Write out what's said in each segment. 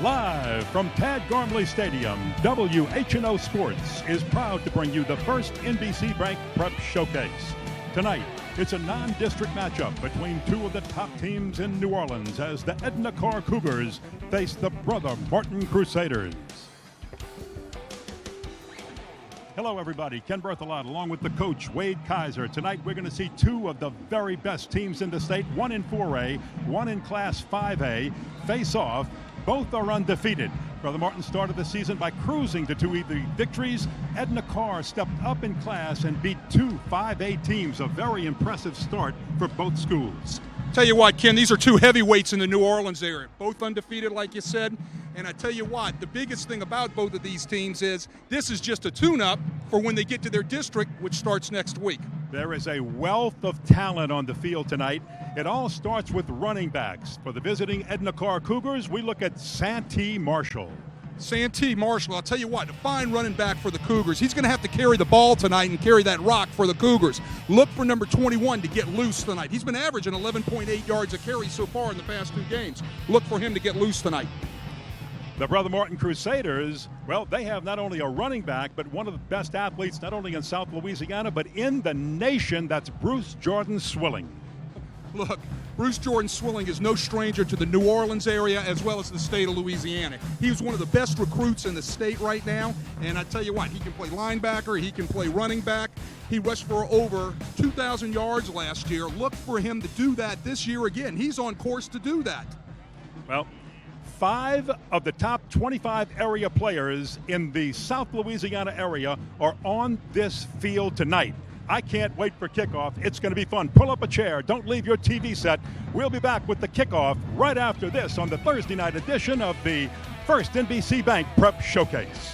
Live from Tad Gormley Stadium, WHNO Sports is proud to bring you the first NBC Bank Prep Showcase. Tonight, it's a non-district matchup between two of the top teams in New Orleans as the Edna Karr Cougars face the Brother Martin Crusaders. Hello, everybody. Ken Berthelot along with the coach, Wade Kaiser. Tonight, we're going to see two of the very best teams in the state, one in 4A, one in Class 5A, face off. Both are undefeated. Brother Martin started the season by cruising to two victories. Edna Karr stepped up in class and beat two 5A teams. A very impressive start for both schools. Tell you what, Ken, these are two heavyweights in the New Orleans area. Both undefeated, like you said. And I tell you what, the biggest thing about both of these teams is this is just a tune-up for when they get to their district, which starts next week. There is a wealth of talent on the field tonight. It all starts with running backs. For the visiting Edna Karr Cougars, we look at Santee Marshall. Santee Marshall, I'll tell you what, a fine running back for the Cougars. He's going to have to carry the ball tonight and carry that rock for the Cougars. Look for number 21 to get loose tonight. He's been averaging 11.8 yards a carry so far in the past two games. Look for him to get loose tonight. The Brother Martin Crusaders, well, they have not only a running back, but one of the best athletes not only in South Louisiana, but in the nation. That's Bruce Jordan Swilling. Look, Bruce Jordan Swilling is no stranger to the New Orleans area as well as the state of Louisiana. He was one of the best recruits in the state right now, and I tell you what, he can play linebacker, he can play running back. He rushed for over 2,000 yards last year. Look for him to do that this year again. He's on course to do that. Well, 5 of the top 25 area players in the South Louisiana area are on this field tonight. I can't wait for kickoff. It's going to be fun. Pull up a chair. Don't leave your TV set. We'll be back with the kickoff right after this on the Thursday night edition of the first NBC Bank Prep Showcase.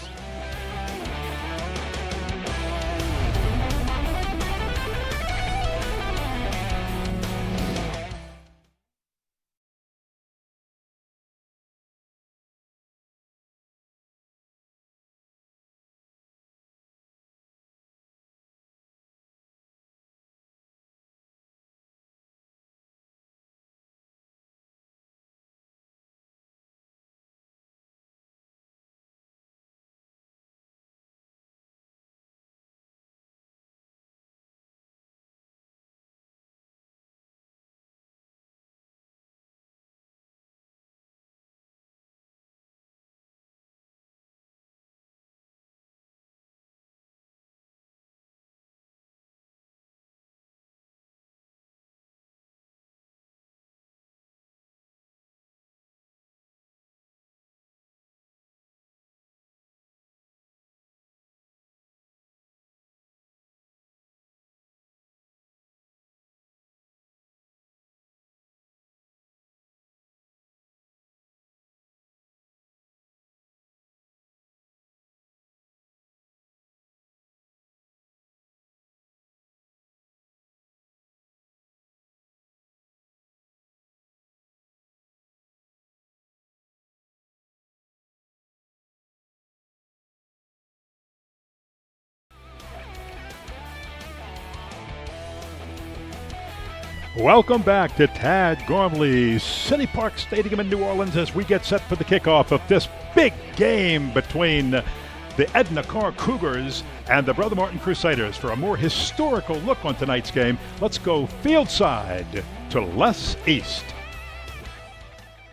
Welcome back to Tad Gormley City Park Stadium in New Orleans as we get set for the kickoff of this big game between the Edna Karr Cougars and the Brother Martin Crusaders. For a more historical look on tonight's game, let's go field side to Les East.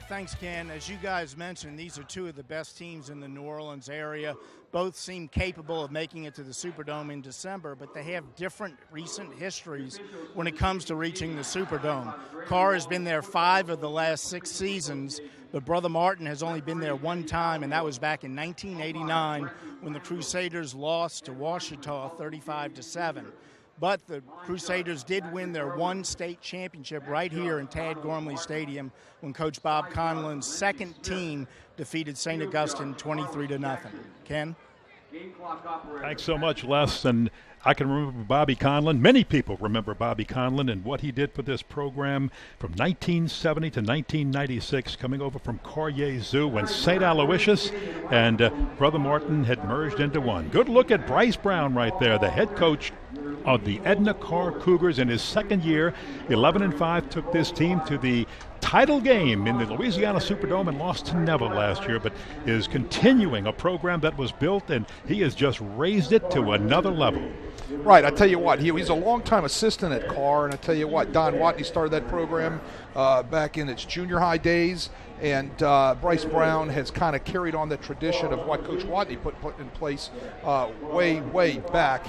Thanks, Ken. As you guys mentioned, these are two of the best teams in the New Orleans area. Both seem capable of making it to the Superdome in December, but they have different recent histories when it comes to reaching the Superdome. Karr has been there 5 of the last 6 seasons, but Brother Martin has only been there one time, and that was back in 1989 when the Crusaders lost to Ouachita 35-7. But the Crusaders did win their one state championship right here in Tad Gormley Stadium when Coach Bob Conlon's second team defeated St. Augustine 23-0. Ken? Thanks so much, Les. And I can remember Bobby Conlon. Many people remember Bobby Conlon and what he did for this program from 1970 to 1996, coming over from Corrier Zoo when St. Aloysius and Brother Martin had merged into one. Good look at Bryce Brown right there, the head coach of the Edna Karr Cougars in his second year. 11-5 took this team to the title game in the Louisiana Superdome and lost to Neville last year, but is continuing a program that was built, and he has just raised it to another level. Right, I tell you what, he's a longtime assistant at Karr, and I tell you what, Don Watney started that program back in its junior high days, and Bryce Brown has kind of carried on the tradition of what Coach Watney put in place way back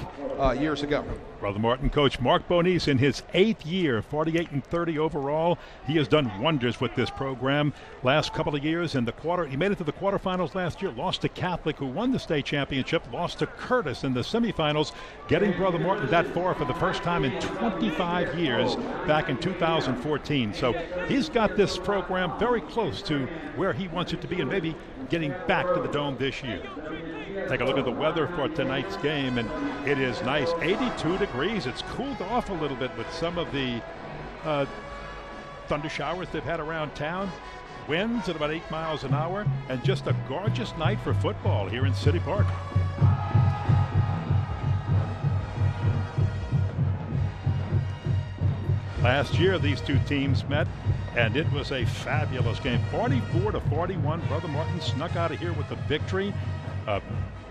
years ago. Brother Martin coach Mark Bonise in his 8th year, 48-30 overall. He has done wonders with this program last couple of years. In the he made it to the quarterfinals last year, lost to Catholic, who won the state championship, lost to Curtis in the semifinals, getting Brother Martin that far for the first time in 25 years back in 2014. So he's got this program very close to where he wants it to be, and maybe getting back to the Dome this year. Take a look at the weather for tonight's game, and it is nice. 82 degrees. It's cooled off a little bit with some of the thunder showers they've had around town. Winds at about 8 miles an hour, and just a gorgeous night for football here in City Park. Last year, these two teams met, and it was a fabulous game. 44-41. Brother Martin snuck out of here with the victory.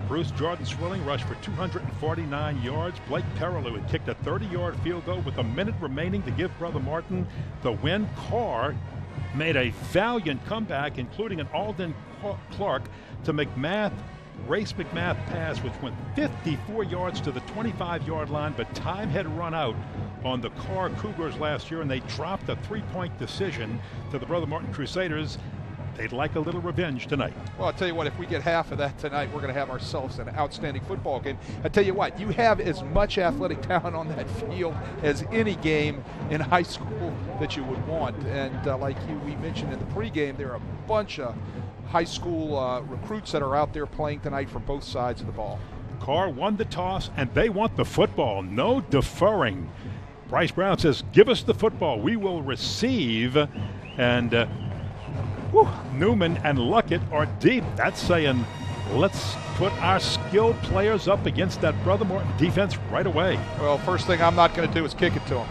Bruce Jordan Swilling rushed for 249 yards. Blake Perilou had kicked a 30-yard field goal with a minute remaining to give Brother Martin the win. Karr made a valiant comeback, including an Alden Clark to Race McMath pass, which went 54 yards to the 25-yard line, but time had run out on the Karr Cougars last year, and they dropped a 3-point decision to the Brother Martin Crusaders. They'd like a little revenge tonight. Well, I'll tell you what, if we get half of that tonight, we're going to have ourselves an outstanding football game. I'll tell you what, you have as much athletic talent on that field as any game in high school that you would want. And like we mentioned in the pregame, there are a bunch of high school recruits that are out there playing tonight from both sides of the ball. Karr won the toss, and they want the football. No deferring. Bryce Brown says, give us the football. We will receive. And Newman and Luckett are deep. That's saying, let's put our skilled players up against that Brother Martin defense right away. Well, first thing I'm not going to do is kick it to him.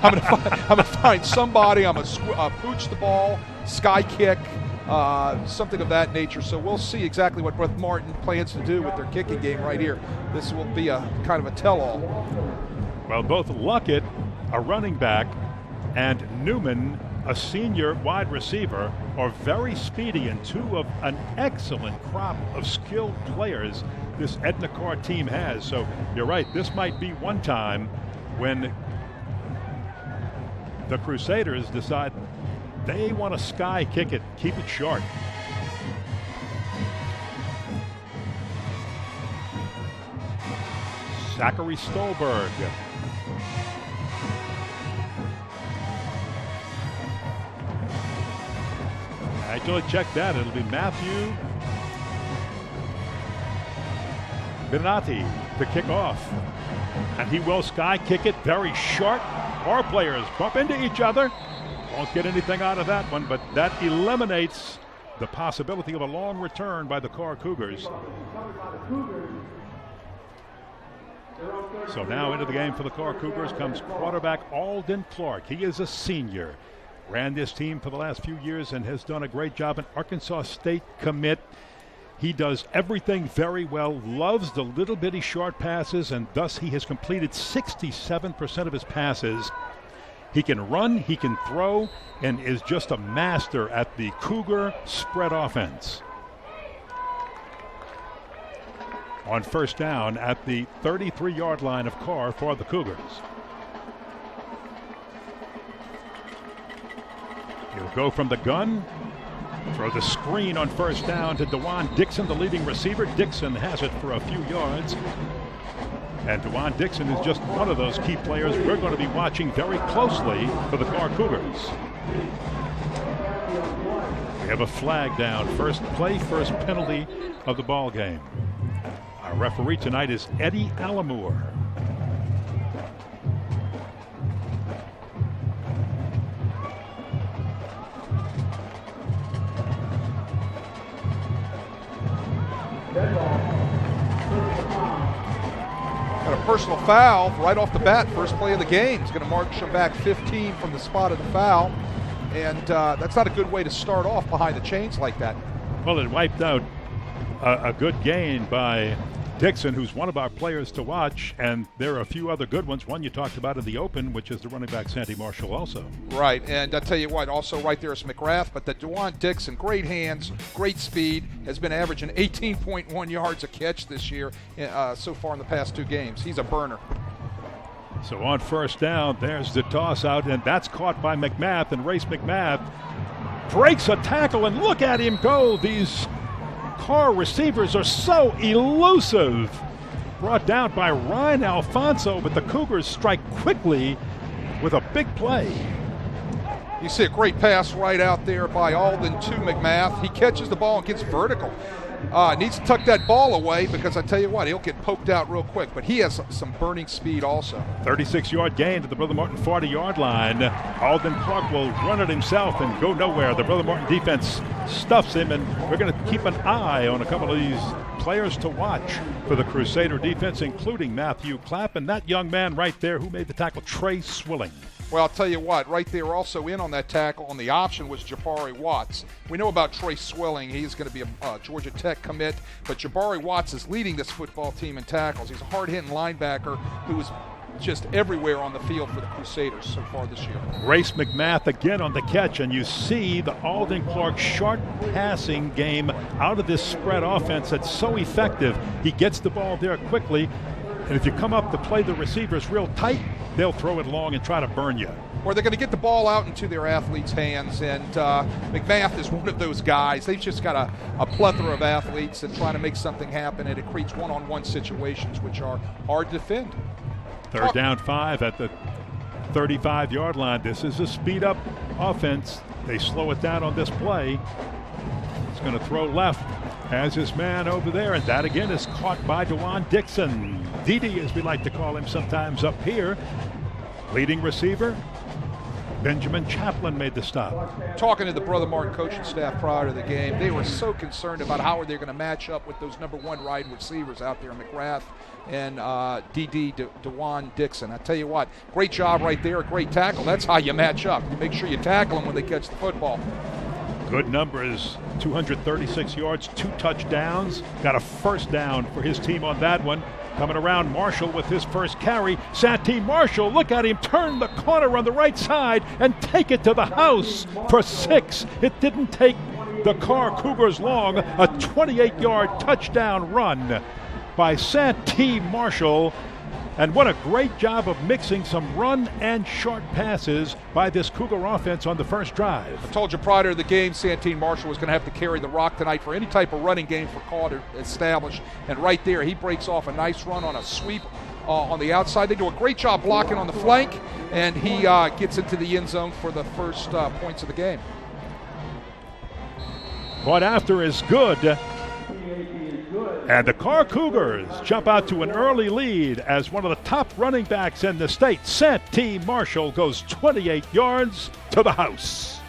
I'm going to find somebody. I'm going to pooch the ball, sky kick, something of that nature. So we'll see exactly what Brother Martin plans to do with their kicking game right here. This will be a kind of a tell-all. Well, both Luckett, a running back, and Newman, a senior wide receiver, are very speedy, and two of an excellent crop of skilled players this Edna Karr team has. So you're right, this might be one time when the Crusaders decide they want to sky kick it, keep it short. Zachary Stolberg. Actually, check that. It'll be Matthew Benatti to kick off. And he will sky kick it very short. Our players bump into each other. Won't get anything out of that one, but that eliminates the possibility of a long return by the Karr Cougars. So now into the game for the Karr Cougars comes quarterback Alden Clark. He is a senior. Ran this team for the last few years and has done a great job. An Arkansas State commit. He does everything very well, loves the little bitty short passes, and thus he has completed 67% of his passes. He can run, he can throw, and is just a master at the Cougar spread offense. On first down at the 33-yard line of Karr for the Cougars. He'll go from the gun, throw the screen on first down to DeJuan Dixon, the leading receiver. Dixon has it for a few yards. And DeJuan Dixon is just one of those key players we're going to be watching very closely for the Karr Cougars. We have a flag down. First play, first penalty of the ball game. Our referee tonight is Eddie Alamour. Got a personal foul right off the bat, first play of the game. He's going to march him back 15 from the spot of the foul. and that's not a good way to start off behind the chains like that. Well, it wiped out a good gain by Dixon, who's one of our players to watch, and there are a few other good ones. One you talked about in the open, which is the running back Santi Marshall also. Right, and I'll tell you what, also right there is McGrath, but the DeJuan Dixon, great hands, great speed, has been averaging 18.1 yards a catch this year so far in the past 2 games. He's a burner. So on first down, there's the toss out, and that's caught by McMath, and Race McMath breaks a tackle, and look at him go. These Karr receivers are so elusive. Brought down by Ryan Alfonso, but the Cougars strike quickly with a big play. You see a great pass right out there by Alden to McMath. He catches the ball and gets vertical. Needs to tuck that ball away because I tell you what, he'll get poked out real quick, but he has some burning speed also. 36-yard gain to the Brother Martin 40-yard line. Alden Clark will run it himself and go nowhere. The Brother Martin defense stuffs him, and we're going to keep an eye on a couple of these players to watch for the Crusader defense, including Matthew Clapp and that young man right there who made the tackle, Trey Swilling. Well, I'll tell you what, right there also in on that tackle on the option was Jabari Watts. We know about Trey Swilling. He's going to be a Georgia Tech commit, but Jabari Watts is leading this football team in tackles. He's a hard-hitting linebacker who is just everywhere on the field for the Crusaders so far this year. Race McMath again on the catch, and you see the Alden Clark short passing game out of this spread offense that's so effective. He gets the ball there quickly, and if you come up to play the receivers real tight, they'll throw it long and try to burn you. Or they're going to get the ball out into their athletes' hands, and McMath is one of those guys. They've just got a plethora of athletes that try to make something happen, and it creates one-on-one situations which are hard to defend. Third down 5 at the 35-yard line. This is a speed-up offense. They slow it down on this play. He's going to throw left. Has his man over there, and that again is caught by DeJuan Dixon. Didi, as we like to call him sometimes up here. Leading receiver, Benjamin Chaplin made the stop. Talking to the Brother Martin coaching staff prior to the game, they were so concerned about how they're going to match up with those number 1 wide receivers out there, McGrath and DeJuan Dixon. I tell you what, great job right there, a great tackle. That's how you match up. You make sure you tackle them when they catch the football. Good numbers, 236 yards, 2 touchdowns. Got a first down for his team on that one. Coming around, Marshall with his first carry. Santi Marshall, look at him turn the corner on the right side and take it to the house for 6. It didn't take the Karr Cougars long. A 28-yard touchdown run by Santi Marshall. And what a great job of mixing some run and short passes by this Cougar offense on the first drive. I told you prior to the game, Santine Marshall was going to have to carry the rock tonight for any type of running game for Karr to establish. And right there, he breaks off a nice run on a sweep on the outside. They do a great job blocking on the flank, and he gets into the end zone for the first points of the game. Point after is good. And the Karr Cougars jump out to an early lead as one of the top running backs in the state. Santi Marshall goes 28 yards to the house.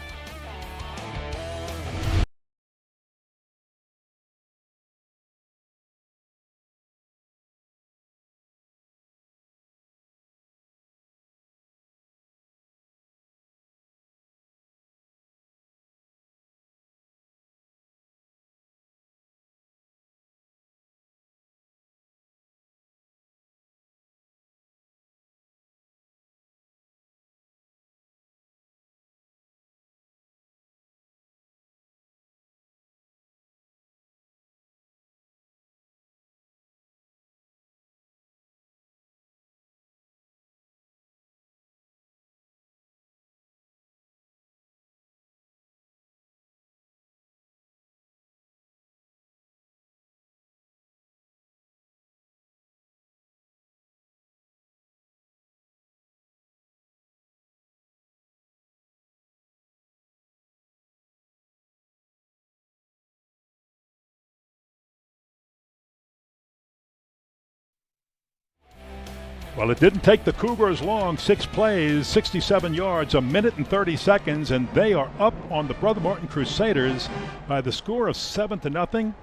Well, it didn't take the Cougars long. 6 plays, 67 yards, 1 minute and 30 seconds, and they are up on the Brother Martin Crusaders by the score of 7-0.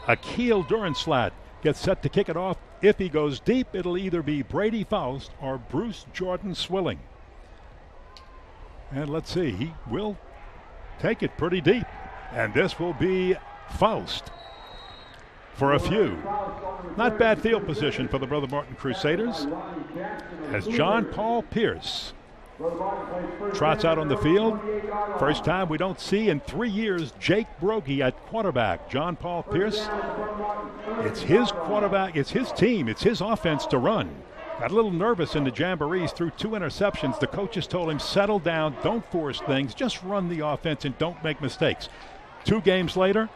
Akil Duranslat gets set to kick it off. If he goes deep, it'll either be Brady Faust or Bruce Jordan Swilling. And let's see, he will take it pretty deep. And this will be Faust for a few. Not bad field position for the Brother Martin Crusaders as John Paul Pierce trots out on the field. First time we don't see in 3 years Jake Broggie at quarterback. John Paul Pierce, it's his quarterback, it's his team, it's his offense to run. Got a little nervous in the jamborees, threw 2 interceptions. The coaches told him, settle down, don't force things, just run the offense and don't make mistakes. 2 games later,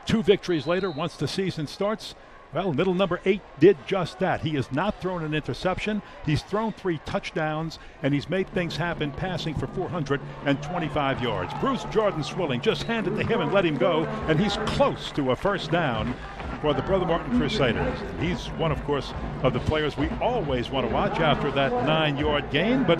2 victories later, once the season starts, well, middle number 8 did just that. He has not thrown an interception. He's thrown 3 touchdowns, and he's made things happen passing for 425 yards. Bruce Jordan Swilling just handed to him and let him go, and he's close to a first down for the Brother Martin Crusaders. He's one, of course, of the players we always want to watch after that 9-yard gain, but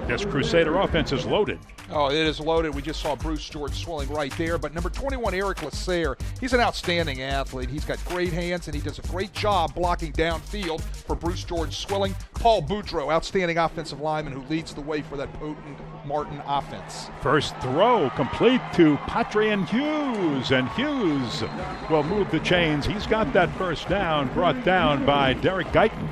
this Crusader offense is loaded. Oh, it is loaded. We just saw Bruce Jordan Swilling right there. But number 21, Eric Lasserre, he's an outstanding athlete. He's got great hands, and he does a great job blocking downfield for Bruce Jordan Swilling. Paul Boudreaux, outstanding offensive lineman who leads the way for that potent Martin offense. First throw complete to Patrian Hughes, and Hughes will move the chains. He's got that first down brought down by Derek Guyton.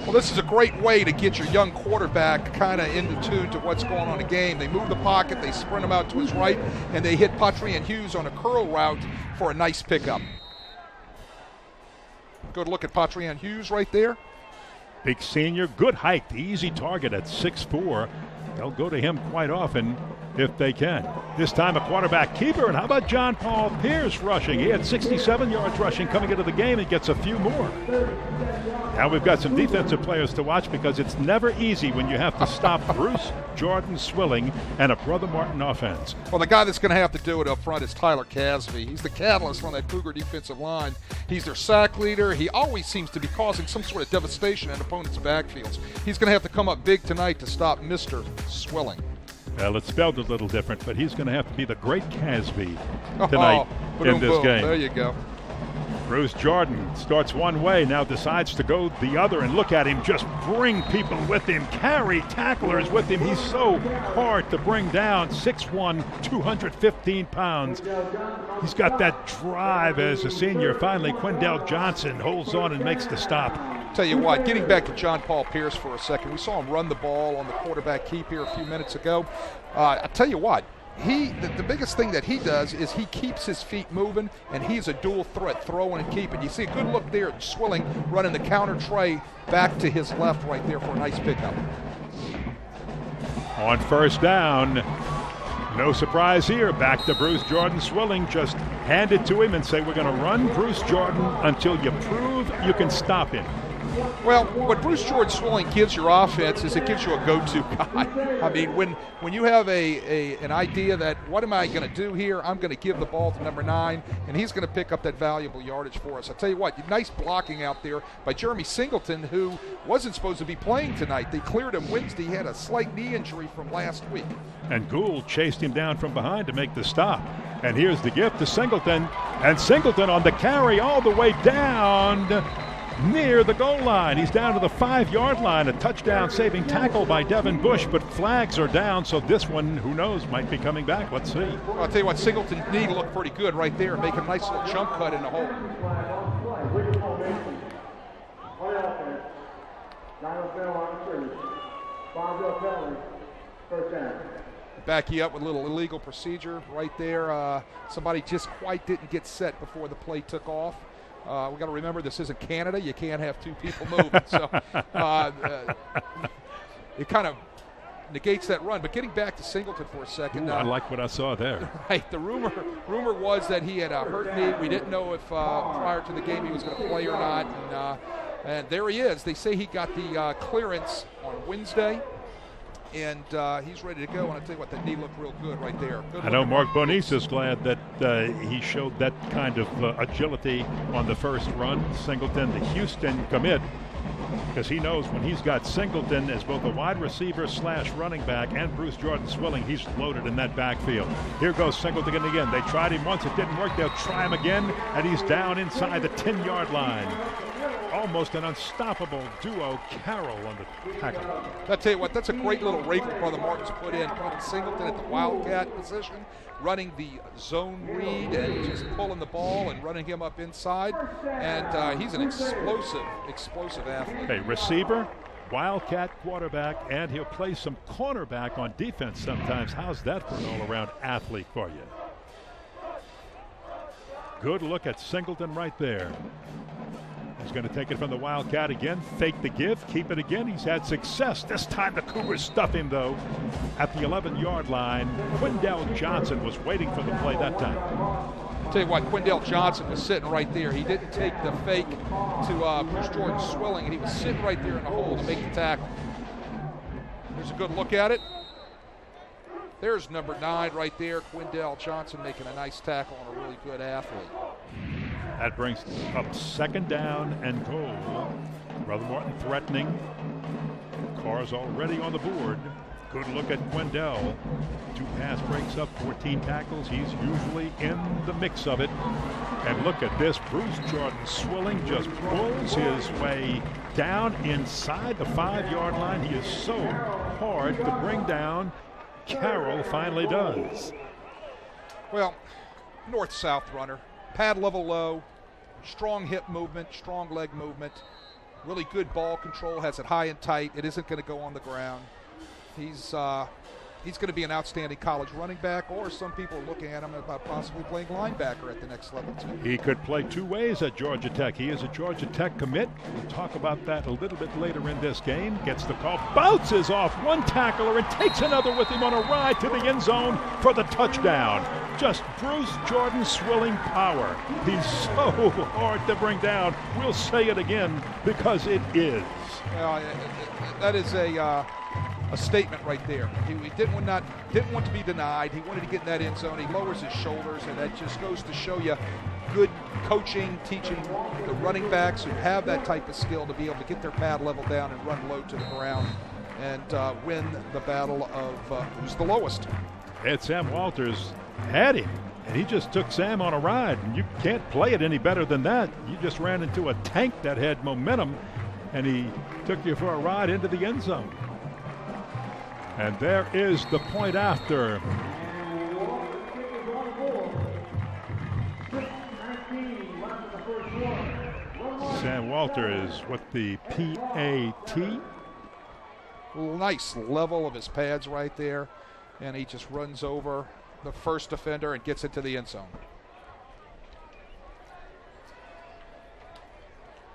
Well, this is a great way to get your young quarterback kind of into tune to what's going on in the game. They move the pocket, they sprint him out to his right, and they hit Patrian Hughes on a curl route for a nice pickup. Good look at Patrian Hughes right there. Big senior, good height, easy target at 6'4". They'll go to him quite often if they can. This time a quarterback keeper, and how about John Paul Pierce rushing? He had 67 yards rushing coming into the game and gets a few more. Now we've got some defensive players to watch because it's never easy when you have to stop Bruce Jordan Swilling and a Brother Martin offense. Well, the guy that's going to have to do it up front is Tyler Casby. He's the catalyst on that Cougar defensive line. He's their sack leader. He always seems to be causing some sort of devastation in opponents' backfields. He's going to have to come up big tonight to stop Mr. Swilling. Well, it's spelled a little different, but he's going to have to be the great Casby tonight in this game. There you go. Bruce Jordan starts one way, now decides to go the other, and look at him just bring people with him, carry tacklers with him. He's so hard to bring down, 6'1", 215 pounds. He's got that drive as a senior. Finally, Quindell Johnson holds on and makes the stop. Tell you what, getting back to John Paul Pierce for a second, we saw him run the ball on the quarterback keep here a few minutes ago. I tell you what, the biggest thing that he does is he keeps his feet moving, and he's a dual threat, throwing and keeping. You see a good look there at Swilling running the counter tray back to his left right there for a nice pickup. On first down, no surprise here. Back to Bruce Jordan Swilling. Just hand it to him and say, we're going to run Bruce Jordan until you prove you can stop him. Well, what Bruce Jordan Swilling gives your offense is it gives you a go-to guy. I mean, when you have an idea that what am I going to do here, I'm going to give the ball to number 9, and he's going to pick up that valuable yardage for us. I'll tell you what, nice blocking out there by Jeremy Singleton, who wasn't supposed to be playing tonight. They cleared him Wednesday. He had a slight knee injury from last week. And Gould chased him down from behind to make the stop. And here's the gift to Singleton, and Singleton on the carry all the way down near the goal line. He's down to the 5-yard line. A touchdown saving tackle by Devin Bush, but flags are down, so this one, who knows, might be coming back. Let's see. Well, I'll tell you what, Singleton's knee looked pretty good right there, make a nice little jump cut in the hole. Back you up with a little illegal procedure right there. Somebody just quite didn't get set before the play took off. We got to remember this isn't Canada. You can't have 2 people moving. So it kind of negates that run. But getting back to Singleton for a second. I like what I saw there. Right. The rumor was that he had a hurt knee. We didn't know if prior to the game he was going to play or not. And there he is. They say he got the clearance on Wednesday. And he's ready to go. And I tell you what, that knee looked real good right there. I know Mark Bonice is glad that he showed that kind of agility on the first run. Singleton, the Houston commit, because he knows when he's got Singleton as both a wide receiver / running back and Bruce Jordan-Swilling, he's loaded in that backfield. Here goes Singleton again. They tried him once, it didn't work. They'll try him again, and he's down inside the 10-yard line. Almost an unstoppable duo, Carroll on the tackle. I'll tell you what, that's a great little wrinkle Brother Martin's put in, putting Singleton at the wildcat position, running the zone read and just pulling the ball and running him up inside. And he's an explosive athlete. Okay, receiver, wildcat quarterback, and he'll play some cornerback on defense sometimes. How's that for an all-around athlete for you? Good look at Singleton right there. He's going to take it from the Wildcat again, fake the give, keep it again. He's had success. This time the Cougars stuff him, though, at the 11-yard line. Quindell Johnson was waiting for the play that time. I'll tell you what, Quindell Johnson was sitting right there. He didn't take the fake to Bruce Jordan-Swilling, and he was sitting right there in the hole to make the tackle. Here's a good look at it. There's number 9 right there, Quindell Johnson making a nice tackle on a really good athlete. That brings up 2nd down and goal. Brother Martin threatening. Karr's already on the board. Good look at Quindell. 2 pass breaks up, 14 tackles. He's usually in the mix of it. And look at this. Bruce Jordan-Swilling just pulls his way down inside the 5-yard line. He is so hard to bring down. Carroll finally does. Well, north-south runner. Pad level low, strong hip movement, strong leg movement, really good ball control, has it high and tight. It isn't going to go on the ground. He's going to be an outstanding college running back, or some people are looking at him about possibly playing linebacker at the next level too. He could play 2 ways at Georgia Tech. He is a Georgia Tech commit. We'll talk about that a little bit later in this game. Gets the call, bounces off one tackler and takes another with him on a ride to the end zone for the touchdown. Just Bruce Jordan-Swilling power. He's so hard to bring down. We'll say it again because it is. Well, that is a statement right there. He didn't want to be denied. He wanted to get in that end zone. He lowers his shoulders, and that just goes to show you good coaching, teaching the running backs who have that type of skill to be able to get their pad level down and run low to the ground and win the battle of who's the lowest. And Sam Walters had him, and he just took Sam on a ride, and you can't play it any better than that. You just ran into a tank that had momentum, and he took you for a ride into the end zone. And there is the point after. Sam Walters with the PAT. Nice level of his pads right there, and he just runs over the first defender and gets into the end zone.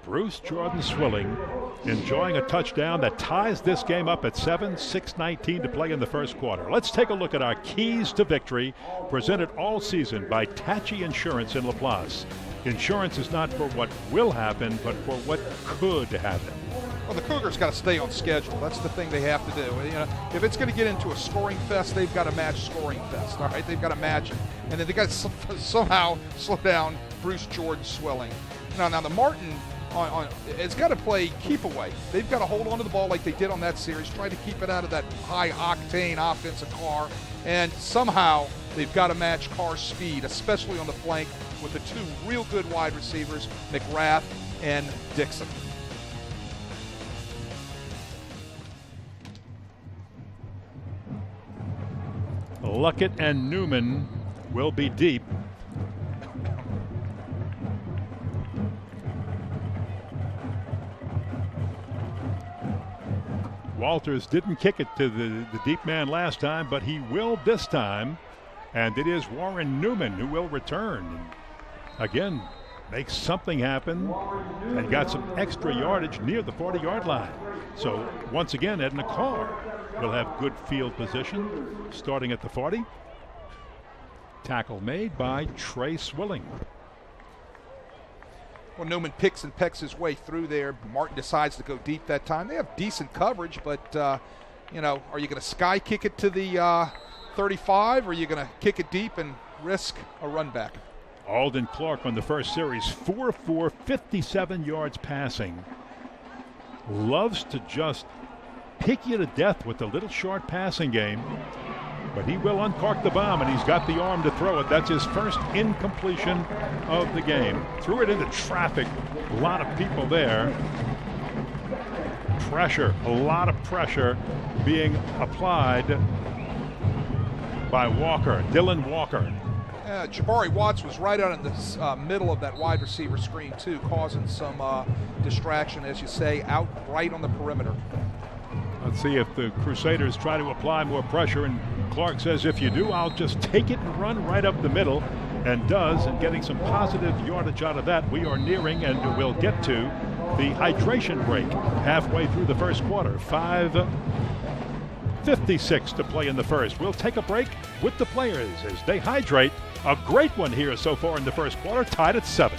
Bruce Jordan-Swilling enjoying a touchdown that ties this game up at 7, 6:19 to play in the first quarter. Let's take a look at our keys to victory, presented all season by Tachi Insurance in LaPlace. Insurance is not for what will happen, but for what could happen. Well, the Cougars got to stay on schedule. That's the thing they have to do. You know, if it's going to get into a scoring fest, they've got to match scoring fest. All right, they've got to match it, and then they got to somehow slow down Bruce Jordan-Swilling. Now the Martin it's got to play keep away. They've got to hold on to the ball like they did on that series, try to keep it out of that high octane offensive Karr, and somehow they've got to match Karr's speed, especially on the flank with the 2 real good wide receivers, McGrath and Dixon. Luckett and Newman will be deep. Walters didn't kick it to the deep man last time, but he will this time. And it is Warren Newman who will return. Again, makes something happen and got some extra yardage near the 40-yard line. So once again, Edna Karr will have good field position starting at the 40. Tackle made by Trey Swilling. Well, Newman picks and pecks his way through there. Martin decides to go deep that time. They have decent coverage, but, you know, are you going to sky kick it to the 35, or are you going to kick it deep and risk a run back? Alden Clark on the first series, 4 for 57 yards passing. loves to just pick you to death with a little short passing game. But he will uncork the bomb, and he's got the arm to throw it. That's his first incompletion of the game. Threw it into traffic. A lot of people there. Pressure, a lot of pressure being applied by Walker, Dylan Walker. Jabari Watts was right out in the middle of that wide receiver screen, too, causing some distraction, as you say, out right on the perimeter. Let's see if the Crusaders try to apply more pressure, and Clark says, if you do, I'll just take it and run right up the middle, and does, and getting some positive yardage out of that. We are nearing, and we'll get to the hydration break halfway through the first quarter. 5:56 to play in the first. We'll take a break with the players as they hydrate. A great one here so far in the first quarter, tied at 7.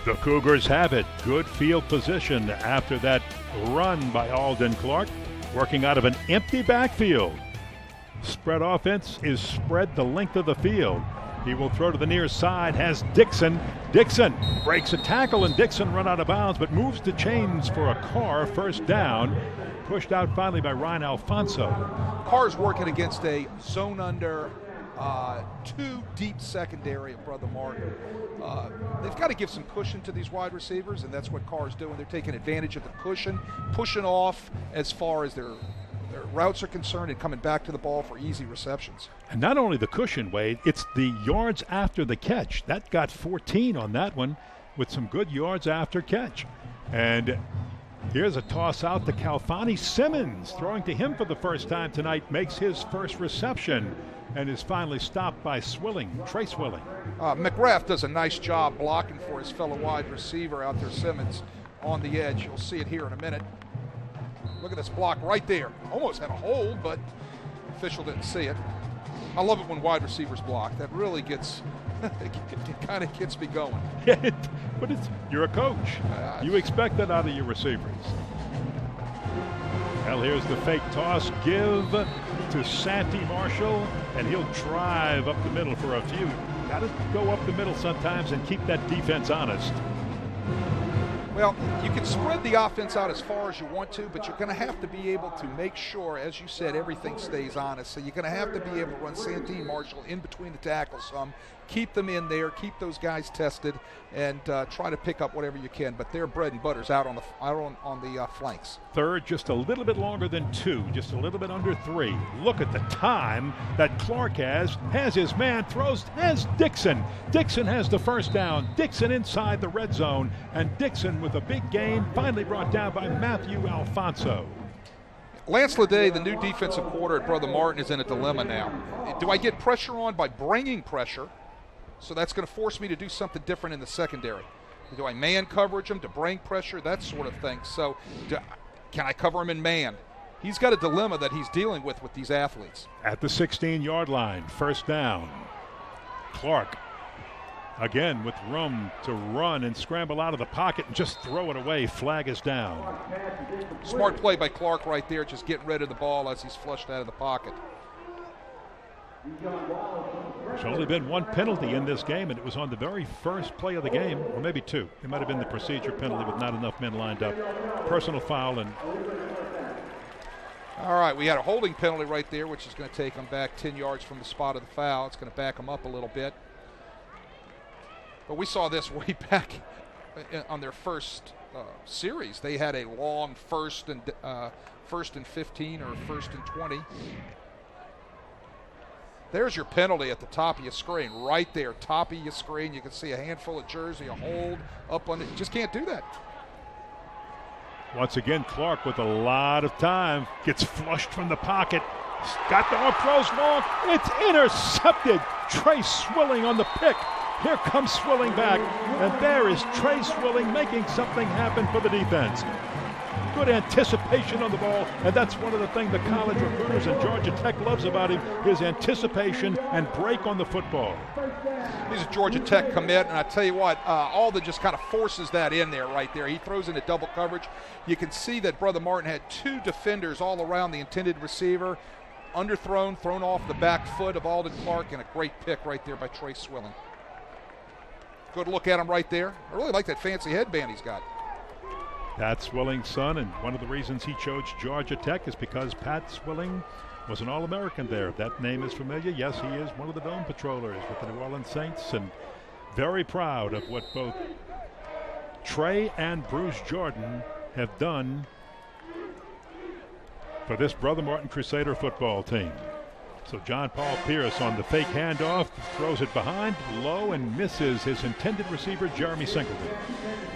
The Cougars have it. Good field position after that run by Alden Clark, working out of an empty backfield. Spread offense is spread the length of the field. He will throw to the near side, has Dixon. Dixon breaks a tackle, and Dixon run out of bounds, but moves the chains for a Karr first down. Pushed out finally by Ryan Alfonso. Karr's working against a zone under 2 deep secondary at Brother Martin. They've got to give some cushion to these wide receivers, and that's what Karr's doing. They're taking advantage of the cushion, pushing off as far as their routes are concerned, and coming back to the ball for easy receptions. And not only the cushion, Wade, it's the yards after the catch. That got 14 on that one with some good yards after catch. And here's a toss out to Calfani. Simmons, throwing to him for the first time tonight, makes his first reception and is finally stopped by Trey Swilling. McGrath does a nice job blocking for his fellow wide receiver out there, Simmons, on the edge. You'll see it here in a minute. Look at this block right there. Almost had a hold, but official didn't see it. I love it when wide receivers block. That really gets, it kind of gets me going. Yeah, but you're a coach. You expect that out of your receivers. Well, here's the fake toss. Give to Santi Marshall, and he'll drive up the middle for a few. Got to go up the middle sometimes and keep that defense honest. Well, you can spread the offense out as far as you want to, but you're going to have to be able to make sure, as you said, everything stays honest. So you're going to have to be able to run Santee Marshall in between the tackles some, keep them in there, keep those guys tested, and try to pick up whatever you can. But their bread and butter's out on the flanks. Third, just a little bit longer than 2, just a little bit under 3. Look at the time that Clark has his man, throws, has Dixon. Dixon has the first down. Dixon inside the red zone, and Dixon with a big gain, finally brought down by Matthew Alfonso. Lance Leday, the new defensive coordinator at Brother Martin, is in a dilemma now. Do I get pressure on by bringing pressure? So that's going to force me to do something different in the secondary. Do I man coverage him to bring pressure? That sort of thing. So can I cover him in man? He's got a dilemma that he's dealing with these athletes. At the 16-yard line, first down. Clark again with room to run and scramble out of the pocket and just throw it away. Flag is down. Smart play by Clark right there, just getting rid of the ball as he's flushed out of the pocket. There's only been 1 penalty in this game, and it was on the very first play of the game, or maybe 2. It might have been the procedure penalty with not enough men lined up. Personal foul, and All right, we had a holding penalty right there, which is going to take them back 10 yards from the spot of the foul. It's going to back them up a little bit. But we saw this way back on their first series. They had a long first and 15 or first and 20. There's your penalty at the top of your screen, right there, top of your screen. You can see a handful of jersey, a hold up on it. You just can't do that. Once again, Clark with a lot of time gets flushed from the pocket. Got the arm, throws long. It's intercepted. Trey Swilling on the pick. Here comes Swilling back, and there is Trey Swilling making something happen for the defense. Good anticipation on the ball, and that's one of the things the college recruiters and Georgia Tech loves about him, his anticipation and break on the football. He's a Georgia Tech commit, and I tell you what, Alden just kind of forces that in there right there. He throws into double coverage. You can see that Brother Martin had two defenders all around the intended receiver, underthrown, thrown off the back foot of Alden Clark, and a great pick right there by Trey Swilling. Good look at him right there. I really like that fancy headband he's got. Pat Swilling's son, and one of the reasons he chose Georgia Tech is because Pat Swilling was an All-American there. If that name is familiar, yes, he is one of the Dome Patrollers with the New Orleans Saints, and very proud of what both Trey and Bruce Jordan have done for this Brother Martin Crusader football team. So John Paul Pierce on the fake handoff, throws it behind, low, and misses his intended receiver, Jeremy Singleton.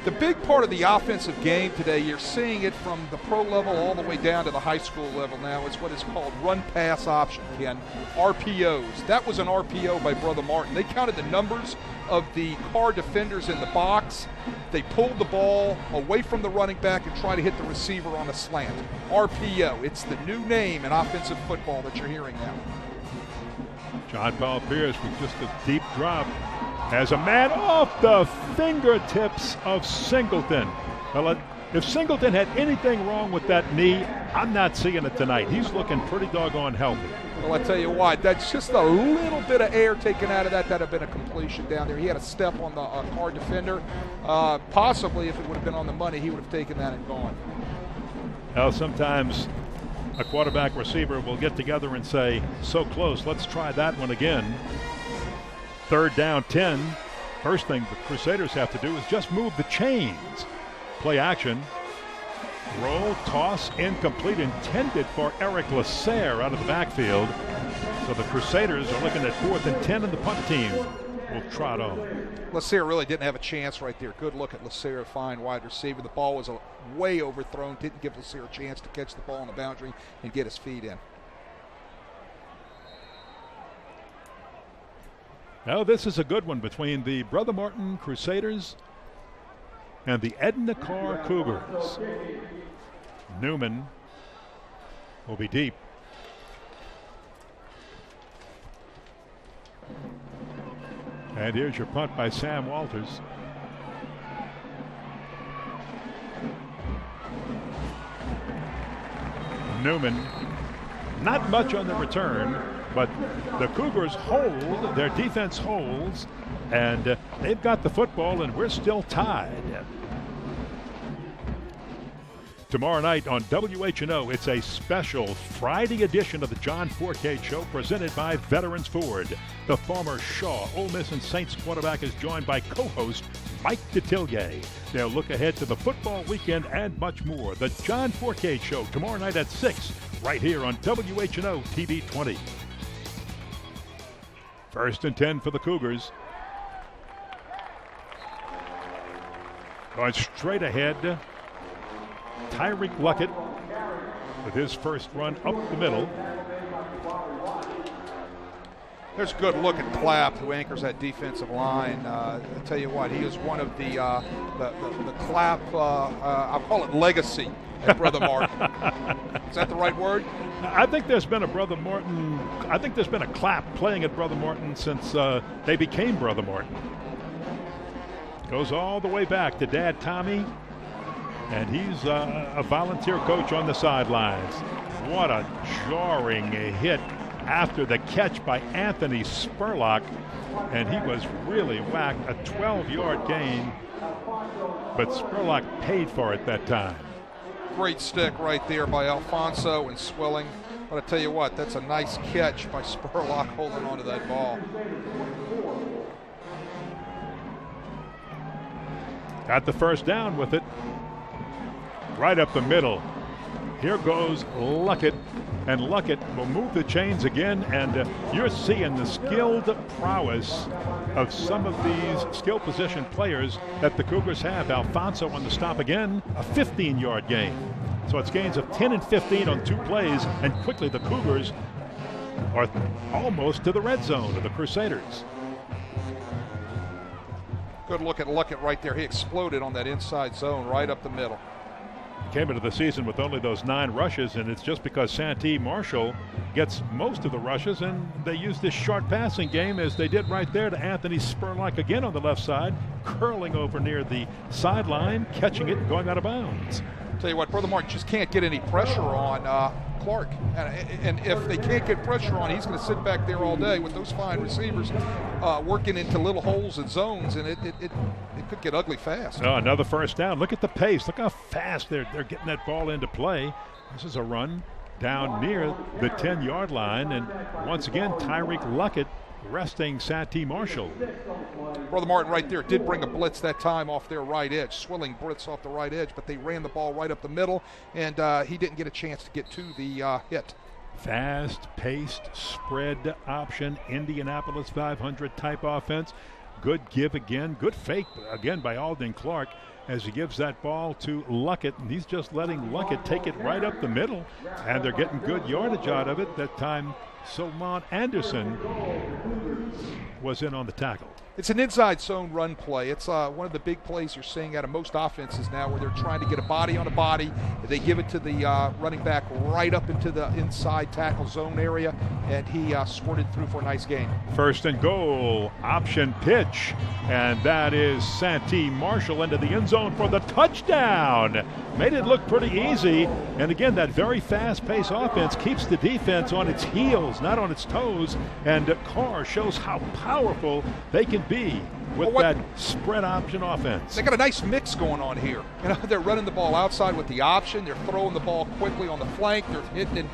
The big part of the offensive game today, you're seeing it from the pro level all the way down to the high school level now, is what is called run-pass option, Ken, RPOs. That was an RPO by Brother Martin. They counted the numbers of the Karr defenders in the box. They pulled the ball away from the running back and tried to hit the receiver on a slant. RPO, it's the new name in offensive football that you're hearing now. John Paul Pierce with just a deep drop as a man off the fingertips of Singleton. Well, if Singleton had anything wrong with that knee, I'm not seeing it tonight. He's looking pretty doggone healthy. Well, I tell you what, that's just a little bit of air taken out of that. That'd have been a completion down there. He had a step on the Karr defender. Possibly, if it would have been on the money, he would have taken that and gone. Well, sometimes a quarterback receiver will get together and say, so close, let's try that one again. 3rd down, 10. First thing the Crusaders have to do is just move the chains. Play action. Roll, toss, incomplete, intended for Eric Lasserre out of the backfield. So the Crusaders are looking at 4th and 10, and the punt team will trot on. Lasserre really didn't have a chance right there. Good look at Lasserre, fine wide receiver. The ball was way overthrown. Didn't give Lasserre a chance to catch the ball on the boundary and get his feet in. Now this is a good one between the Brother Martin Crusaders and the Edna Karr Cougars. Newman will be deep. And here's your punt by Sam Walters. Newman, not much on the return, but the Cougars hold, their defense holds, and they've got the football, and we're still tied. Tomorrow night on WHNO, it's a special Friday edition of the John Forcade Show presented by Veterans Ford. The former Shaw, Ole Miss, and Saints quarterback is joined by co-host Mike Detillier. They'll look ahead to the football weekend and much more. The John Forcade Show tomorrow night at 6, right here on WHNO TV 20. 1st and 10 for the Cougars. Going straight ahead. Tyreek Luckett with his first run up the middle. There's a good look at Clapp, who anchors that defensive line. I tell you what, he is one of the Clapp, I'll call it legacy at Brother Martin. Is that the right word? I think there's been a Brother Martin, I think there's been a Clapp playing at Brother Martin since they became Brother Martin. Goes all the way back to Dad Tommy. And he's a volunteer coach on the sidelines. What a jarring hit after the catch by Anthony Spurlock. And he was really whacked, a 12-yard gain. But Spurlock paid for it that time. great stick right there by Alfonso and Swilling. But I tell you what, that's a nice catch by Spurlock holding onto that ball. Got the first down with it. Right up the middle. Here goes Luckett, and Luckett will move the chains again, and you're seeing the skilled prowess of some of these skill position players that the Cougars have. Alfonso on the stop again, a 15-yard gain. So it's gains of 10 and 15 on 2 plays, and quickly the Cougars are almost to the red zone of the Crusaders. Good look at Luckett right there. He exploded on that inside zone right up the middle. Came into the season with only those 9 rushes, and it's just because Santee Marshall gets most of the rushes, and they use this short passing game as they did right there to Anthony Spurlock again on the left side, curling over near the sideline, catching it and going out of bounds. Tell you what, Brother Mark just can't get any pressure on Clark. And if they can't get pressure on, he's going to sit back there all day with those fine receivers working into little holes and zones, and it could get ugly fast. Oh, another first down. Look at the pace. Look how fast they're getting that ball into play. This is a run down near the 10-yard line, and once again, Tyreek Luckett resting Santee Marshall. Brother Martin right there did bring a blitz that time off their right edge, Swilling blitz off the right edge, but they ran the ball right up the middle, and he didn't get a chance to get to the hit. Fast-paced spread option, Indianapolis 500 type offense. Good give again, good fake again by Alden Clark as he gives that ball to Luckett, and he's just letting Luckett take it right up the middle, and they're getting good yardage out of it. That time Solomon Anderson was in on the tackle. It's an inside zone run play. It's one of the big plays you're seeing out of most offenses now, where they're trying to get a body on a body. They give it to the running back right up into the inside tackle zone area, and he squirted through for a nice gain. First and goal, option pitch, and that is Santee Marshall into the end zone for the touchdown. Made it look pretty easy, and again, that very fast-paced offense keeps the defense on its heels, not on its toes, and Karr shows how powerful they can be with that spread option offense. They got a nice mix going on here. You know, they're running the ball outside with the option. They're throwing the ball quickly on the flank. They're hitting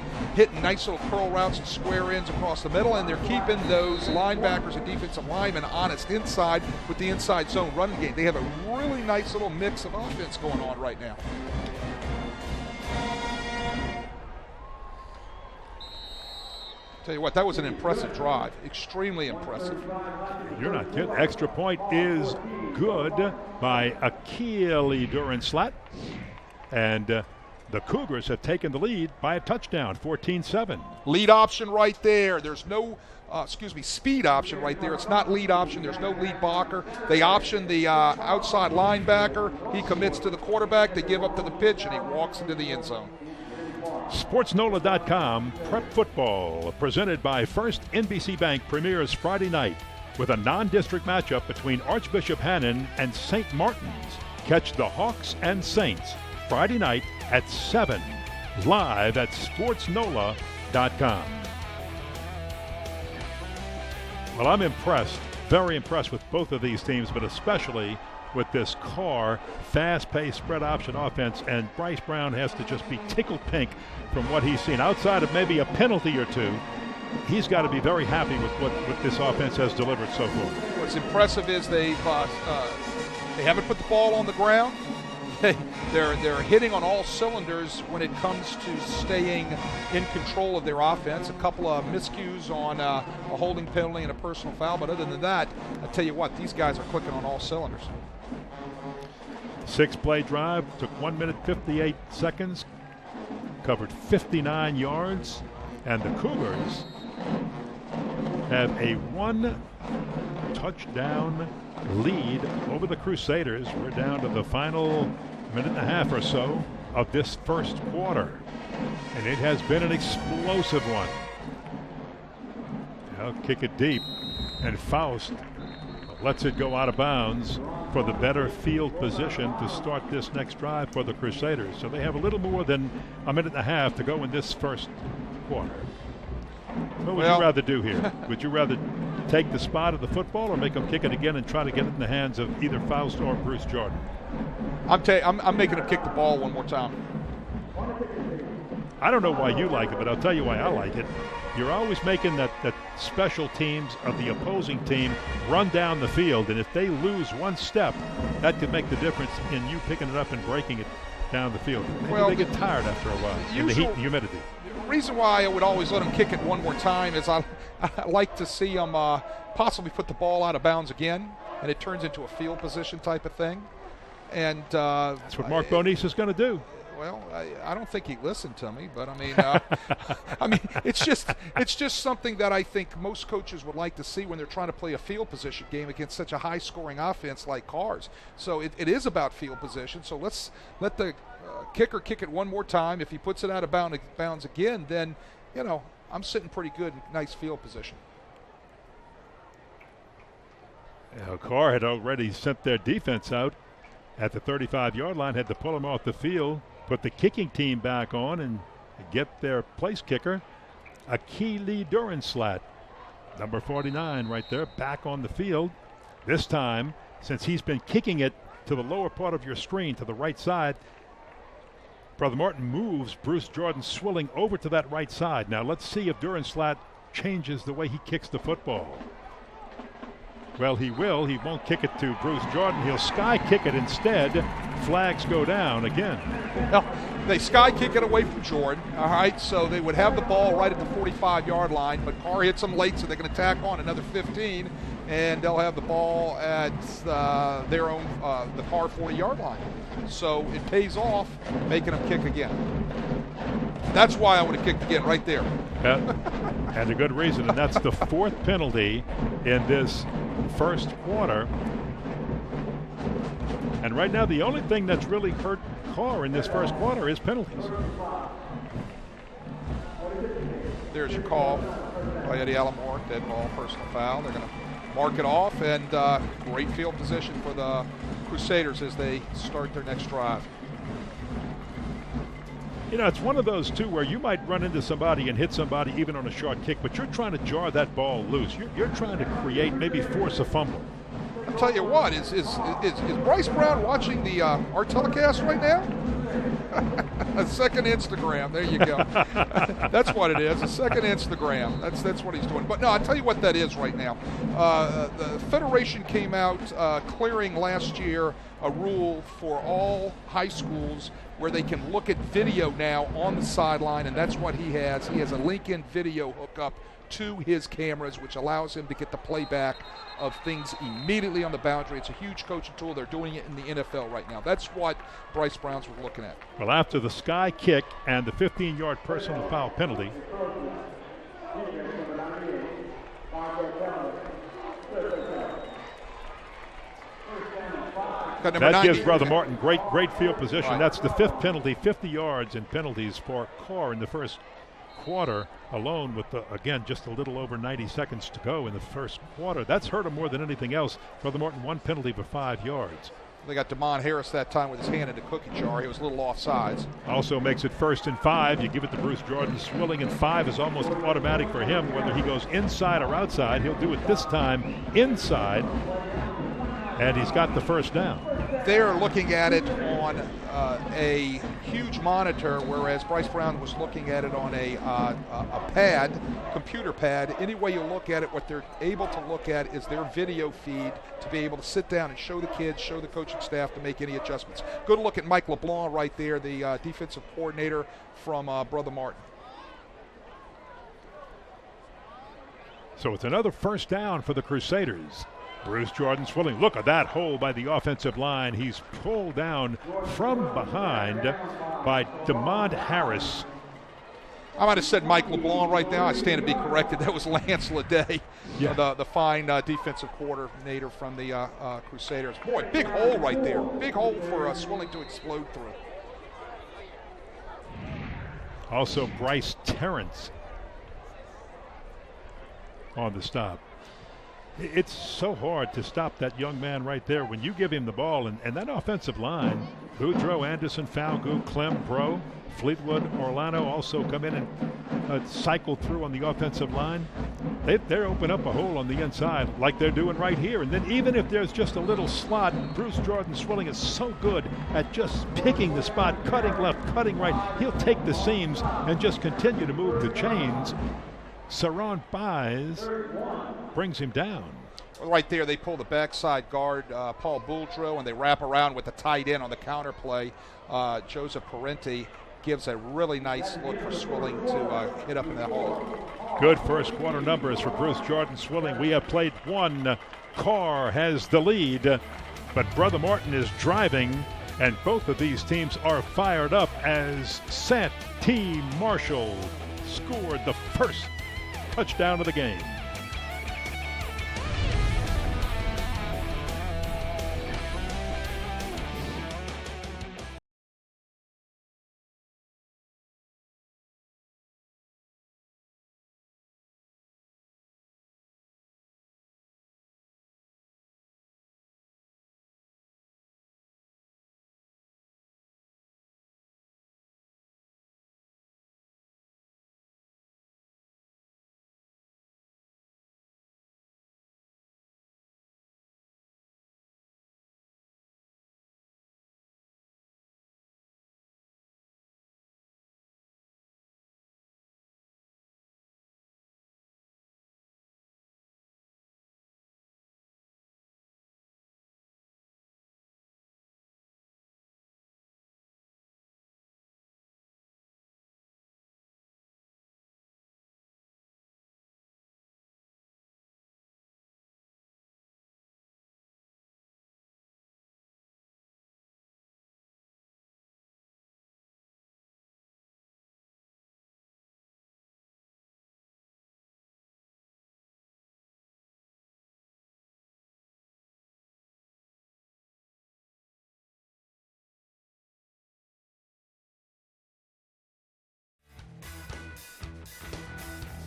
nice little curl routes and square ends across the middle, and they're keeping those linebackers and defensive linemen honest inside with the inside zone running game. They have a really nice little mix of offense going on right now. Tell you what, that was an impressive drive. Extremely impressive. You're not kidding. Extra point is good by Akili Duran-Slat. And the Cougars have taken the lead by a touchdown, 14-7. Lead option right there. There's no, speed option right there. It's not lead option. There's no lead blocker. They option the outside linebacker. He commits to the quarterback. They give up to the pitch, and he walks into the end zone. SportsNola.com Prep Football, presented by First NBC Bank, premieres Friday night with a non-district matchup between Archbishop Hannon and St. Martin's. Catch the Hawks and Saints Friday night at 7, live at SportsNola.com. Well, I'm impressed, very impressed with both of these teams, but especially with this Karr fast-paced spread option offense, and Bryce Brown has to just be tickled pink from what he's seen. Outside of maybe a penalty or two, he's got to be very happy with what this offense has delivered so far. What's impressive is they haven't put the ball on the ground. They're hitting on all cylinders when it comes to staying in control of their offense. A couple of miscues on a holding penalty and a personal foul, but other than that, I tell you what, these guys are clicking on all cylinders. 6-play drive, took 1 minute 58 seconds, covered 59 yards, and the Cougars have a 1-touchdown lead over the Crusaders. We're down to the final minute and a half or so of this first quarter, and it has been an explosive one. They'll kick it deep, and Faust lets it go out of bounds for the better field position to start this next drive for the Crusaders. So they have a little more than a minute and a half to go in this first quarter. What would you rather do here? Would you rather take the spot of the football or make them kick it again and try to get it in the hands of either Faust or Bruce Jordan? I'm making them kick the ball one more time. I don't know why you like it, but I'll tell you why I like it. You're always making that special teams of the opposing team run down the field, and if they lose one step, that could make the difference in you picking it up and breaking it down the field. Maybe they get tired after a while in the heat and humidity. The reason why I would always let them kick it one more time is I like to see them possibly put the ball out of bounds again, and it turns into a field position type of thing. And that's what Mark Bonis is going to do. Well, I don't think he listened to me, but I mean, it's just something that I think most coaches would like to see when they're trying to play a field position game against such a high-scoring offense like Karr's. So it is about field position. So let's let the kicker kick it one more time. If he puts it out of bounds again, then I'm sitting pretty good in nice field position. Karr had already sent their defense out at the 35-yard line, had to pull him off the field, put the kicking team back on, and get their place kicker, Akili Durinslat, number 49 right there, back on the field. This time, since he's been kicking it to the lower part of your screen, to the right side, Brother Martin moves Bruce Jordan Swilling over to that right side. Now let's see if Durinslat changes the way he kicks the football. Well, he will. He won't kick it to Bruce Jordan. He'll sky kick it instead. Flags go down again. Well, they sky kick it away from Jordan. All right, so they would have the ball right at the 45-yard line, but Karr hits them late, so they're going to tack on another 15, and they'll have the ball at their own, the Karr 40-yard line. So it pays off making them kick again. That's why I would have kicked again right there. And a good reason, and that's the fourth penalty in this first quarter. And right now, the only thing that's really hurt Karr in this first quarter is penalties. There's your call by Eddie Allamore, dead ball, personal foul. They're going to mark it off, and great field position for the Crusaders as they start their next drive. It's one of those, too, where you might run into somebody and hit somebody even on a short kick, but you're trying to jar that ball loose. You're trying to create, maybe force a fumble. I'll tell you what, is Bryce Brown watching the our telecast right now? A second Instagram. There you go. That's what it is. A second Instagram. That's what he's doing. But no, I'll tell you what that is right now. The Federation came out clearing last year a rule for all high schools where they can look at video now on the sideline, and that's what he has. He has a link-in video hookup to his cameras, which allows him to get the playback of things immediately on the boundary. It's a huge coaching tool. They're doing it in the NFL right now. That's what Bryce Brown's were looking at. Well, after the sky kick and the 15-yard personal foul penalty, that gives Brother Martin great field position. Right. That's the fifth penalty, 50 yards in penalties for Karr in the first quarter alone, with again just a little over 90 seconds to go in the first quarter. That's hurt him more than anything else. Brother Martin, one penalty for 5 yards. They got Damon Harris that time with his hand in the cookie jar. He was a little offsides. Also makes it 1st and 5. You give it to Bruce Jordan Swilling, and 5 is almost automatic for him. Whether he goes inside or outside, he'll do it this time inside, and he's got the first down. They're looking at it on a huge monitor, whereas Bryce Brown was looking at it on a pad, computer pad. Any way you look at it, what they're able to look at is their video feed to be able to sit down and show the kids, show the coaching staff to make any adjustments. Good look at Mike LeBlanc right there, the defensive coordinator from Brother Martin. So it's another first down for the Crusaders. Bruce Jordan Swilling. Look at that hole by the offensive line. He's pulled down from behind by Damon Harris. I might have said Mike LeBlanc right now. I stand to be corrected. That was Lance Leday, the fine defensive coordinator from the Crusaders. Boy, big hole right there. Big hole for Swilling to explode through. Also Bryce Terrence on the stop. It's so hard to stop that young man right there when you give him the ball, and that offensive line, Boudreaux, Anderson, Falgout, Clem, Bro, Fleetwood, Orlando also come in and cycle through on the offensive line, they're open up a hole on the inside like they're doing right here. And then even if there's just a little slot, Bruce Jordan Swilling is so good at just picking the spot, cutting left, cutting right. He'll take the seams and just continue to move the chains. Saron Baez brings him down. Right there, they pull the backside guard, Paul Boudreaux, and they wrap around with the tight end on the counter play. Joseph Parenti gives a really nice look for Swilling to hit up in that hole. Good first quarter numbers for Bruce Jordan Swilling. We have played one. Karr has the lead, but Brother Martin is driving, and both of these teams are fired up as Santee Marshall scored the first touchdown of the game.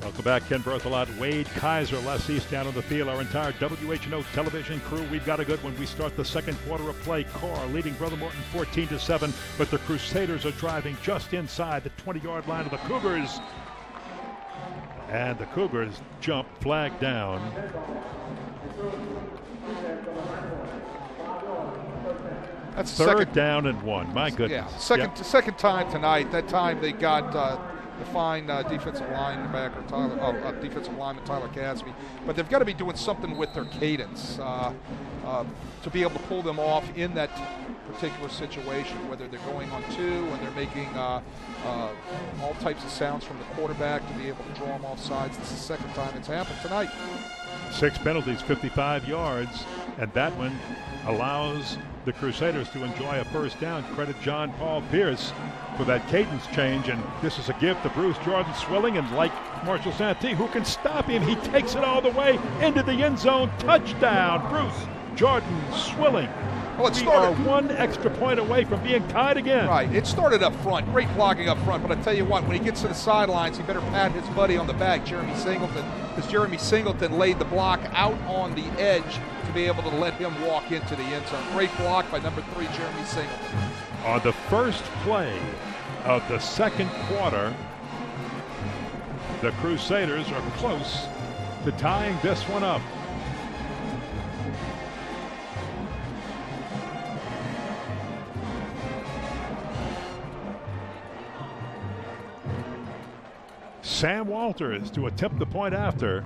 Welcome back. Ken Berthelot, Wade Kaiser, Les East down on the field. Our entire WHNO television crew. We've got a good one. We start the second quarter of play. Karr leading Brother Morton 14-7, but the Crusaders are driving just inside the 20-yard line of the Cougars. And the Cougars jump flag down. That's third down and 1. My goodness. Yeah, second time tonight. That time they got the fine defensive linebacker, defensive lineman Tyler Casby. But they've got to be doing something with their cadence to be able to pull them off in that particular situation, whether they're going on two and they're making all types of sounds from the quarterback to be able to draw them off sides. This is the second time it's happened tonight. 6 penalties, 55 yards, and that one allows the Crusaders to enjoy a first down. Credit John Paul Pierce for that cadence change, and this is a gift to Bruce Jordan Swilling, and like Marshall Santee, who can stop him, he takes it all the way into the end zone. Touchdown, Bruce Jordan Swilling. Well, we are one extra point away from being tied again. Right, it started up front, great blocking up front, but I tell you what, when he gets to the sidelines, he better pat his buddy on the back, Jeremy Singleton, because Jeremy Singleton laid the block out on the edge to be able to let him walk into the end zone. Great block by number 3, Jeremy Singleton. On the first play of the second quarter, the Crusaders are close to tying this one up. Sam Walters to attempt the point after.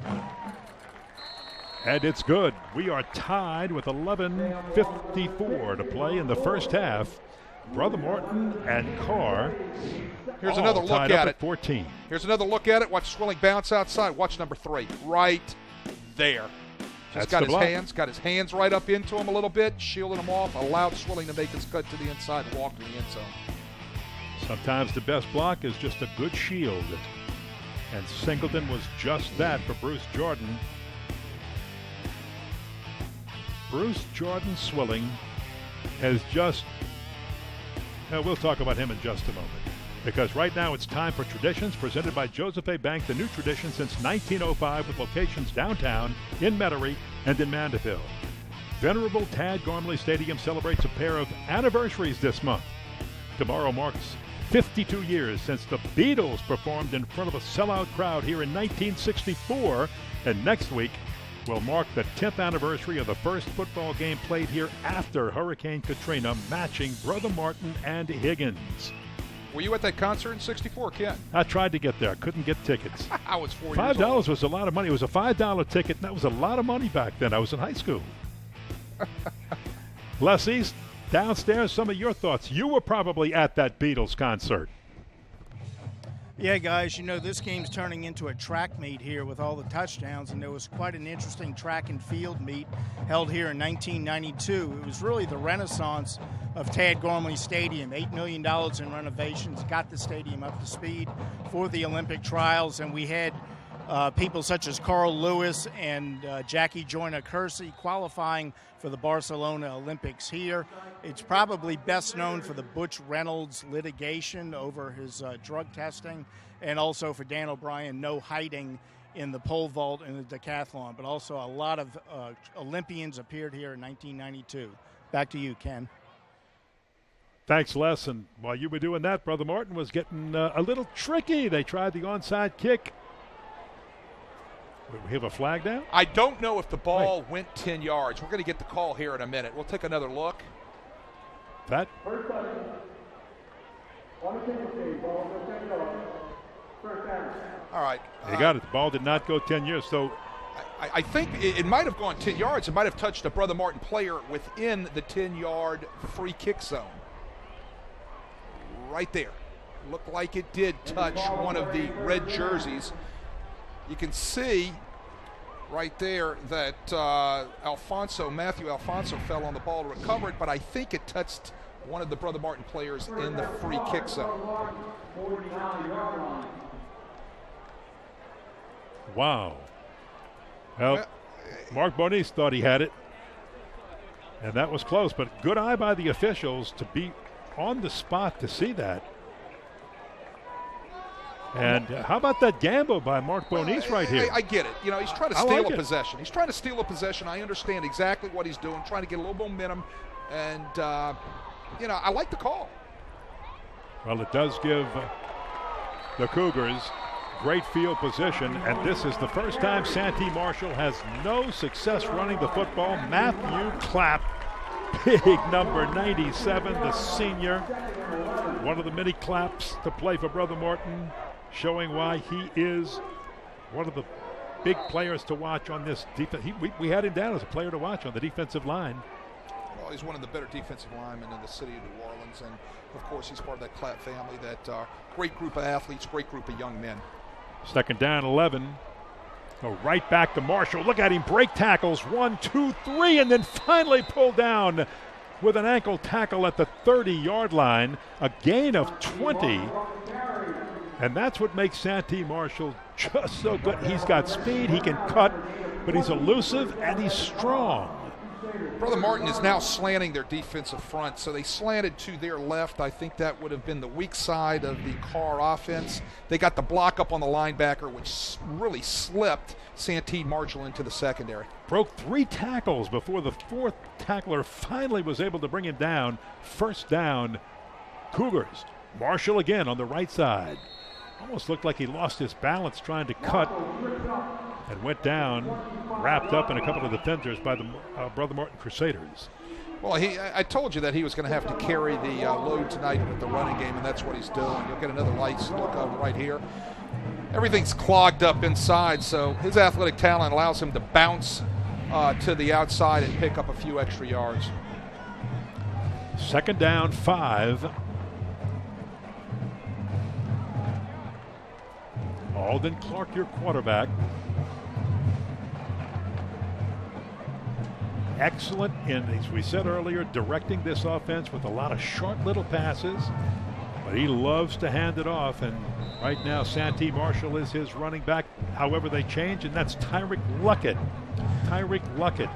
And it's good. We are tied with 11:54 to play in the first half. Brother Morton and Karr. Here's another look at it. 14. Here's another look at it. Watch Swilling bounce outside. Watch number 3 right there. Just got his hands right up into him a little bit, shielding him off, allowed Swilling to make his cut to the inside and walk to the end zone. Sometimes the best block is just a good shield. And Singleton was just that for Bruce Jordan. Bruce Jordan Swilling has just, we'll talk about him in just a moment. Because right now it's time for Traditions, presented by Joseph A. Bank, the new tradition since 1905 with locations downtown, in Metairie, and in Mandeville. Venerable Tad Gormley Stadium celebrates a pair of anniversaries this month. Tomorrow marks 52 years since the Beatles performed in front of a sellout crowd here in 1964, and next week will mark the 10th anniversary of the first football game played here after Hurricane Katrina, matching Brother Martin and Higgins. Were you at that concert in '64, Ken? I tried to get there. Couldn't get tickets. I was 4 years old. $5 was a lot of money. It was a $5 ticket, and that was a lot of money back then. I was in high school. Les East, downstairs, some of your thoughts. You were probably at that Beatles concert. Yeah, guys, you know, this game's turning into a track meet here with all the touchdowns, and there was quite an interesting track and field meet held here in 1992. It was really the renaissance of Tad Gormley Stadium. $8 million in renovations got the stadium up to speed for the Olympic trials, and we had people such as Carl Lewis and Jackie Joyner-Kersee qualifying for the Barcelona Olympics here. It's probably best known for the Butch Reynolds litigation over his drug testing, and also for Dan O'Brien no hiding in the pole vault and the decathlon. But also a lot of Olympians appeared here in 1992. Back to you, Ken. Thanks, Les. And while you were doing that, Brother Martin was getting a little tricky. They tried the onside kick. We have a flag down? I don't know if the ball went 10 yards. We're going to get the call here in a minute. We'll take another look. That? All right. They got it. The ball did not go 10 yards. So I think it might have gone 10 yards. It might have touched a Brother Martin player within the 10-yard free kick zone. Right there. Looked like it did touch one of the red jerseys. You can see right there that Matthew Alfonso fell on the ball to recover it, but I think it touched one of the Brother Martin players in the free kick zone. Wow. Well, Mark Bonise thought he had it, and that was close, but good eye by the officials to be on the spot to see that. And how about that gamble by Mark Bonise right here? I get it. You know, he's trying to steal a possession. He's trying to steal a possession. I understand exactly what he's doing, trying to get a little momentum. And, you know, I like the call. Well, it does give the Cougars great field position, and this is the first time Santee Marshall has no success running the football. Matthew Clapp, big number 97, the senior, one of the many claps to play for Brother Martin, showing why he is one of the big players to watch on this defense. We had him down as a player to watch on the defensive line. Well, he's one of the better defensive linemen in the city of New Orleans, and of course he's part of that Clapp family, that great group of athletes, great group of young men. Second down, 11. Go right back to Marshall. Look at him break tackles. 1, 2, 3, and then finally pulled down with an ankle tackle at the 30-yard line. A gain of 20. And that's what makes Santee Marshall just so good. He's got speed, he can cut, but he's elusive and he's strong. Brother Martin is now slanting their defensive front, so they slanted to their left. I think that would have been the weak side of the Karr offense. They got the block up on the linebacker, which really slipped Santee Marshall into the secondary. Broke 3 tackles before the 4th tackler finally was able to bring him down. First down, Cougars. Marshall again on the right side. Almost looked like he lost his balance trying to cut and went down, wrapped up in a couple of defenders by the Brother Martin Crusaders. Well, I told you that he was going to have to carry the load tonight with the running game, and that's what he's doing. You'll get another lights look of right here. Everything's clogged up inside, so his athletic talent allows him to bounce to the outside and pick up a few extra yards. Second down, 5. Alden Clark, your quarterback. Excellent in, as we said earlier, directing this offense with a lot of short little passes, but he loves to hand it off, and right now Santee Marshall is his running back. However, they change, and that's Tyreek Luckett. Tyreek Luckett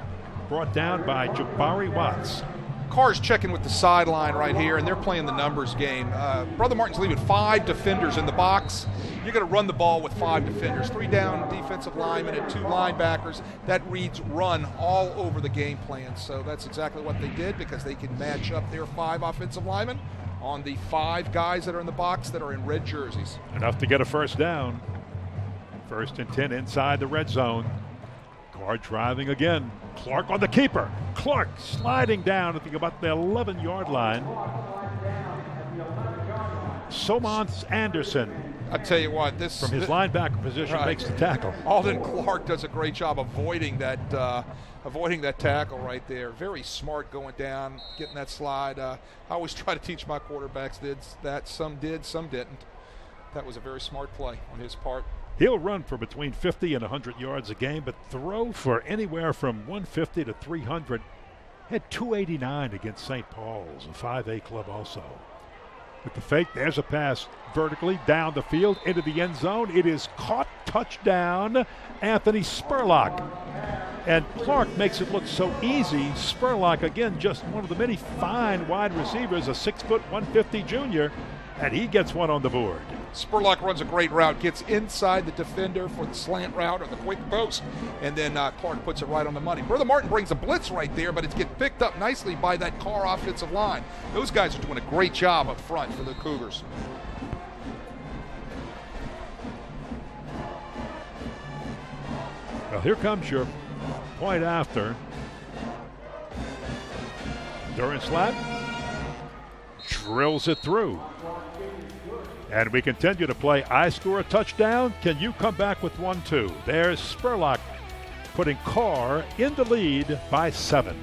brought down by Jabari Watts. Karr's checking with the sideline right here, and they're playing the numbers game. Brother Martin's leaving 5 defenders in the box. You're going to run the ball with 5 defenders, 3 down defensive linemen and 2 linebackers. That reads run all over the game plan. So that's exactly what they did, because they can match up their 5 offensive linemen on the 5 guys that are in the box that are in red jerseys. Enough to get a first down. 1st and 10 inside the red zone. Karr driving again. Clark on the keeper. Clark sliding down at about the 11-yard line. Somans Anderson, I tell you what, this from his linebacker position, makes the tackle. Alden Clark does a great job avoiding that tackle right there. Very smart going down, getting that slide. I always try to teach my quarterbacks that. Some did, some didn't. That was a very smart play on his part. He'll run for between 50 and 100 yards a game, but throw for anywhere from 150 to 300. Had 289 against St. Paul's, a 5A club also. With the fake, there's a pass vertically down the field into the end zone. It is caught, touchdown, Anthony Spurlock. And Clark makes it look so easy. Spurlock, again, just one of the many fine wide receivers, a 6', 150 junior, and he gets one on the board. Spurlock runs a great route, gets inside the defender for the slant route or the quick post, and then Karr puts it right on the money. Brother Martin brings a blitz right there, but it's get picked up nicely by that Karr offensive line. Those guys are doing a great job up front for the Cougars. Well, here comes your point after. Durenslap drills it through. And we continue to play. I score a touchdown. Can you come back with one, too? There's Spurlock putting Karr in the lead by 7.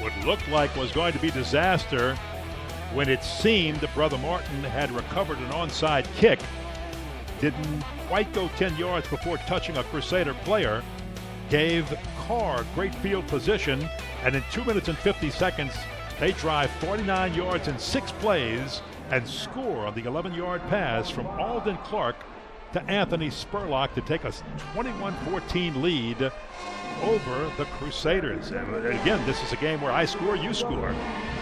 What looked like was going to be disaster when it seemed that Brother Martin had recovered an onside kick. Didn't quite go 10 yards before touching a Crusader player. Gave Karr great field position, and in 2 minutes and 50 seconds, they drive 49 yards in 6 plays and score on the 11-yard pass from Alden Clark to Anthony Spurlock to take a 21-14 lead over the Crusaders. And again, this is a game where I score, you score.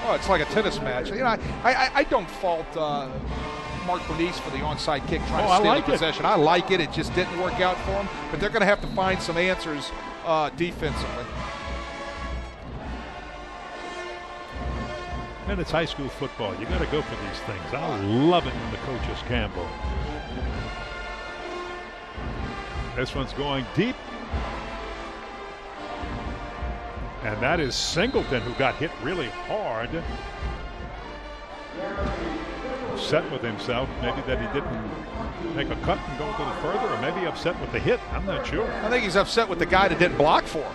Oh, it's like a tennis match. You know, I don't fault Mark Bernice for the onside kick trying to steal the possession. I like it. It just didn't work out for him. But they're going to have to find some answers defensively. And it's high school football. You got to go for these things. I love it when the coaches gamble. This one's going deep. And that is Singleton, who got hit really hard. Upset with himself, maybe that he didn't make a cut and go a little further, or maybe upset with the hit. I'm not sure. I think he's upset with the guy that didn't block for him.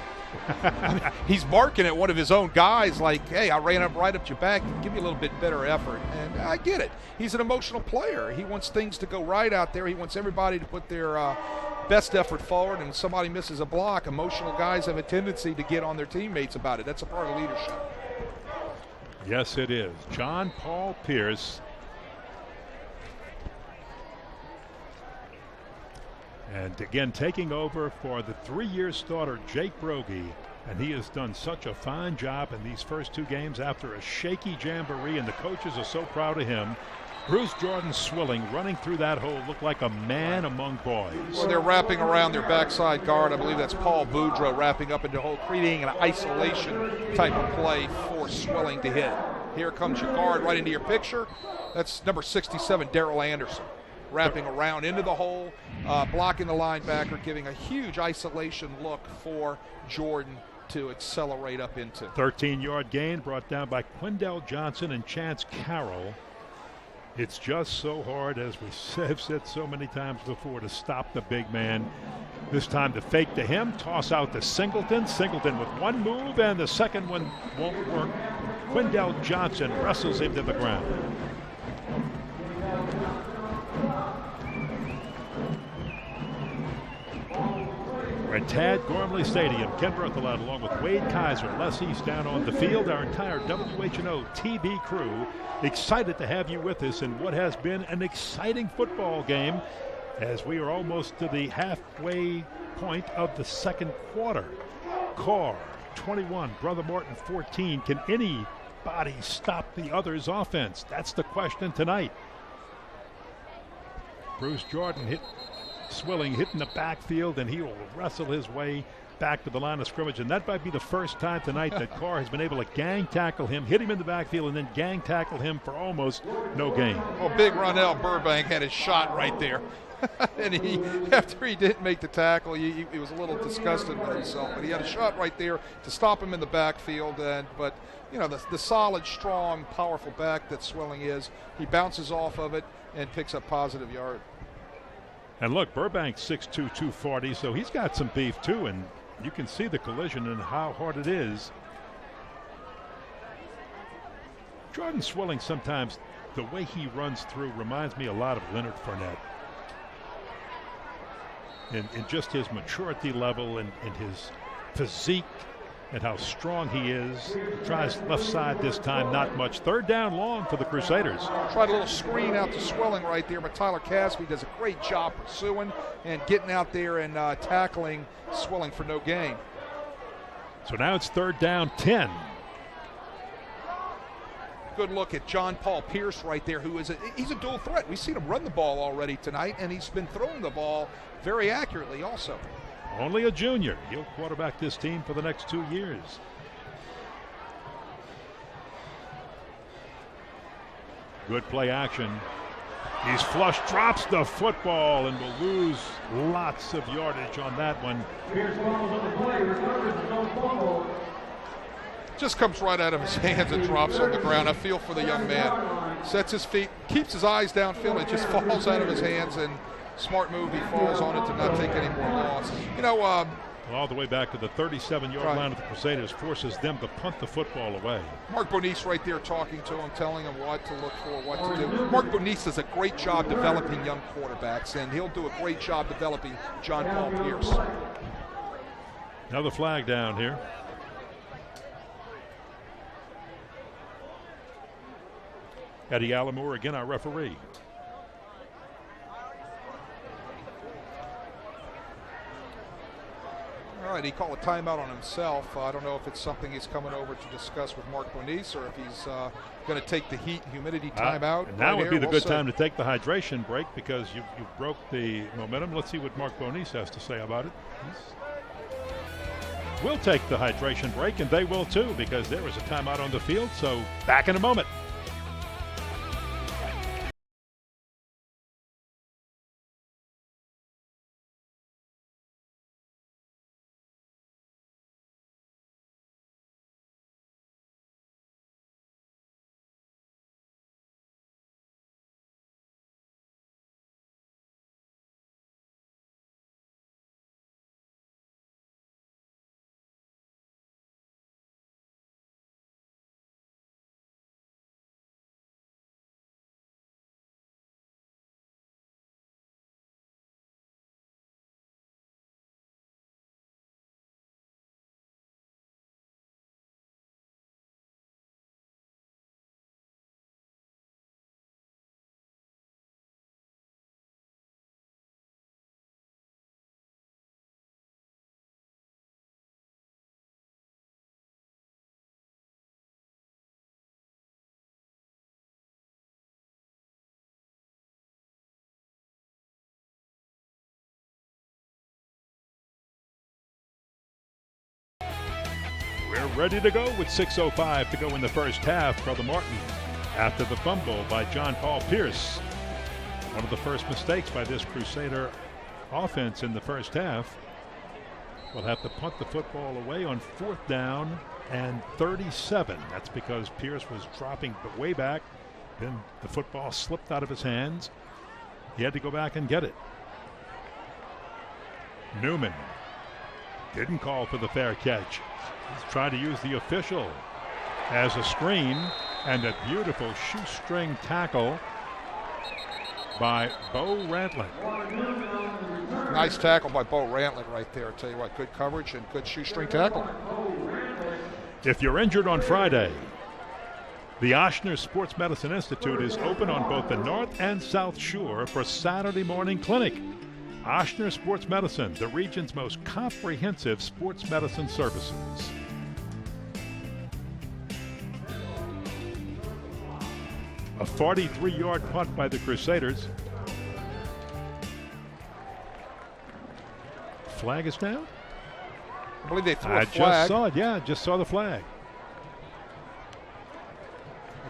I mean, he's barking at one of his own guys like, hey, I ran up right up your back. Give me a little bit better effort. And I get it. He's an emotional player. He wants things to go right out there. He wants everybody to put their best effort forward, and when somebody misses a block, emotional guys have a tendency to get on their teammates about it. That's a part of leadership. Yes, it is. John Paul Pierce. And again, taking over for the 3-year starter, Jake Brogy. And he has done such a fine job in these first 2 games after a shaky jamboree, and the coaches are so proud of him. Bruce Jordan Swilling running through that hole looked like a man among boys. Well, they're wrapping around their backside guard. I believe that's Paul Boudreaux wrapping up into the hole, creating an isolation type of play for Swilling to hit. Here comes your guard right into your picture. That's number 67, Darrell Anderson. wrapping around into the hole, blocking the linebacker, giving a huge isolation look for Jordan to accelerate up into. 13-yard gain brought down by Quindell Johnson and Chance Carroll. It's just so hard, as we have said so many times before, to stop the big man. This time to fake to him, toss out to Singleton. Singleton with one move, and the second one won't work. Quindell Johnson wrestles him to the ground. We're at Tad Gormley Stadium. Ken Berthelot along with Wade Kaiser, Les East down on the field. Our entire WHNO TV crew excited to have you with us in what has been an exciting football game as we are almost to the halfway point of the second quarter. Karr 21, Brother Martin 14. Can anybody stop the other's offense? That's the question tonight. Bruce Jordan Swilling hitting the backfield, and he will wrestle his way back to the line of scrimmage. And that might be the first time tonight that Karr has been able to gang tackle him, hit him in the backfield, and then gang tackle him for almost no gain. Well, Big Ronell Burbank had his shot right there. And after he didn't make the tackle, he was a little disgusted with himself. But he had a shot right there to stop him in the backfield. But you know, the solid, strong, powerful back that Swilling is, he bounces off of it and picks up positive yard. And look, Burbank's 6'2", 240, so he's got some beef too, and you can see the collision and how hard it is. Jordan Swilling, sometimes the way he runs through reminds me a lot of Leonard Fournette. In just his maturity level and his physique and how strong he is. Tries left side this time, not much. Third down long for the Crusaders. Tried a little screen out to Swilling right there, but Tyler Casby does a great job pursuing and getting out there and tackling Swilling for no gain. So now it's third down 10. Good look at John Paul Pierce right there, who is he's a dual threat. We've seen him run the ball already tonight, and he's been throwing the ball very accurately also. Only a junior. He'll quarterback this team for the next 2 years. Good play action. He's flush, drops the football, and will lose lots of yardage on that one. Just comes right out of his hands and drops on the ground. I feel for the young man. Sets his feet, keeps his eyes downfield. It just falls out of his hands, and smart move. He falls on it to not take any more loss. You know, all the way back to the 37-yard line of the Crusaders, forces them to punt the football away. Mark Bonice right there talking to him, telling him what to look for, what to do. Mark Bonice does a great job developing young quarterbacks, and he'll do a great job developing John Paul Pierce. Another flag down here. Eddie Allamore again, our referee. All right, he called a timeout on himself. I don't know if it's something he's coming over to discuss with Mark Bonice, or if he's going to take the heat and humidity timeout. And now would be the good time to take the hydration break, because you broke the momentum. Let's see what Mark Bonice has to say about it. We'll take the hydration break, and they will too, because there was a timeout on the field. So back in a moment. We're ready to go with 6:05 to go in the first half. Brother Martin after the fumble by John Paul Pierce. One of the first mistakes by this Crusader offense in the first half. Will have to punt the football away on 4th down and 37. That's because Pierce was dropping way back. Then the football slipped out of his hands. He had to go back and get it. Newman didn't call for the fair catch. He's trying to use the official as a screen, and a beautiful shoestring tackle by Bo Rantlin. Nice tackle by Bo Rantlin right there. I'll tell you what, good coverage and good shoestring tackle. If you're injured on Friday, the Ochsner Sports Medicine Institute is open on both the North and South Shore for Saturday morning clinic. Ochsner Sports Medicine, the region's most comprehensive sports medicine services. A 43-yard punt by the Crusaders. Flag is down? I believe they threw a I flag. just saw it, yeah, just saw the flag.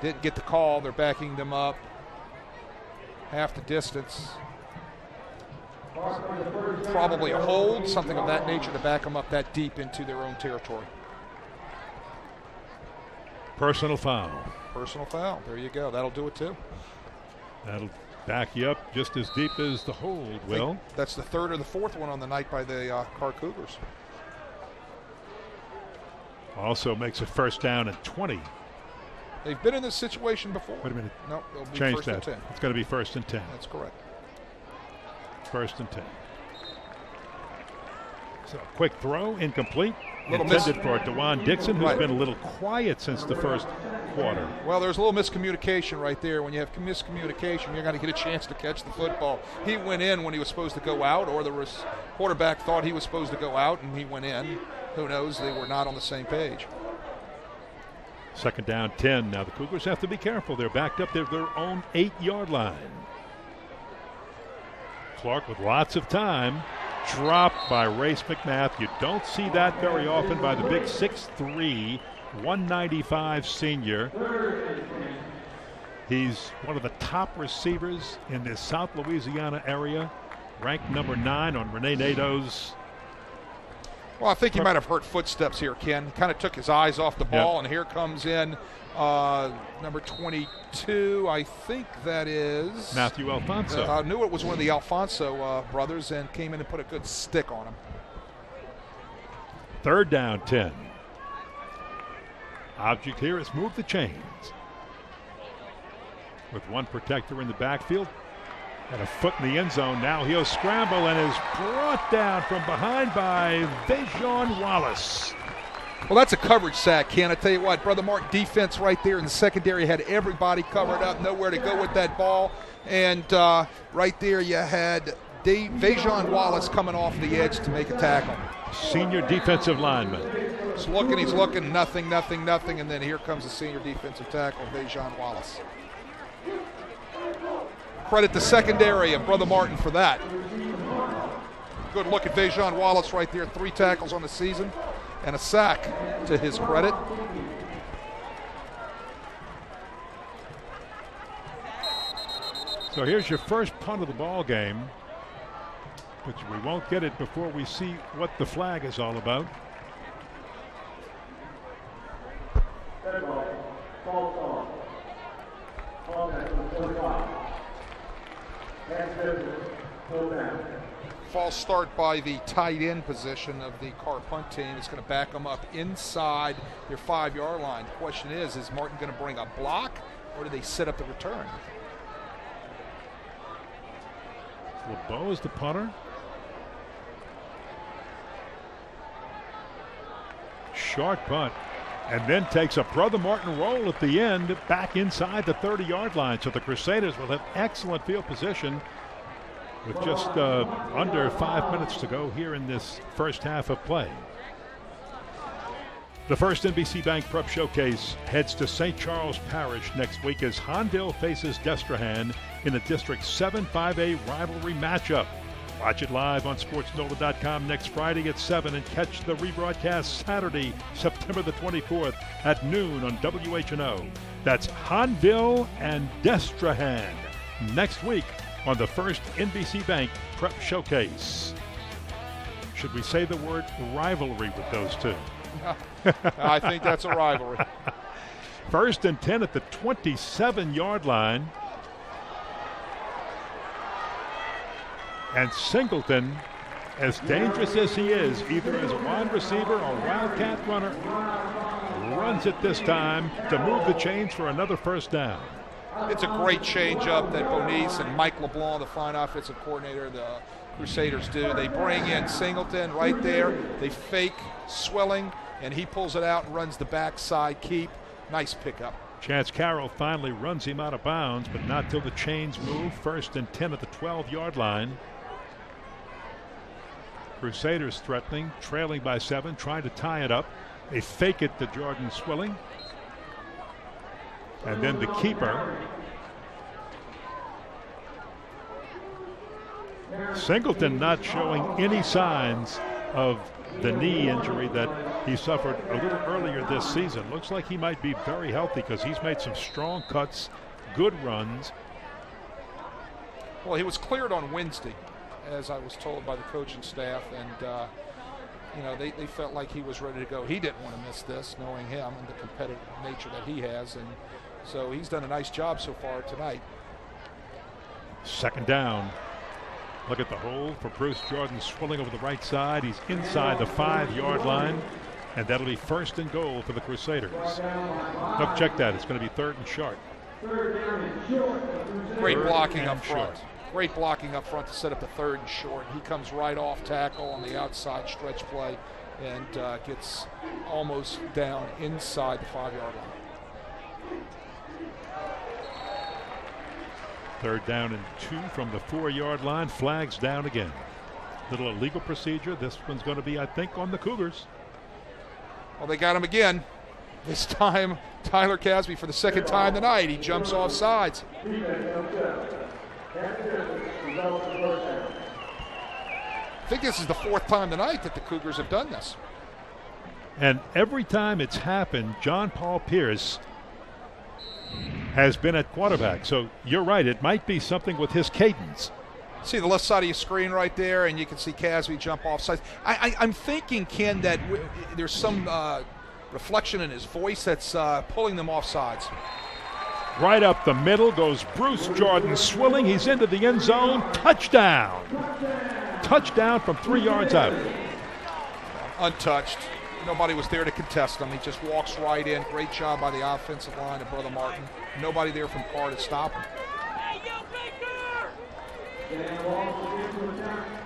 They didn't get the call. They're backing them up half the distance. Probably a hold, something of that nature to back them up that deep into their own territory. Personal foul. Personal foul. There you go. That'll do it too. That'll back you up just as deep as the hold will. That's the 3rd or the 4th one on the night by the Karr Cougars. Also makes it 1st down and 20. They've been in this situation before. Wait a minute. No, they'll be Change 1st that. and 10. It's going to be 1st and 10. That's correct. 1st and 10. So quick throw, incomplete. Little Intended for DeJuan Dixon, who's been a little quiet since the first quarter. Well, there's a little miscommunication right there. When you have miscommunication, you're going to get a chance to catch the football. He went in when he was supposed to go out, or the quarterback thought he was supposed to go out, and he went in. Who knows? They were not on the same page. 2nd down, 10. Now the Cougars have to be careful. They're backed up to their own 8-yard line. Clark with lots of time. Dropped by Race McMath. You don't see that very often by the big 6'3", 195 senior. He's one of the top receivers in this South Louisiana area, ranked number 9 on Renee Nato's. Well, I think he might have heard footsteps here, Ken. Kind of took his eyes off the ball, and here comes in number 22. I think that is Matthew Alfonso. I knew it was one of the Alfonso brothers, and came in and put a good stick on him. 3rd down, 10. Object here is move the chains. With one protector in the backfield and a foot in the end zone. Now he'll scramble and is brought down from behind by Vajon Wallace. Well, that's a coverage sack, Ken. I tell you what, Brother Mark, defense right there in the secondary had everybody covered up, nowhere to go with that ball. And right there you had Vajon Wallace coming off the edge to make a tackle. Senior defensive lineman. He's looking, nothing. And then here comes the senior defensive tackle, Vajon Wallace. Credit the secondary and Brother Martin for that. Good look at Vajon Wallace right there. 3 tackles on the season and a sack to his credit. So here's your first punt of the ball game, which we won't get it before we see what the flag is all about. False start by the tight end position of the Karr punt team. It's going to back them up inside their 5-yard line. The question is Martin going to bring a block, or do they set up the return? LeBeau is the punter. Short punt. And then takes a Brother Martin roll at the end back inside the 30-yard line. So the Crusaders will have excellent field position with just under 5 minutes to go here in this first half of play. The first NBC Bank Prep Showcase heads to St. Charles Parish next week as Hahnville faces Destrehan in a District 7 5A rivalry matchup. Watch it live on SportsNola.com next Friday at 7 and catch the rebroadcast Saturday, September the 24th at noon on WHNO. That's Hahnville and Destrehan next week on the first NBC Bank Prep Showcase. Should we say the word rivalry with those two? I think that's a rivalry. 1st and 10 at the 27-yard line. And Singleton, as dangerous as he is, either as a wide receiver or wildcat runner, runs it this time to move the chains for another first down. It's a great change-up that Bonis and Mike LeBlanc, the fine offensive coordinator, the Crusaders do. They bring in Singleton right there. They fake Swilling, and he pulls it out and runs the backside keep. Nice pickup. Chance Carroll finally runs him out of bounds, but not till the chains move. 1st and 10 at the 12-yard line. Crusaders threatening, trailing by 7, trying to tie it up. They fake it to Jordan Swilling. And then the keeper. Singleton not showing any signs of the knee injury that he suffered a little earlier this season. Looks like he might be very healthy because he's made some strong cuts, good runs. Well, he was cleared on Wednesday, as I was told by the coaching staff, and they felt like he was ready to go. He didn't want to miss this, knowing him and the competitive nature that he has, and so he's done a nice job so far tonight. 2nd down. Look at the hole for Bruce Jordan Swilling over the right side. He's inside the 5-yard line, and that'll be 1st and goal for the Crusaders. Look, check that. It's going to be 3rd and short. Great blocking up front. Great blocking up front to set up the 3rd and short. He comes right off tackle on the outside stretch play and gets almost down inside the 5-yard line. 3rd down and 2 from the 4-yard line. Flags down again. Little illegal procedure. This one's going to be, I think, on the Cougars. Well, they got him again. This time, Tyler Casby for the 2nd time tonight. He jumps off sides. I think this is the 4th time tonight that the Cougars have done this. And every time it's happened, John Paul Pierce has been at quarterback. So you're right, it might be something with his cadence. See the left side of your screen right there, and you can see Casby jump off sides. I'm thinking, Ken, that there's some reflection in his voice that's pulling them off sides. Right up the middle goes Bruce Jordan Swilling. He's into the end zone. Touchdown. Touchdown from 3 yards out. Untouched. Nobody was there to contest him. He just walks right in. Great job by the offensive line of Brother Martin. Nobody there from Karr to stop him.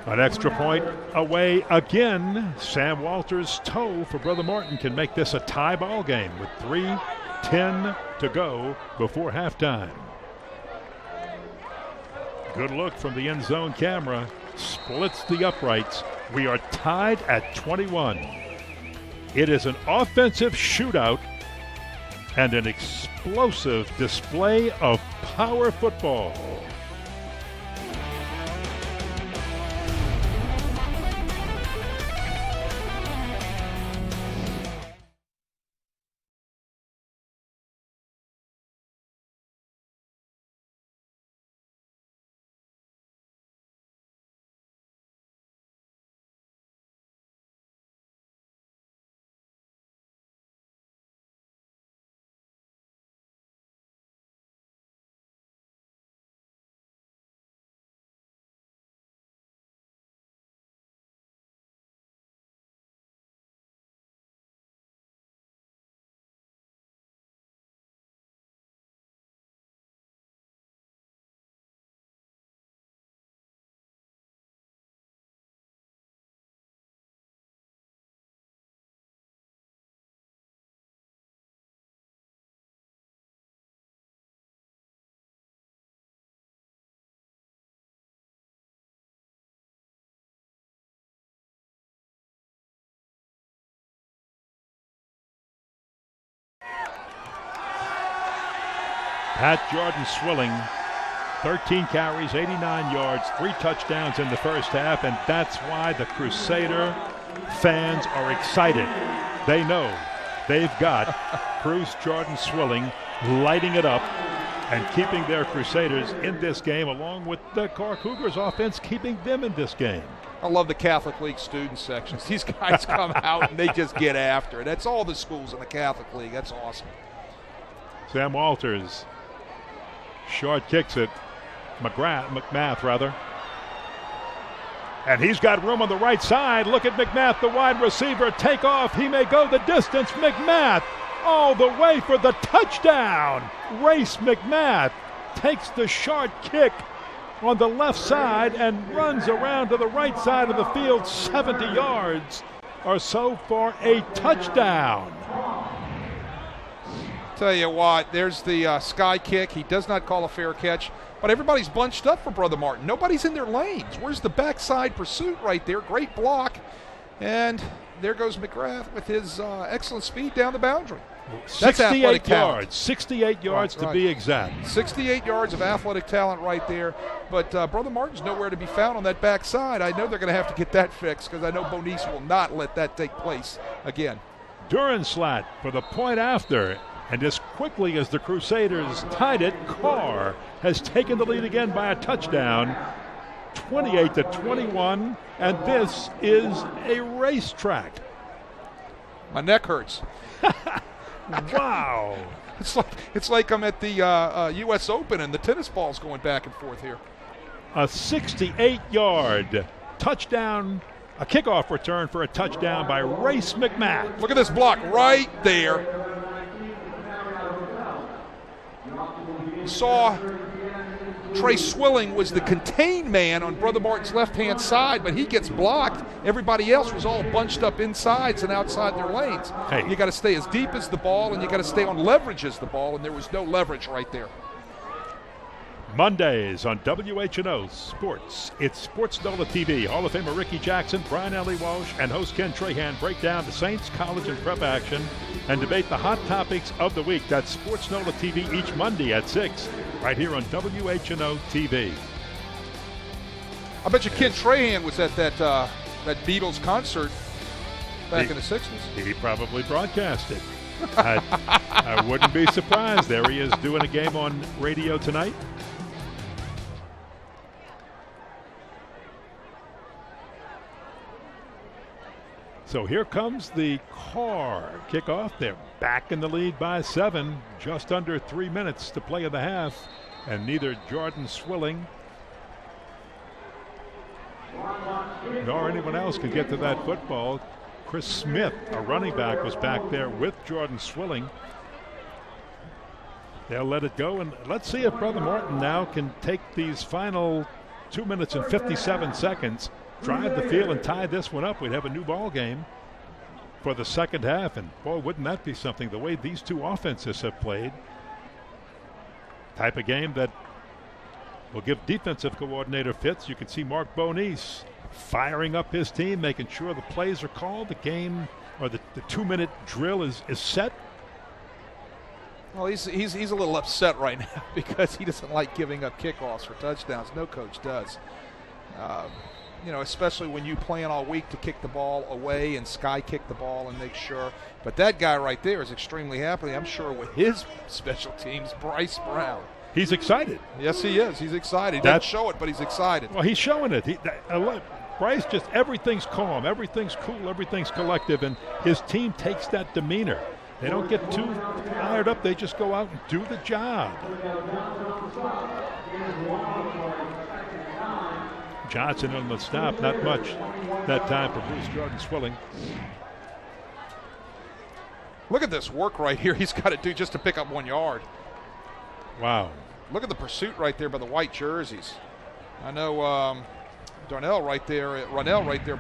An extra point away again. Sam Walters' toe for Brother Martin can make this a tie ball game with 3:10 to go before halftime. Good look from the end zone camera. Splits the uprights. We are tied at 21. It is an offensive shootout and an explosive display of power football. Pat Jordan Swilling, 13 carries, 89 yards, 3 touchdowns in the first half, and that's why the Crusader fans are excited. They know they've got Bruce Jordan Swilling lighting it up and keeping their Crusaders in this game, along with the Karr Cougars offense keeping them in this game. I love the Catholic League student sections. These guys come out and they just get after it. That's all the schools in the Catholic League. That's awesome. Sam Walters short kicks it. McMath rather. And he's got room on the right side. Look at McMath, the wide receiver. Take off. He may go the distance. McMath all the way for the touchdown. Race McMath takes the short kick on the left side and runs around to the right side of the field 70 yards or so for a touchdown. Tell you what, there's the sky kick. He does not call a fair catch, but everybody's bunched up for Brother Martin. Nobody's in their lanes. Where's the backside pursuit right there? Great block. And there goes McGrath with his excellent speed down the boundary. That's 68 yards. 68 yards to be exact. 68 yards of athletic talent right there. But Brother Martin's nowhere to be found on that backside. I know they're going to have to get that fixed because I know Bonice will not let that take place again. Durinslat for the point after. And as quickly as the Crusaders tied it, Karr has taken the lead again by a touchdown, 28-21, and this is a racetrack. My neck hurts. Wow. It's like I'm at the U.S. Open and the tennis ball's going back and forth here. A 68-yard touchdown, a kickoff return for a touchdown by Race McMath. Look at this block right there. Saw Trey Swilling was the contained man on Brother Martin's left-hand side, but he gets blocked. Everybody else was all bunched up insides and outside their lanes. Hey. You got to stay as deep as the ball, and you got to stay on leverage as the ball, and there was no leverage right there. Mondays on WHNO Sports. It's Sports Nola TV. Hall of Famer Ricky Jackson, Brian Ellie Walsh, and host Ken Trahan break down the Saints college and prep action and debate the hot topics of the week. That's Sports Nola TV each Monday at 6, right here on WHNO TV. I bet you Ken Trahan was at that Beatles concert back in the 60s. He probably broadcast it. I wouldn't be surprised. There he is doing a game on radio tonight. So here comes the Karr kickoff. They're back in the lead by 7. Just under 3 minutes to play in the half. And neither Jordan Swilling nor anyone else can get to that football. Chris Smith, a running back, was back there with Jordan Swilling. They'll let it go. And let's see if Brother Martin now can take these final 2 minutes and 57 seconds, drive the field and tie this one up. We'd have a new ball game for the second half, and boy, wouldn't that be something, the way these two offenses have played. Type of game that will give defensive coordinator fits. You can see Mark Bonice firing up his team, making sure the plays are called, the game or the 2-minute drill is set. Well, he's a little upset right now because he doesn't like giving up kickoffs for touchdowns. No coach does. Especially when you plan all week to kick the ball away and sky kick the ball and make sure. But that guy right there is extremely happy, I'm sure, with his special teams, Bryce Brown. He's excited. Yes, he is. He's excited. He doesn't show it, but he's excited. Well, he's showing it. Bryce, just everything's calm, everything's cool, everything's collective, and his team takes that demeanor. They don't get too fired up. They just go out and do the job. Johnson on the stop, not much that time for Bruce Jordan Swilling. Look at this work right here he's got to do just to pick up 1 yard. Wow. Look at the pursuit right there by the white jerseys. I know Runnell right there,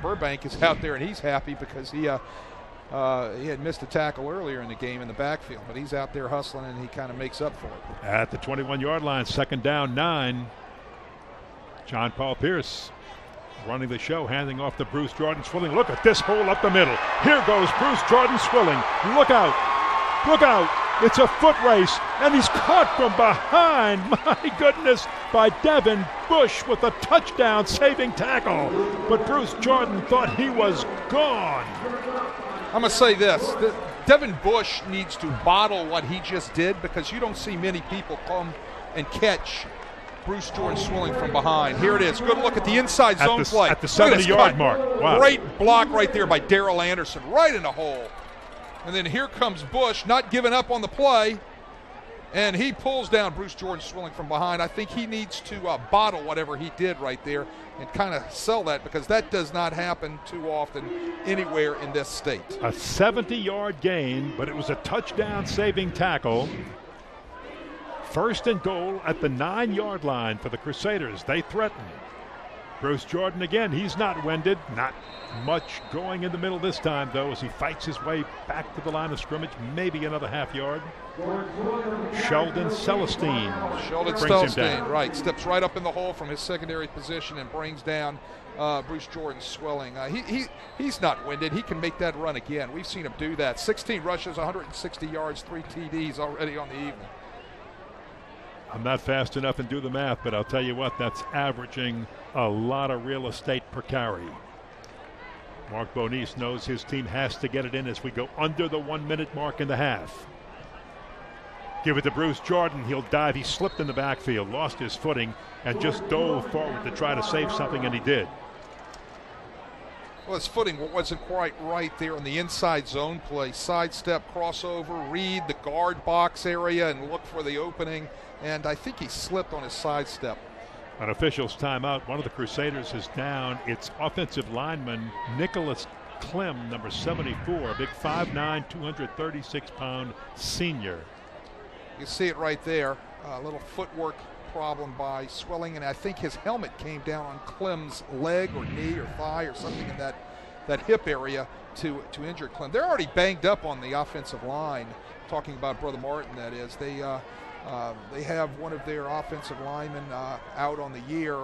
Burbank is out there, and he's happy because he had missed a tackle earlier in the game in the backfield, but he's out there hustling, and he kind of makes up for it. At the 21-yard line, second down, 9. John Paul Pierce running the show, handing off to Bruce Jordan Swilling. Look at this hole up the middle. Here goes Bruce Jordan Swilling. Look out. Look out. It's a foot race, and he's caught from behind. My goodness, by Devin Bush with a touchdown-saving tackle. But Bruce Jordan thought he was gone. I'm going to say this. Devin Bush needs to bottle what he just did because you don't see many people come and catch Bruce Jordan Swilling from behind. Here it is. Good look at the inside zone play. At the 70-yard mark. Wow. Great block right there by Darrell Anderson, right in the hole. And then here comes Bush, not giving up on the play. And he pulls down Bruce Jordan Swilling from behind. I think he needs to bottle whatever he did right there and kind of sell that, because that does not happen too often anywhere in this state. A 70-yard gain, but it was a touchdown-saving tackle. First and goal at the 9-yard line for the Crusaders. They threaten. Bruce Jordan again, he's not winded. Not much going in the middle this time, though, as he fights his way back to the line of scrimmage, maybe another half yard. Sheldon Celestine. Sheldon Celestine, right, steps right up in the hole from his secondary position and brings down Bruce Jordan Swilling. He's not winded. He can make that run again. We've seen him do that. 16 rushes, 160 yards, 3 TDs already on the evening. I'm not fast enough and do the math, but I'll tell you what, that's averaging a lot of real estate per carry. Mark Bonice knows his team has to get it in as we go under the 1-minute mark in the half. Give it to Bruce Jordan. He'll dive. He slipped in the backfield, lost his footing, and just dove forward to try to save something, and he did. Well, his footing wasn't quite right there in the inside zone play. Sidestep, crossover, read the guard box area and look for the opening. And I think he slipped on his sidestep. An official's timeout. One of the Crusaders is down. It's offensive lineman Nicholas Clem, number 74, a big 5'9", 236-pound senior. You see it right there. A little footwork problem by Swilling, and I think his helmet came down on Clem's leg or knee or thigh or something in that hip area to injure Clem. They're already banged up on the offensive line. Talking about Brother Martin, that is. They have one of their offensive linemen out on the year.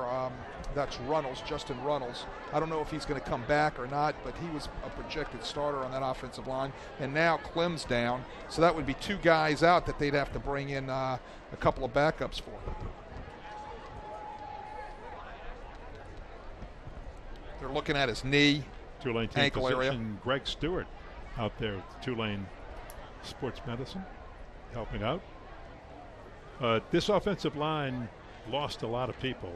That's Runnels, Justin Runnels. I don't know if he's going to come back or not, but he was a projected starter on that offensive line. And now Clem's down, so that would be 2 guys out that they'd have to bring in a couple of backups for. They're looking at his knee, Tulane team ankle physician area. Greg Stewart out there at Tulane Sports Medicine helping out. This offensive line lost a lot of people,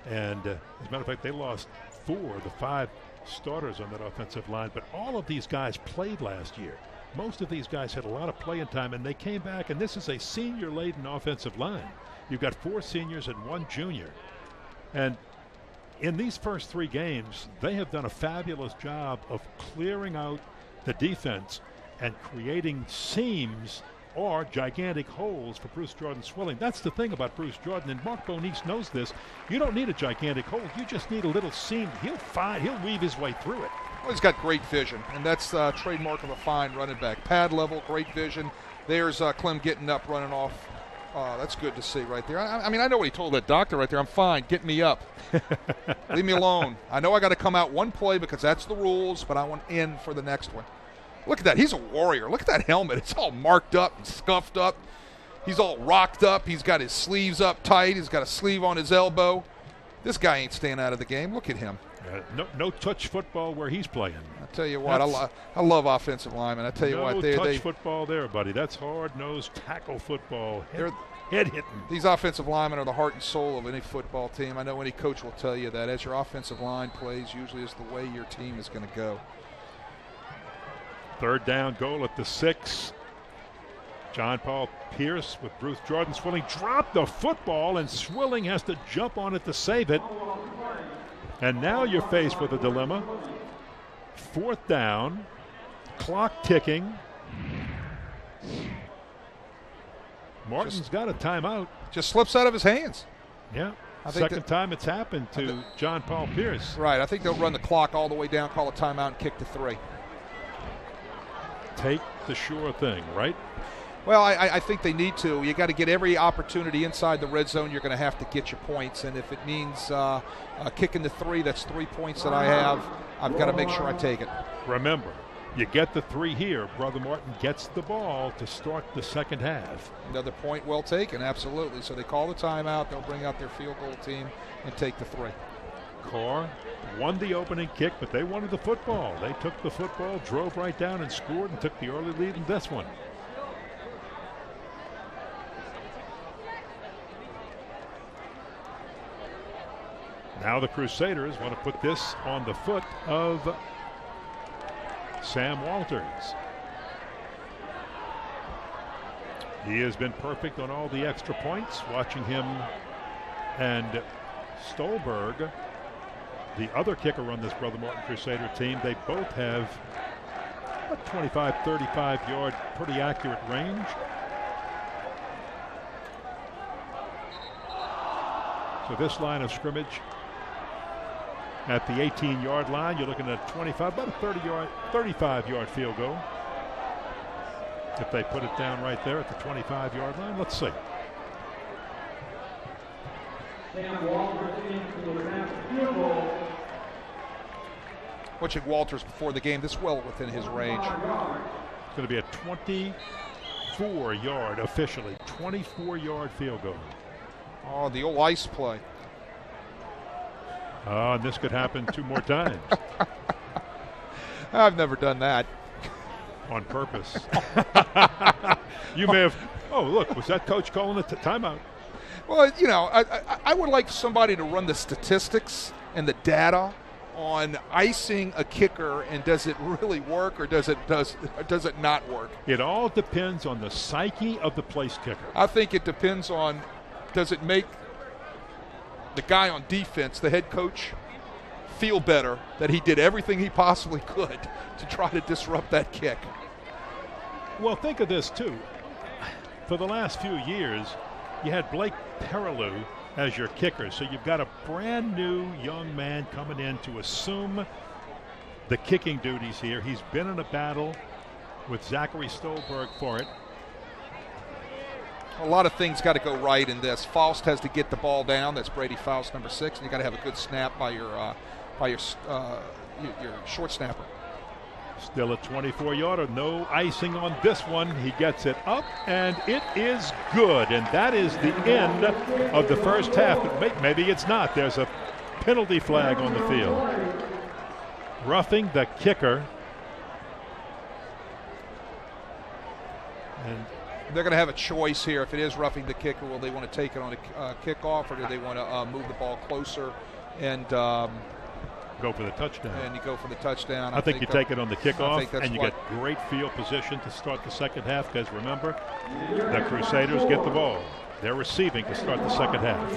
and as a matter of fact, they lost 4 of the 5 starters on that offensive line, but all of these guys played last year. Most of these guys had a lot of playing time, and they came back, and this is a senior-laden offensive line. You've got 4 seniors and 1 junior, and in these first 3 games, they have done a fabulous job of clearing out the defense and creating seams or gigantic holes for Bruce Jordan Swilling. That's the thing about Bruce Jordan, and Mark Bonice knows this. You don't need a gigantic hole. You just need a little seam. He'll weave his way through it. Well, he's got great vision, and that's trademark of a fine running back. Pad level, great vision. There's Clem getting up, running off. That's good to see right there. I mean, I know what he told that doctor right there. I'm fine. Get me up. Leave me alone. I know I got to come out one play because that's the rules, but I want in for the next one. Look at that. He's a warrior. Look at that helmet. It's all marked up and scuffed up. He's all rocked up. He's got his sleeves up tight. He's got a sleeve on his elbow. This guy ain't staying out of the game. Look at him. No touch football where he's playing. I tell you what, I love offensive linemen. I tell you what, no touch football there, buddy. That's hard-nosed tackle football. Head hitting. These offensive linemen are the heart and soul of any football team. I know any coach will tell you that. As your offensive line plays, usually is the way your team is going to go. 3rd down goal at the 6. John Paul Pierce with Bruce Jordan Swilling dropped the football, and Swilling has to jump on it to save it. And now you're faced with a dilemma. 4th down, clock ticking. Martin's got a timeout. Just slips out of his hands. Yeah. Second time it's happened to John Paul Pierce. Right. I think they'll run the clock all the way down, call a timeout, and kick to 3. Take the sure thing, right? Well, I think they need to. You got to get every opportunity inside the red zone. You're going to have to get your points, and if it means kicking the 3, that's 3 points that I have. I've got to make sure I take it. Remember, you get the 3 here. Brother Martin gets the ball to start the second half. Another point well taken, absolutely. So they call the timeout. They'll bring out their field goal team and take the 3. Karr won the opening kick, but they wanted the football. They took the football, drove right down and scored, and took the early lead in this one. Now the Crusaders want to put this on the foot of Sam Walters. He has been perfect on all the extra points. Watching him and Stolberg, the other kicker on this Brother Martin Crusader team, they both have a 25, 35 yard pretty accurate range. So this line of scrimmage at the 18-yard line, you're looking at 25, about a 35-yard field goal. If they put it down right there at the 25-yard line, let's see. Watching Walters before the game, this well within his range. It's going to be a 24-yard, officially, 24-yard field goal. Oh, the old ice play. And this could happen 2 more times. I've never done that. On purpose. You may have. Oh, look, was that coach calling it timeout? Well, you know, I would like somebody to run the statistics and the data on icing a kicker, and does it really work, or does it not work? It all depends on the psyche of the place kicker. I think it depends on, does it make the guy on defense, the head coach, feel better that he did everything he possibly could to try to disrupt that kick? Well, think of this too. For the last few years, you had Blake Perilou as your kicker, so you've got a brand new young man coming in to assume the kicking duties here. He's been in a battle with Zachary Stolberg for it. A lot of things got to go right in this. Faust has to get the ball down. That's Brady Faust, number 6, and you got to have a good snap by your short snapper. Still a 24-yarder, no icing on this one. He gets it up, and it is good. And that is the end of the first half. But maybe it's not. There's a penalty flag on the field. Roughing the kicker. And they're going to have a choice here. If it is roughing the kicker, will they want to take it on a kickoff, or do they want to move the ball closer and go for the touchdown? And you go for the touchdown. I think you take it on the kickoff, and you what, get great field position to start the second half, because remember, the Crusaders get the ball. They're receiving to start the second half.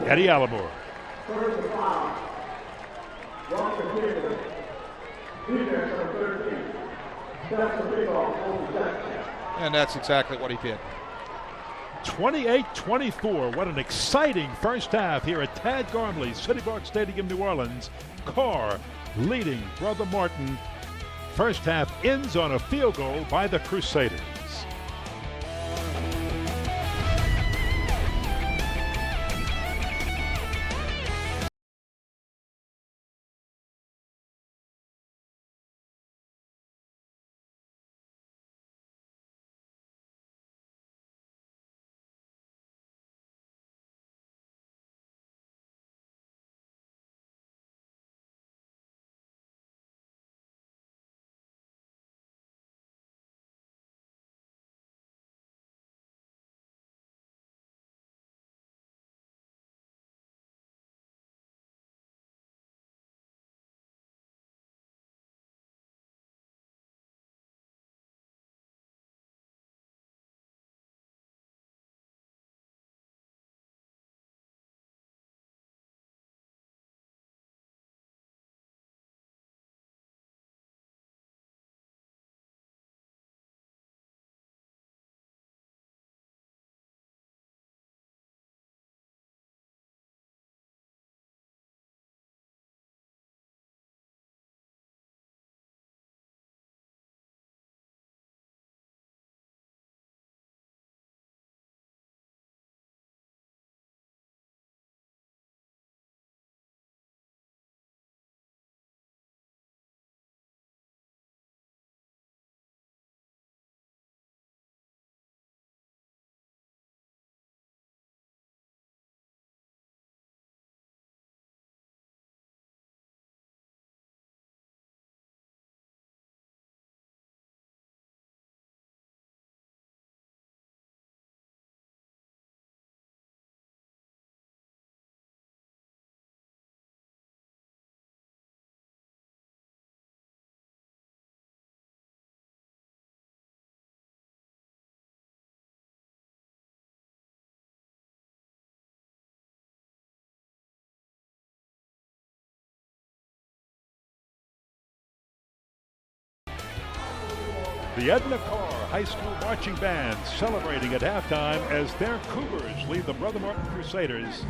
Eddie Alabor. And that's exactly what he did. 28-24. What an exciting first half here at Tad Gormley's City Park Stadium, New Orleans. Karr leading Brother Martin. First half ends on a field goal by the Crusaders. The Edna Karr High School Marching Band celebrating at halftime as their Cougars lead the Brother Martin Crusaders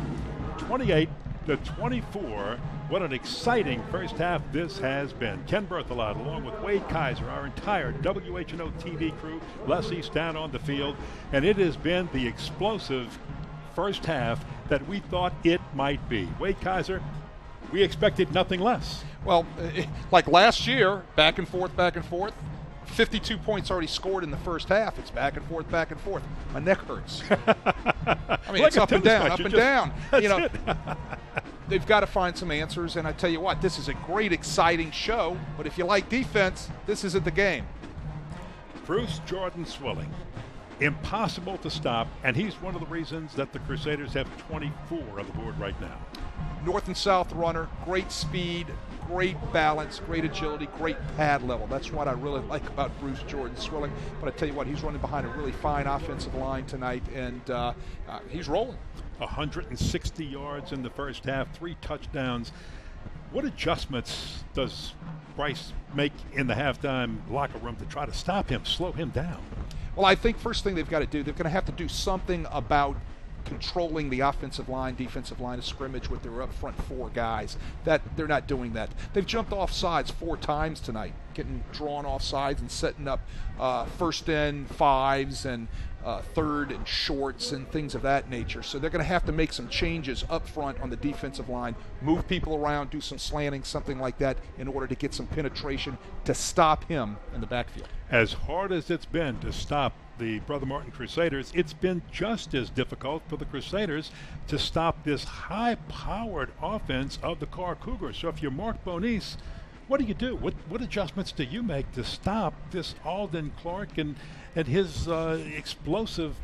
28-24. What an exciting first half this has been. Ken Berthelot, along with Wade Kaiser, our entire WHNO TV crew, Les East down on the field, and it has been the explosive first half that we thought it might be. Wade Kaiser, we expected nothing less. Well, like last year, back and forth, 52 points already scored in the first half. It's back and forth, back and forth. My neck hurts. I mean, like it's up and down, match. up and down. You know, they've got to find some answers, and I tell you what, this is a great, exciting show, but if you like defense, this isn't the game. Bruce Jordan Swilling, impossible to stop, and he's one of the reasons that the Crusaders have 24 on the board right now. North and south runner, great speed, great balance, great agility, great pad level. That's what I really like about Bruce Jordan Swilling. But I tell you what, he's running behind a really fine offensive line tonight, and he's rolling. 160 yards in the first half, 3 touchdowns. What adjustments does Bryce make in the halftime locker room to try to stop him, slow him down? Well, I think first thing they've got to do, they're going to have to do something about controlling the offensive line, defensive line of scrimmage with their up front 4 guys. That they're not doing that. They've jumped off sides 4 times tonight, getting drawn off sides and setting up first and 5s and third and shorts and things of that nature. So they're going to have to make some changes up front on the defensive line, move people around, do some slanting, something like that, in order to get some penetration to stop him in the backfield. As hard as it's been to stop the Brother Martin Crusaders, it's been just as difficult for the Crusaders to stop this high-powered offense of the Karr Cougars. So if you're Mark Bonis, what do you do? What adjustments do you make to stop this Alden Clark and his explosive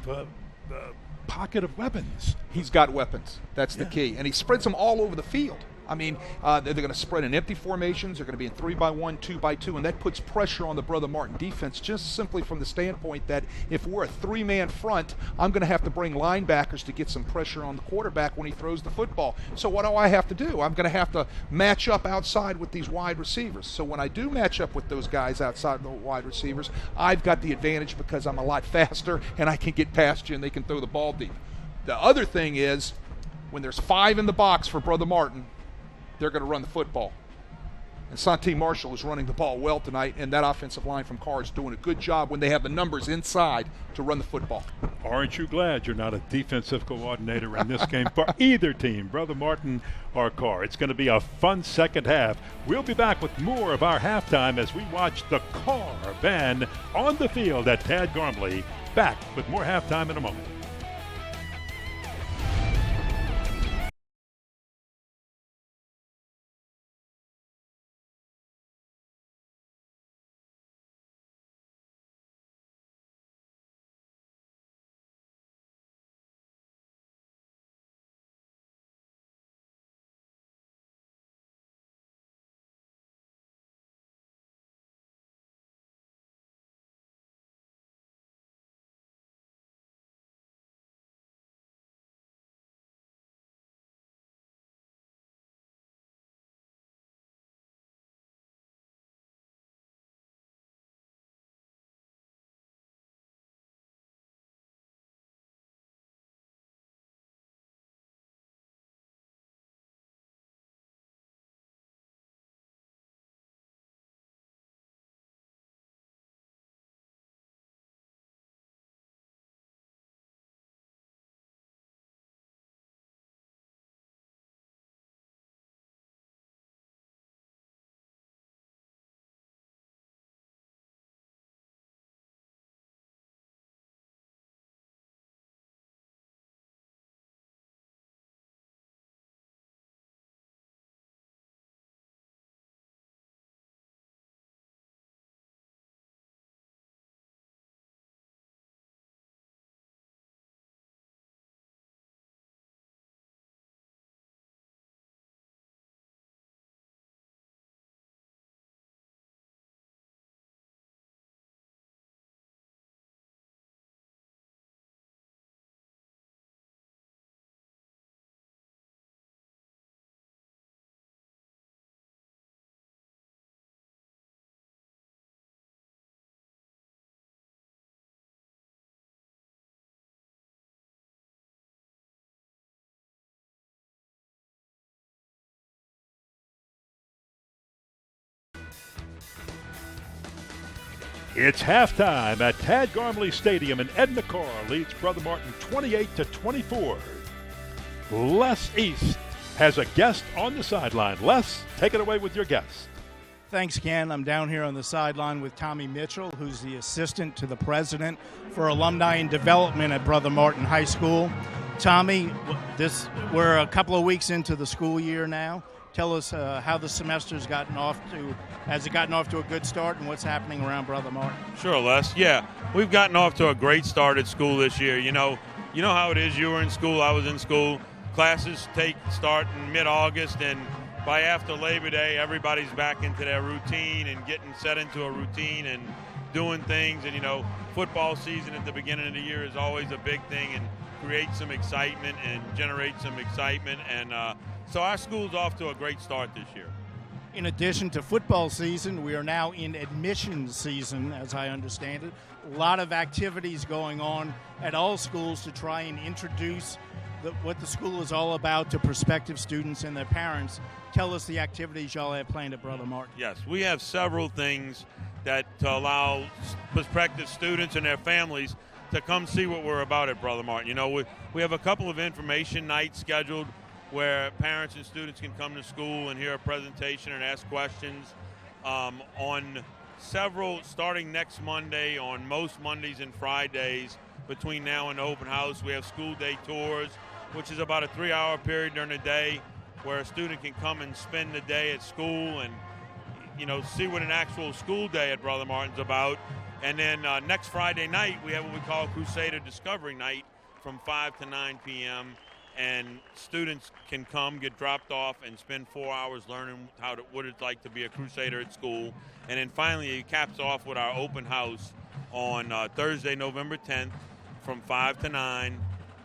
pocket of weapons? He's got weapons. That's the key. And he spreads them all over the field. I mean, they're going to spread in empty formations. They're going to be in 3-by-1, 2-by-2, and that puts pressure on the Brother Martin defense just simply from the standpoint that if we're a 3-man front, I'm going to have to bring linebackers to get some pressure on the quarterback when he throws the football. So what do I have to do? I'm going to have to match up outside with these wide receivers. So when I do match up with those guys outside the wide receivers, I've got the advantage because I'm a lot faster and I can get past you and they can throw the ball deep. The other thing is, when there's 5 in the box for Brother Martin, they're going to run the football. And Santee Marshall is running the ball well tonight, and that offensive line from Karr is doing a good job when they have the numbers inside to run the football. Aren't you glad you're not a defensive coordinator in this game for either team, Brother Martin or Karr? It's going to be a fun second half. We'll be back with more of our halftime as we watch the Karr band on the field at Tad Gormley. Back with more halftime in a moment. It's halftime at Tad Gormley Stadium, and Edna Karr leads Brother Martin 28-24. Les East has a guest on the sideline. Les, take it away with your guest. Thanks, Ken. I'm down here on the sideline with Tommy Mitchell, who's the assistant to the president for alumni and development at Brother Martin High School. Tommy, we're a couple of weeks into the school year now. Tell us how the semester's has it gotten off to a good start, and what's happening around Brother Martin? Sure, Les. Yeah, we've gotten off to a great start at school this year. You know how it is. You were in school, I was in school. Classes start in mid-August, and by after Labor Day, everybody's back into their routine and getting set into a routine and doing things. And, football season at the beginning of the year is always a big thing and creates some excitement and generates some excitement. And so our school's off to a great start this year. In addition to football season, we are now in admissions season, as I understand it. A lot of activities going on at all schools to try and introduce what the school is all about to prospective students and their parents. Tell us the activities y'all have planned at Brother Martin. Yes, we have several things that allow prospective students and their families to come see what we're about at Brother Martin. We have a couple of information nights scheduled where parents and students can come to school and hear a presentation and ask questions. On several, starting next Monday, on most Mondays and Fridays, between now and the open house, we have school day tours, which is about a 3-hour period during the day where a student can come and spend the day at school and, see what an actual school day at Brother Martin's about. And then next Friday night, we have what we call Crusader Discovery Night from 5 to 9 p.m., and students can come, get dropped off, and spend 4 hours learning what it's like to be a Crusader at school. And then finally, it caps off with our open house on Thursday, November 10th from 5 to 9.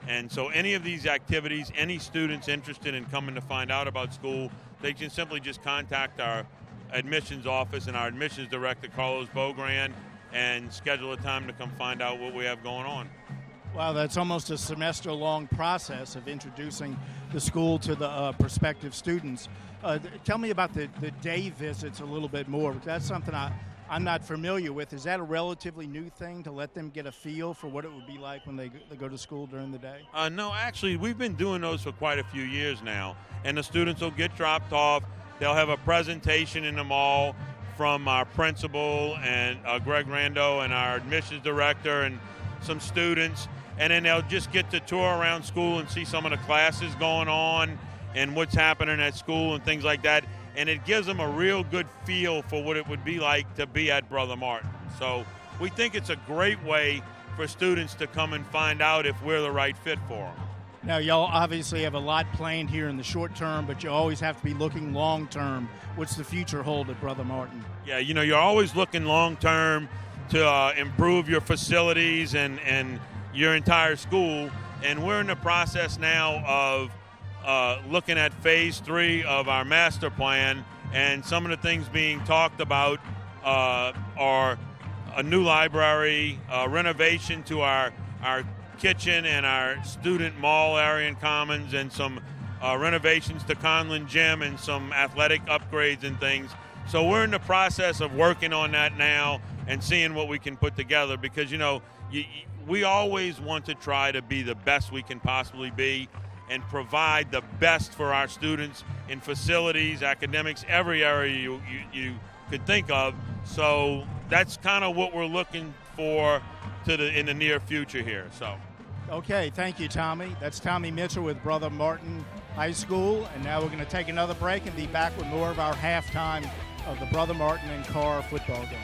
And so any of these activities, any students interested in coming to find out about school, they can simply just contact our admissions office and our admissions director, Carlos Bogrand, and schedule a time to come find out what we have going on. Wow, that's almost a semester-long process of introducing the school to the prospective students. Tell me about the day visits a little bit more, because that's something I'm not familiar with. Is that a relatively new thing to let them get a feel for what it would be like when they go to school during the day? No, actually, we've been doing those for quite a few years now, and the students will get dropped off. They'll have a presentation in the mall from our principal and Greg Rando and our admissions director and some students, and then they'll just get to tour around school and see some of the classes going on and what's happening at school and things like that. And it gives them a real good feel for what it would be like to be at Brother Martin. So we think it's a great way for students to come and find out if we're the right fit for them. Now, y'all obviously have a lot planned here in the short term, but you always have to be looking long term. What's the future hold at Brother Martin? Yeah, you're always looking long term to improve your facilities and your entire school. And we're in the process now of looking at phase 3 of our master plan, and some of the things being talked about are a new library, renovation to our kitchen and our student mall area and commons, and some renovations to Conlin Gym and some athletic upgrades and things. So we're in the process of working on that now and seeing what we can put together, because we always want to try to be the best we can possibly be and provide the best for our students in facilities, academics, every area you could think of. So that's kind of what we're looking for in the near future here. So, okay, thank you, Tommy. That's Tommy Mitchell with Brother Martin High School, and now we're going to take another break and be back with more of our halftime of the Brother Martin and Karr football game.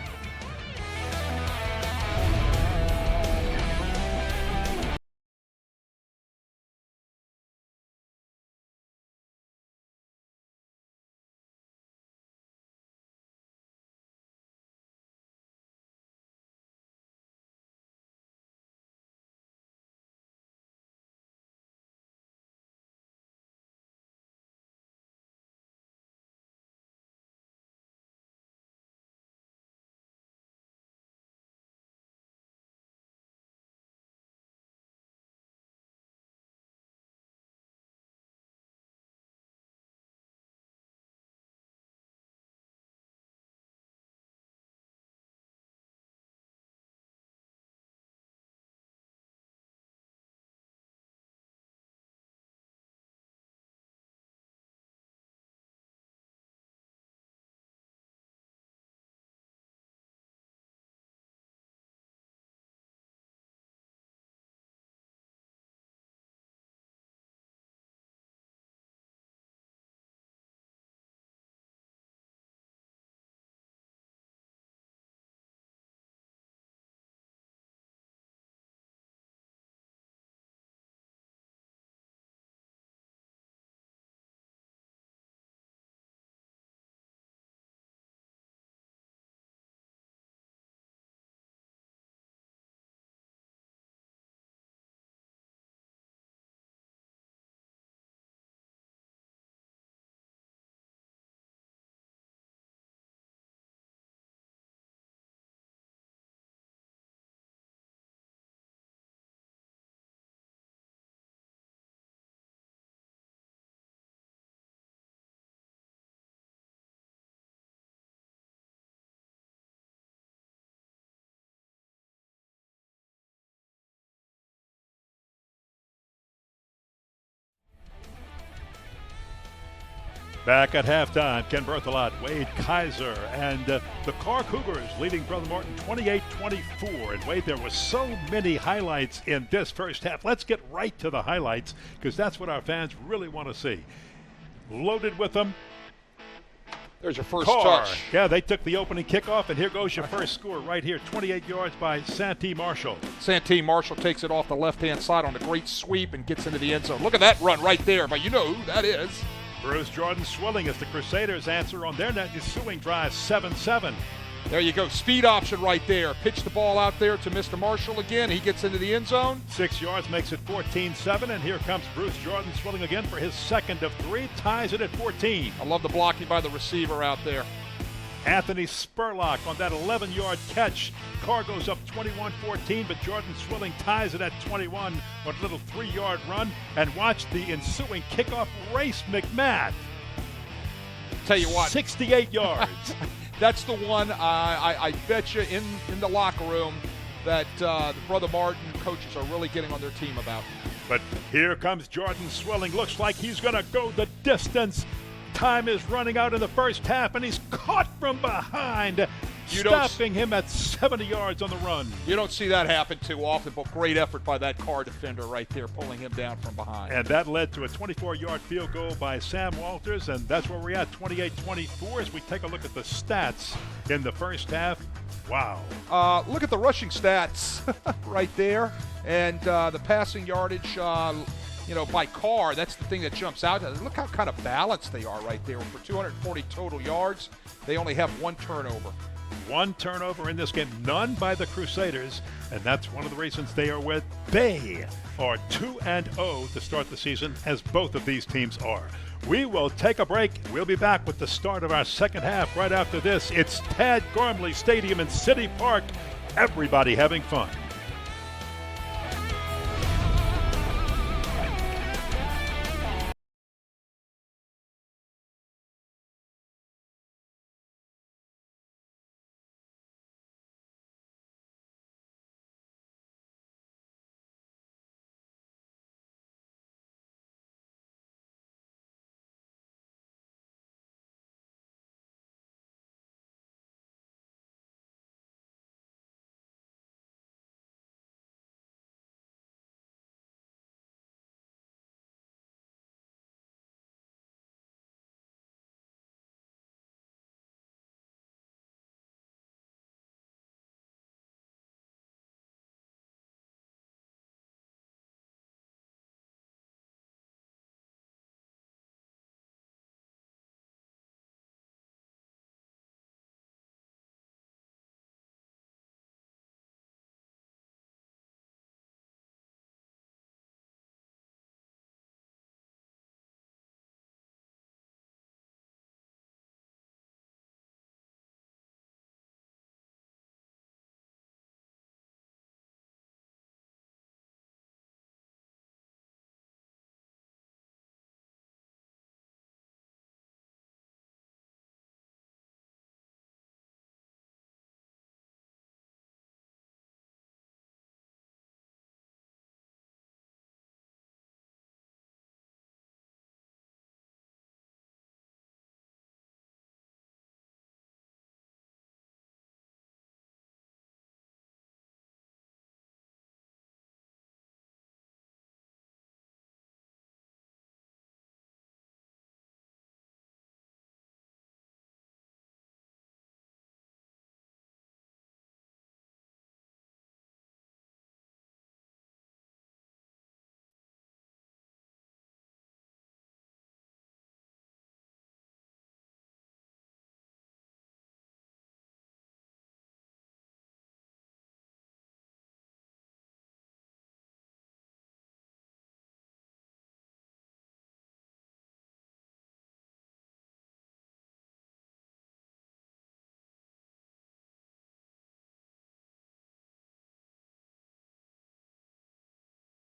Back at halftime, Ken Berthelot, Wade Kaiser, and the Karr Cougars leading Brother Martin 28-24. And Wade, there were so many highlights in this first half. Let's get right to the highlights because that's what our fans really want to see. Loaded with them. There's your first Karr. touch. Yeah, they took the opening kickoff, and here goes your first score right here. 28 yards by Santee Marshall. Santee Marshall takes it off the left-hand side on a great sweep and gets into the end zone. Look at that run right there, but you know who that is. Bruce Jordan Swilling as the Crusaders answer on their net ensuing drive 7-7. There you go. Speed option right there. Pitch the ball out there to Mr. Marshall again. He gets into the end zone. 6 yards makes it 14-7, and here comes Bruce Jordan Swilling again for his second of 3, ties it at 14. I love the blocking by the receiver out there. Anthony Spurlock on that 11-yard catch. Karr goes up 21-14, but Jordan Swilling ties it at 21 on a little 3-yard run. And watch the ensuing kickoff race, McMath. Tell you what. 68 yards. That's the one I bet you in the locker room that the Brother Martin coaches are really getting on their team about. But here comes Jordan Swilling. Looks like he's going to go the distance. Time is running out in the first half, and he's caught from behind, stopping him at 70 yards on the run. You don't see that happen too often, but great effort by that Karr defender right there, pulling him down from behind. And that led to a 24-yard field goal by Sam Walters, and that's where we're at, 28-24, as we take a look at the stats in the first half. Wow. Look at the rushing stats right there, and the passing yardage, by Karr. That's the thing that jumps out. Look how kind of balanced they are right there. For 240 total yards, they only have 1 turnover. 1 turnover in this game, none by the Crusaders, and that's one of the reasons they are where they are 2-0 to start the season, as both of these teams are. We will take a break. We'll be back with the start of our second half right after this. It's Tad Gormley Stadium in City Park. Everybody having fun.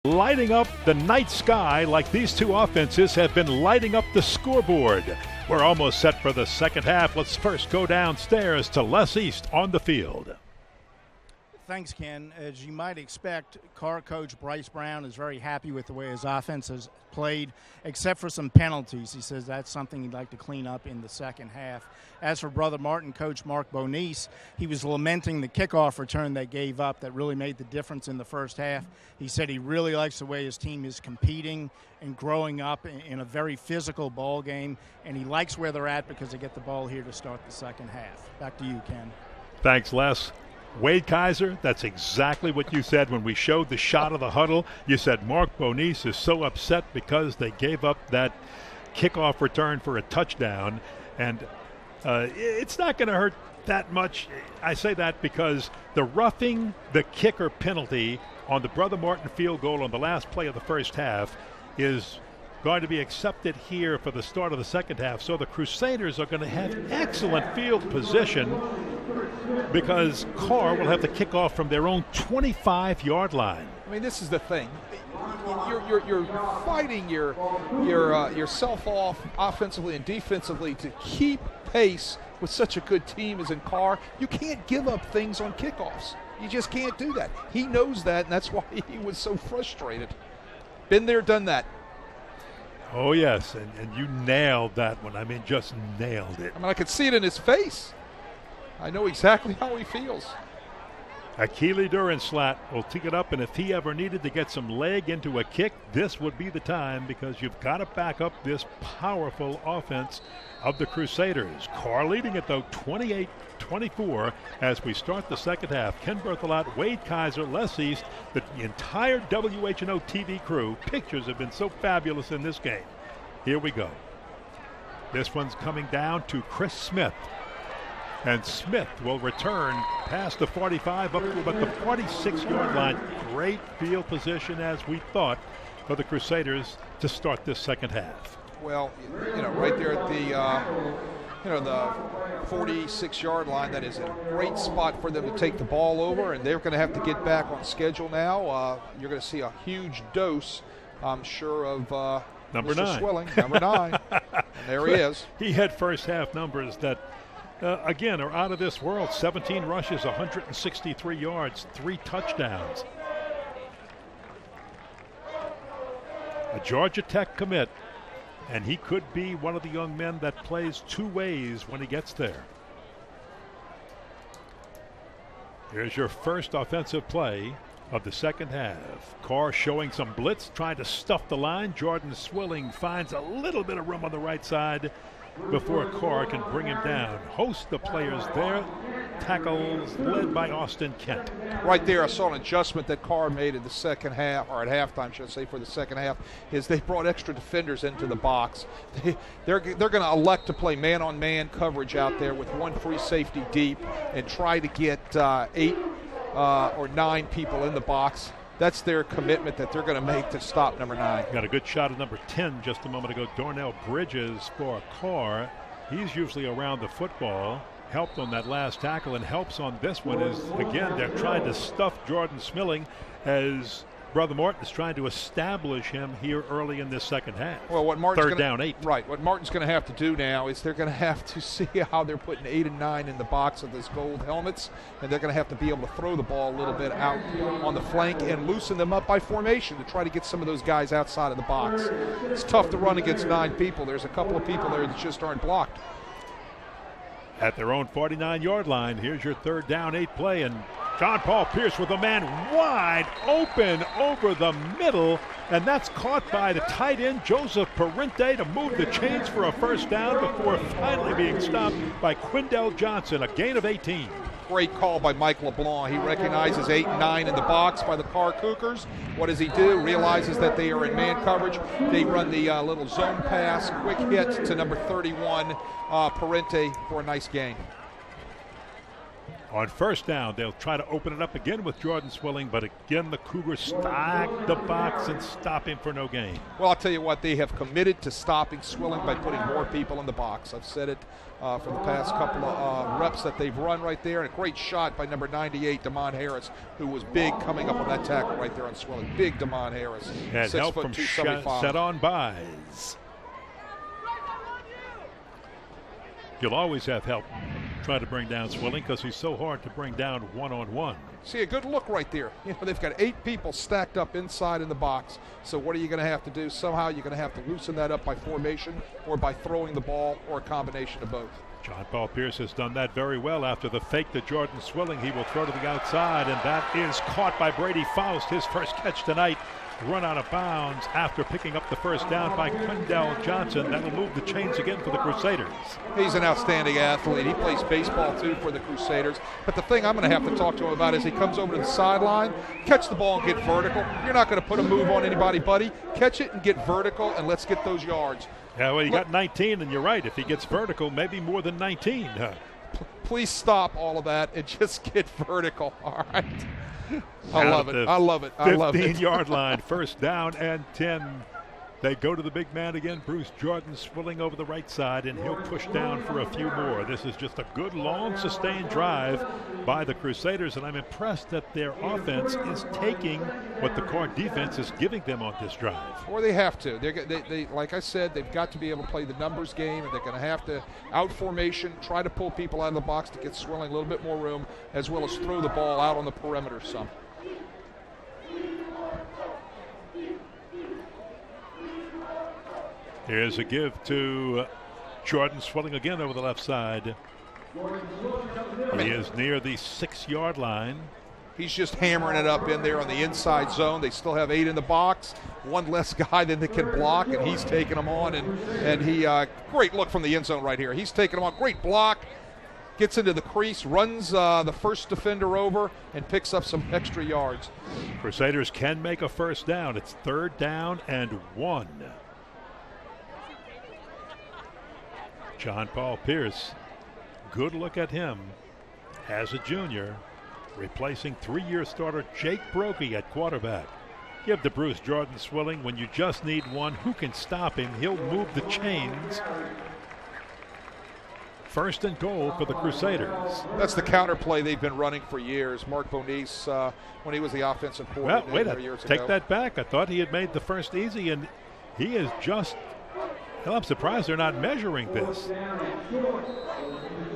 Lighting up the night sky like these two offenses have been lighting up the scoreboard. We're almost set for the second half. Let's first go downstairs to Les East on the field. Thanks, Ken. As you might expect, Karr coach Bryce Brown is very happy with the way his offense has played, except for some penalties. He says that's something he'd like to clean up in the second half. As for Brother Martin, Coach Mark Bonice, he was lamenting the kickoff return they gave up that really made the difference in the first half. He said he really likes the way his team is competing and growing up in a very physical ball game, and he likes where they're at because they get the ball here to start the second half. Back to you, Ken. Thanks, Les. Wade Kaiser, that's exactly what you said when we showed the shot of the huddle. You said Mark Bonice is so upset because they gave up that kickoff return for a touchdown. And it's not going to hurt that much. I say that because the roughing the kicker penalty on the Brother Martin field goal on the last play of the first half is going to be accepted here for the start of the second half. So the Crusaders are going to have excellent field position because Karr will have to kick off from their own 25-yard line. I mean, this is the thing. You're fighting yourself off offensively and defensively to keep pace with such a good team as in Karr. You can't give up things on kickoffs. You just can't do that. He knows that, and that's why he was so frustrated. Been there, done that. Oh, yes, and you nailed that one. I mean, just nailed it. I mean, I could see it in his face. I know exactly how he feels. Akili Durinslat will tee it up, and if he ever needed to get some leg into a kick, this would be the time because you've got to back up this powerful offense of the Crusaders. Karr leading it, though, 28-24 as we start the second half. Ken Berthelot, Wade Kaiser, Les East, the entire WHNO TV crew. Pictures have been so fabulous in this game. Here we go. This one's coming down to Chris Smith. And Smith will return past the 45 up to about the 46-yard line. Great field position, as we thought, for the Crusaders to start this second half. Well, right there at the 46-yard line, that is a great spot for them to take the ball over, and they're going to have to get back on schedule now. You're going to see a huge dose, I'm sure, of number Mr. 9. Swilling, number 9. And there he is. He had first half numbers that again, are out of this world. 17 rushes, 163 yards, 3 touchdowns. A Georgia Tech commit, and he could be one of the young men that plays 2 ways when he gets there. Here's your first offensive play of the second half. Karr showing some blitz, trying to stuff the line. Jordan Swilling finds a little bit of room on the right side before Karr can bring him down. Host the players there. Tackles led by Austin Kent. Right there, I saw an adjustment that Karr made in the second half, or at halftime, should I say, for the second half, is they brought extra defenders into the box. They're going to elect to play man-on-man coverage out there with 1 free safety deep and try to get 8 or 9 people in the box. That's their commitment that they're going to make to stop number 9. Got a good shot at number 10 just a moment ago. Darnell Bridges for Karr. He's usually around the football. Helped on that last tackle and helps on this one is, again, they're trying to stuff Jordan Swilling as Brother Martin is trying to establish him here early in this second half. Well, what Martin's third down 8. Right. What Martin's going to have to do now is they're going to have to see how they're putting 8 and 9 in the box of those gold helmets, and they're going to have to be able to throw the ball a little bit out on the flank and loosen them up by formation to try to get some of those guys outside of the box. It's tough to run against 9 people. There's a couple of people there that just aren't blocked. At their own 49-yard line, here's your third down 8 play, and John Paul Pierce with a man wide open over the middle, and that's caught by the tight end Joseph Parente to move the chains for a first down before finally being stopped by Quindell Johnson, a gain of 18. Great call by Mike LeBlanc. He recognizes 8 and 9 in the box by the Karr Cougars. What does he do? Realizes that they are in man coverage. They run the little zone pass, quick hit to number 31, Parente, for a nice gain. On first down, they'll try to open it up again with Jordan Swilling, but again the Cougars stack the box and stop him for no gain. Well, I'll tell you what, they have committed to stopping Swilling by putting more people in the box. I've said it for the past couple of reps that they've run right there, and a great shot by number 98, Damon Harris, who was big coming up on that tackle right there on Swilling. Big Damon Harris. Had help from Set on Buys. You'll always have help trying to bring down Swilling because he's so hard to bring down one-on-one. See a good look right there. You know, they've got 8 people stacked up inside in the box. So what are you going to have to do? Somehow you're going to have to loosen that up by formation or by throwing the ball or a combination of both. John Paul Pierce has done that very well. After the fake to Jordan Swilling, he will throw to the outside, and that is caught by Brady Faust, his first catch tonight. Run out of bounds after picking up the first down by Quindell Johnson. That'll move the chains again for the Crusaders. He's an outstanding athlete. He plays baseball too for the Crusaders. But the thing I'm going to have to talk to him about is he comes over to the sideline, catch the ball and get vertical. You're not going to put a move on anybody, buddy. Catch it and get vertical, and let's get those yards. Yeah, well, he got 19, and you're right. If he gets vertical, maybe more than 19. Please stop all of that and just get vertical, all right? I love it. I love it. I love it. 15-yard line, first down and 10. They go to the big man again. Bruce Jordan Swilling over the right side, and he'll push down for a few more. This is just a good, long, sustained drive by the Crusaders, and I'm impressed that their offense is taking what the Karr defense is giving them on this drive. Or they have to. They like I said, they've got to be able to play the numbers game, and they're going to have to out formation, try to pull people out of the box to get Swilling a little bit more room, as well as throw the ball out on the perimeter some. Here's a give to Jordan Swilling again over the left side. He is near the 6-yard line. He's just hammering it up in there on the inside zone. They still have 8 in the box. One less guy than they can block, and he's taking them on. And he great look from the end zone right here. He's taking them on. Great block. Gets into the crease, runs the first defender over, and picks up some extra yards. Crusaders can make a first down. It's 3rd down and 1. John Paul Pierce, good look at him as a junior, replacing 3-year starter Jake Brokey at quarterback. Give to Bruce Jordan Swilling when you just need one. Who can stop him? He'll move the chains. 1st and goal for the Crusaders. That's the counter play they've been running for years. Mark Bonice, when he was the offensive coordinator years ago. Take that back. I thought he had made the first easy, and he is just... Well, I'm surprised they're not measuring this.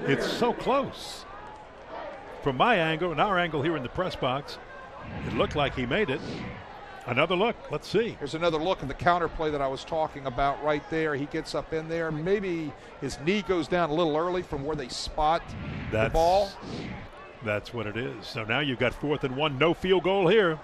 It's so close. From my angle and our angle here in the press box, it looked like he made it. Another look. Let's see. Here's another look at the counter play that I was talking about right there. He gets up in there. Maybe his knee goes down a little early from where they spot the ball. That's what it is. So now you've got 4th and 1. No field goal here.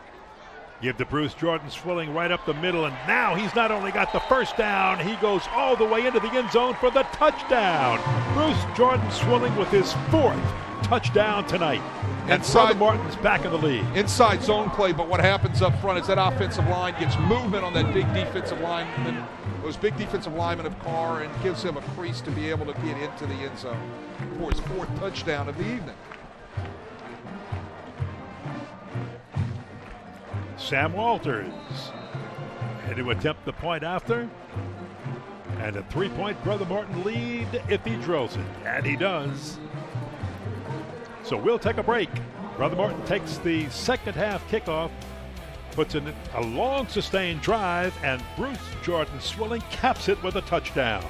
Give to Bruce Jordan Swilling right up the middle, and now he's not only got the first down, he goes all the way into the end zone for the touchdown. Bruce Jordan Swilling with his 4th touchdown tonight. And Brother Martin's back in the lead. Inside zone play, but what happens up front is that offensive line gets movement on that big defensive lineman, those big defensive linemen of Karr, and gives him a crease to be able to get into the end zone for his 4th touchdown of the evening. Sam Walters had to attempt the point after, and a 3-point Brother Martin lead if he drills it, and he does. So we'll take a break. Brother Martin takes the second half kickoff, puts in a long sustained drive, and Bruce Jordan Swilling caps it with a touchdown.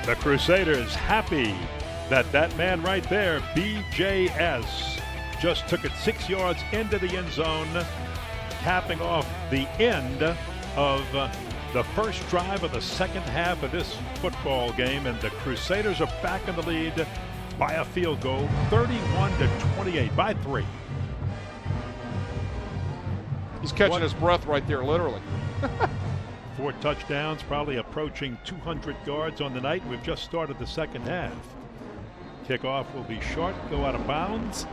The Crusaders happy that that man right there, BJS, just took it 6 yards into the end zone, capping off the end of The first drive of the second half of this football game, and the Crusaders are back in the lead by a field goal, 31-28, by 3. He's catching his breath right there, literally. 4 touchdowns, probably approaching 200 yards on the night. We've just started the second half. Kickoff will be short, go out of bounds,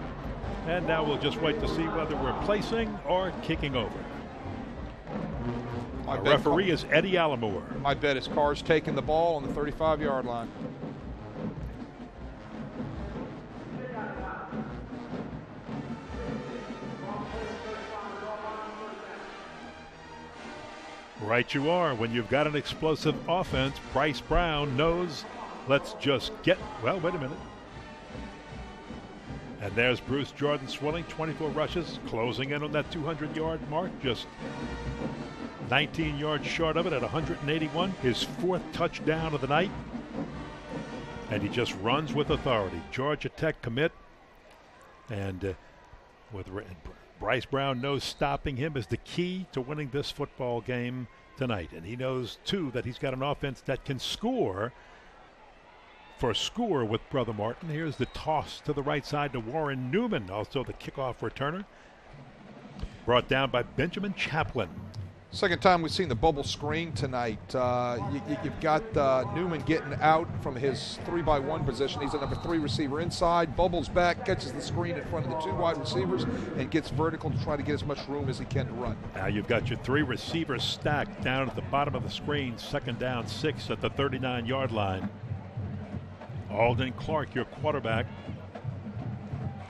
and now we'll just wait to see whether we're placing or kicking over. Our referee is Eddie Allamore. My bet is Karr's taking the ball on the 35-yard line. Right you are. When you've got an explosive offense, Bryce Brown knows, let's just get, well, wait a minute. And there's Bruce Jordan Swilling, 24 rushes, closing in on that 200-yard mark, just 19 yards short of it at 181, his 4th touchdown of the night. And he just runs with authority. Georgia Tech commit, and with Bryce Brown knows stopping him is the key to winning this football game tonight. And he knows, too, that he's got an offense that can score for a score with Brother Martin. Here's the toss to the right side to Warren Newman, also the kickoff returner. Brought down by Benjamin Chaplin. Second time we've seen the bubble screen tonight. You've got Newman getting out from his 3-by-1 position. He's a number 3 receiver inside, bubbles back, catches the screen in front of the 2 wide receivers, and gets vertical to try to get as much room as he can to run. Now you've got your 3 receivers stacked down at the bottom of the screen, 2nd down 6 at the 39-yard line. Alden Clark, your quarterback,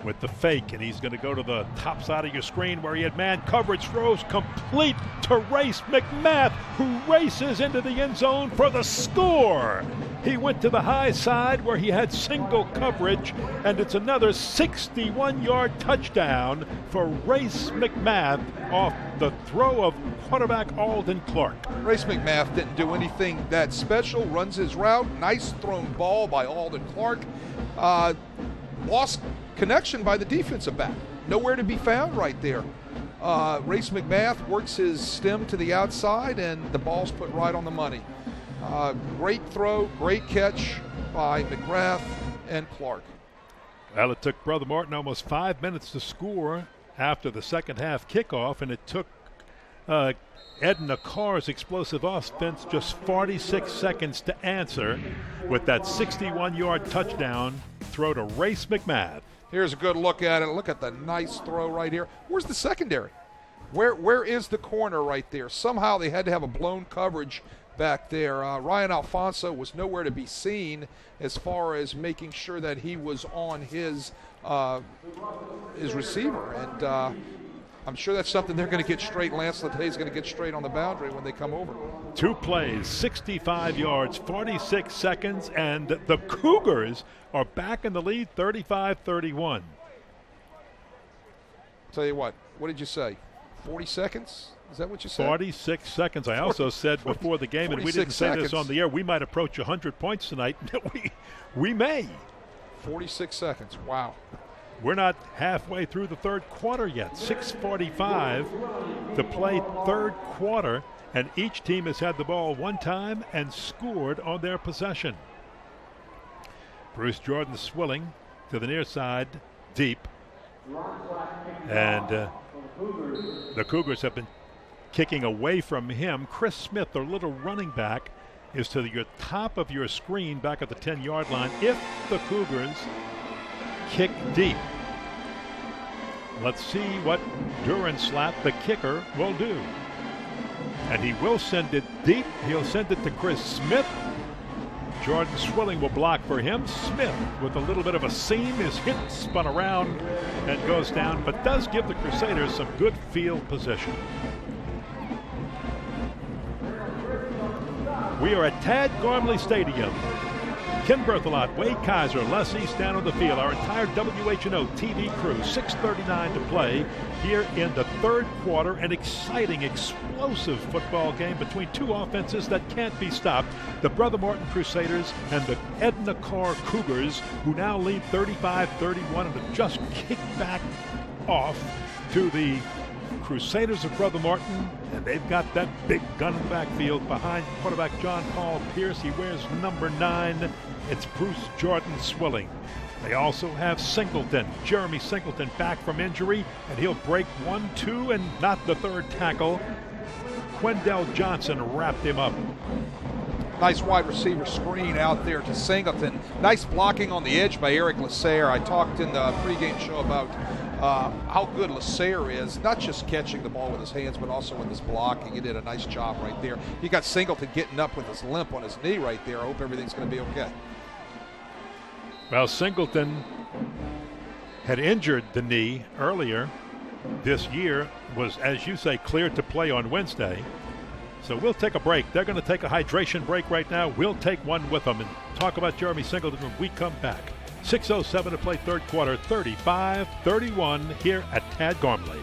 with the fake, and he's going to go to the top side of your screen where he had man coverage, throws complete to Race McMath, who races into the end zone for the score. He went to the high side where he had single coverage, and it's another 61-yard touchdown for Race McMath off the throw of quarterback Alden Clark. Race McMath didn't do anything that special, runs his route, nice thrown ball by Alden Clark. Lost connection by the defensive back. Nowhere to be found right there. Race McMath works his stem to the outside, and the ball's put right on the money. Great throw, great catch by McGrath and Clark. Well, it took Brother Martin almost 5 minutes to score after the second half kickoff, and it took Edna Karr's explosive offense just 46 seconds to answer with that 61-yard touchdown throw to Race McMath. Here's a good look at it. Look at the nice throw right here. Where's the secondary? Where is the corner right there? Somehow they had to have a blown coverage back there. Ryan Alfonso was nowhere to be seen as far as making sure that he was on his receiver. And I'm sure that's something they're going to get straight. Lance Latay's going to get straight on the boundary when they come over. 2 plays, 65 yards, 46 seconds, and the Cougars are back in the lead, 35-31. Tell you what did you say? 40 seconds? Is that what you said? 46 seconds. I also said before the game, and we didn't say this on the air, we might approach 100 points tonight. we may. 46 seconds. Wow. We're not halfway through the third quarter yet. 6:45 to play third quarter, and each team has had the ball one time and scored on their possession. Bruce Jordan Swilling to the near side, deep. And the Cougars have been kicking away from him. Chris Smith, their little running back, is to your top of your screen back at the 10-yard line if the Cougars kick deep. Let's see what Durenslatt, the kicker, will do. And he will send it deep. He'll send it to Chris Smith. Jordan Swilling will block for him. Smith, with a little bit of a seam, is hit, spun around, and goes down, but does give the Crusaders some good field position. We are at Tad Gormley Stadium. Ken Berthelot, Wade Kaiser, Les East down on the field. Our entire WHNO TV crew, 6:39 to play here in the third quarter. An exciting, explosive football game between two offenses that can't be stopped. The Brother Martin Crusaders and the Edna Karr Cougars, who now lead 35-31 and have just kicked back off to the Crusaders of Brother Martin, and they've got that big gun in the backfield behind quarterback John Paul Pierce. He wears number 9. It's Bruce Jordan Swilling. They also have Singleton, Jeremy Singleton, back from injury, and he'll break 1-2 and not the third tackle. Quindell Johnson wrapped him up. Nice wide receiver screen out there to Singleton. Nice blocking on the edge by Eric Lasserre. I talked in the pregame show about how good Lasserre is, not just catching the ball with his hands, but also with his blocking. He did a nice job right there. You got Singleton getting up with his limp on his knee right there. I hope everything's going to be okay. Well, Singleton had injured the knee earlier this year, was, as you say, cleared to play on Wednesday. So we'll take a break. They're going to take a hydration break right now. We'll take one with them and talk about Jeremy Singleton when we come back. 6:07 to play third quarter, 35-31 here at Tad Gormley.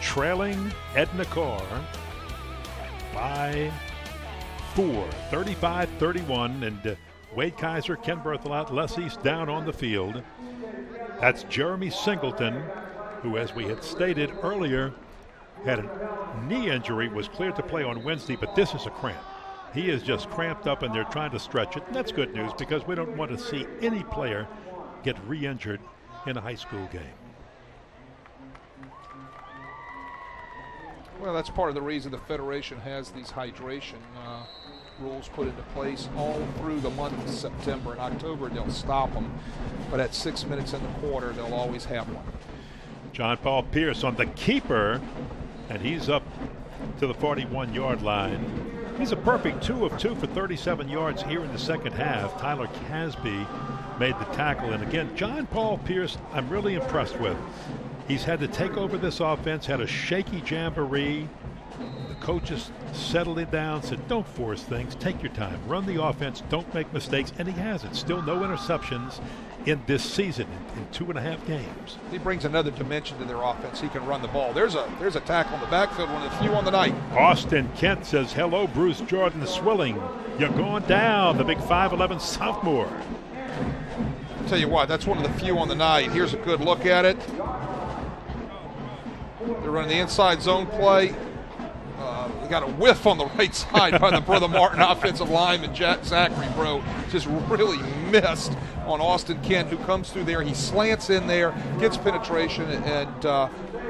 Trailing Edna Karr by 4, 35-31, and Wade Kaiser, Ken Berthelot, Les East down on the field. That's Jeremy Singleton, who, as we had stated earlier, had a knee injury, was cleared to play on Wednesday, but this is a cramp. He is just cramped up, and they're trying to stretch it. And that's good news, because we don't want to see any player get re-injured in a high school game. Well, that's part of the reason the Federation has these hydration rules put into place all through the month of September. In October, they'll stop them, but at 6 minutes in the quarter, they'll always have one. John Paul Pierce on the keeper, and he's up to the 41-yard line. He's a perfect 2 of 2 for 37 yards here in the second half. Tyler Casby made the tackle, and again, John Paul Pierce, I'm really impressed with. He's had to take over this offense, had a shaky jamboree. The coaches settled it down, said, don't force things, take your time, run the offense, don't make mistakes, and he hasn't. Still no interceptions in this season in 2.5 games. He brings another dimension to their offense. He can run the ball. There's a tackle in the backfield, one of the few on the night. Austin Kent says, hello, Bruce Jordan Swilling. You're going down, the big 5'11 sophomore. I'll tell you what, that's one of the few on the night. Here's a good look at it. They're running the inside zone play. They got a whiff on the right side by the Brother Martin offensive lineman, Zachary Bro. Just really missed on Austin Kent, who comes through there. He slants in there, gets penetration, and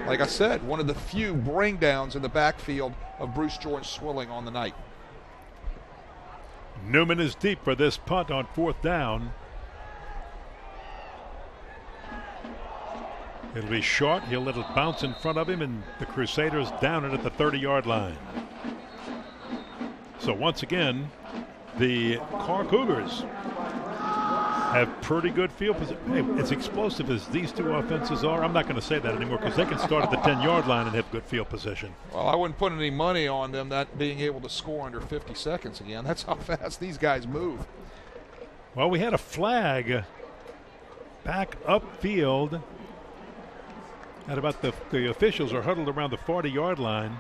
like I said, one of the few bring downs in the backfield of Bruce Jordan Swilling on the night. Newman is deep for this punt on 4th down. It'll be short. He'll let it bounce in front of him, and the Crusaders down it at the 30-yard line. So once again, the Karr Cougars have pretty good field position. Hey, as explosive as these two offenses are, I'm not going to say that anymore, because they can start at the 10-yard line and have good field position. Well, I wouldn't put any money on them not being able to score under 50 seconds again. That's how fast these guys move. Well, we had a flag back upfield. At about the officials are huddled around the 40-yard line.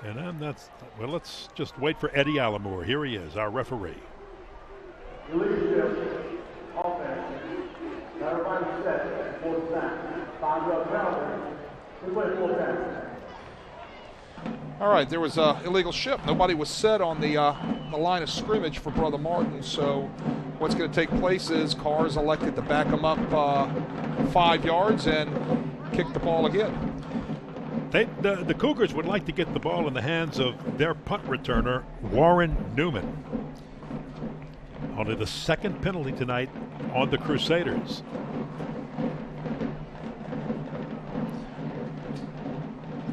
And I'm not, well, let's just wait for Eddie Allamore. Here he is, our referee. Leadership, offense, everybody set, 4th down. 5-yard penalty, we play 4th down. All right, there was an illegal ship. Nobody was set on the line of scrimmage for Brother Martin, so what's going to take place is Karr's elected to back him up 5 yards and kick the ball again. The Cougars would like to get the ball in the hands of their punt returner, Warren Newman. Only the second penalty tonight on the Crusaders.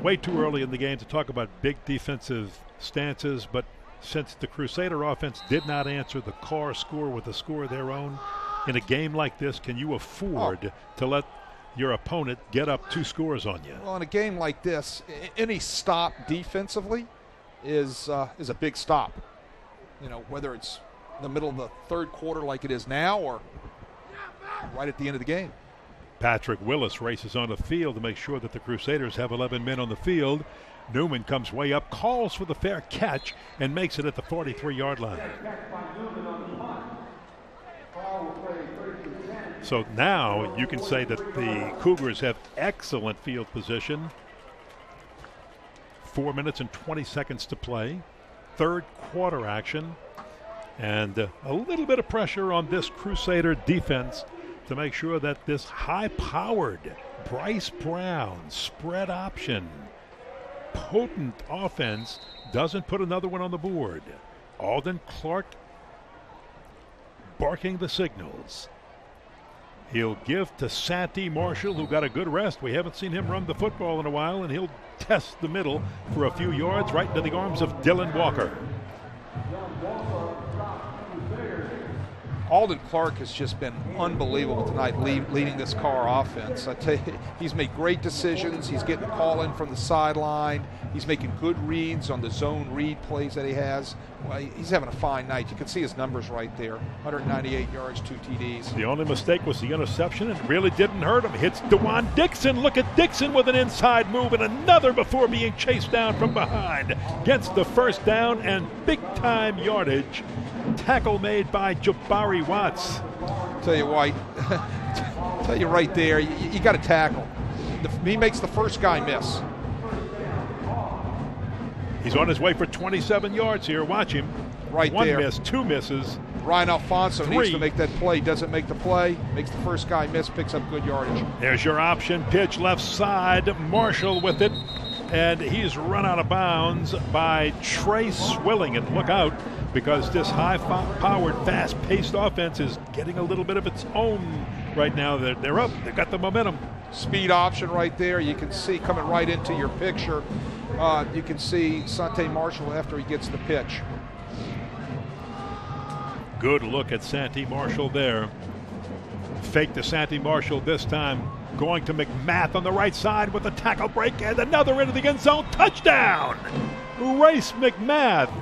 Way too early in the game to talk about big defensive stances, but since the Crusader offense did not answer the Karr score with a score of their own, in a game like this, can you afford to let your opponent get up 2 scores on you? Well, in a game like this, any stop defensively is a big stop. You know, whether it's in the middle of the third quarter like it is now or right at the end of the game. Patrick Willis races on the field to make sure that the Crusaders have 11 men on the field. Newman comes way up, calls for the fair catch, and makes it at the 43-yard line. So now you can say that the Cougars have excellent field position. 4 minutes and 20 seconds to play. Third quarter action. And a little bit of pressure on this Crusader defense to make sure that this high-powered Bryce Brown spread option, potent offense doesn't put another one on the board. Alden Clark barking the signals. He'll give to Santee Marshall, who got a good rest. We haven't seen him run the football in a while, and he'll test the middle for a few yards right into the arms of Dylan Walker. Alden Clark has just been unbelievable tonight leading this Karr offense. I tell you, he's made great decisions. He's getting the call in from the sideline. He's making good reads on the zone read plays that he has. Well, he's having a fine night. You can see his numbers right there. 198 yards, 2 TDs. The only mistake was the interception. It really didn't hurt him. Hits DeJuan Dixon. Look at Dixon with an inside move and another before being chased down from behind. Gets the first down and big-time yardage. Tackle made by Jabari Watts. Tell you why. Tell you right there, you got to tackle. He makes the first guy miss. He's on his way for 27 yards here. Watch him. Right One there. miss, 2 misses. Ryan Alfonso 3. needs to make that play. Doesn't make the play. Makes the first guy miss. Picks up good yardage. There's your option pitch left side. Marshall with it. And he's run out of bounds by Trey Swilling. And look out, because this high-powered, fast-paced offense is getting a little bit of its own right now. They're up. They've got the momentum. Speed option right there. You can see coming right into your picture. You can see Santee Marshall after he gets the pitch. Good look at Santee Marshall there. Fake to Santee Marshall this time. Going to McMath on the right side with a tackle break and another into the end zone. Touchdown! Race McMath.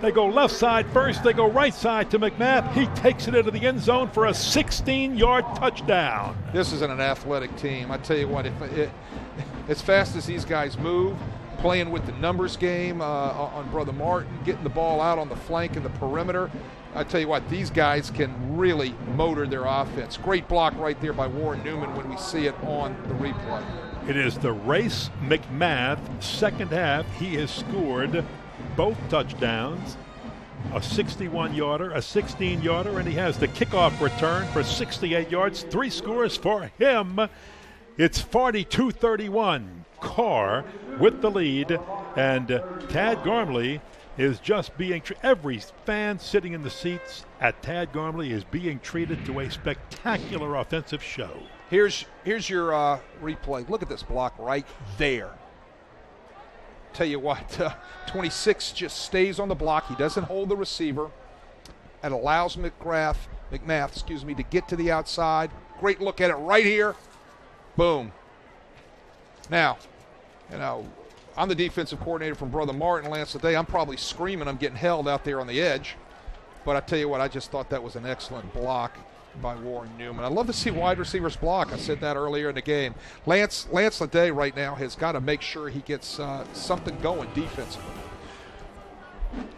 They go left side first. They go right side to McMath. He takes it into the end zone for a 16-yard touchdown. This isn't an athletic team. I tell you what, as fast as these guys move, playing with the numbers game on Brother Martin, getting the ball out on the flank and the perimeter, I tell you what, these guys can really motor their offense. Great block right there by Warren Newman when we see it on the replay. It is the Race McMath second half. He has scored both touchdowns, a 61-yarder, a 16-yarder, and he has the kickoff return for 68 yards. 3 scores for him. It's 42-31. Karr with the lead, and Tad Gormley is just being every fan sitting in the seats at Tad Gormley is being treated to a spectacular offensive show. Here's your replay. Look at this block right there. Tell you what, 26 just stays on the block. He doesn't hold the receiver. It allows McMath, to get to the outside. Great look at it right here. Boom. Now, I'm the defensive coordinator from Brother Martin last day. I'm probably screaming I'm getting held out there on the edge. But I tell you what, I just thought that was an excellent block by Warren Newman. I love to see wide receivers block. I said that earlier in the game. Lance Leday right now has got to make sure he gets something going defensively.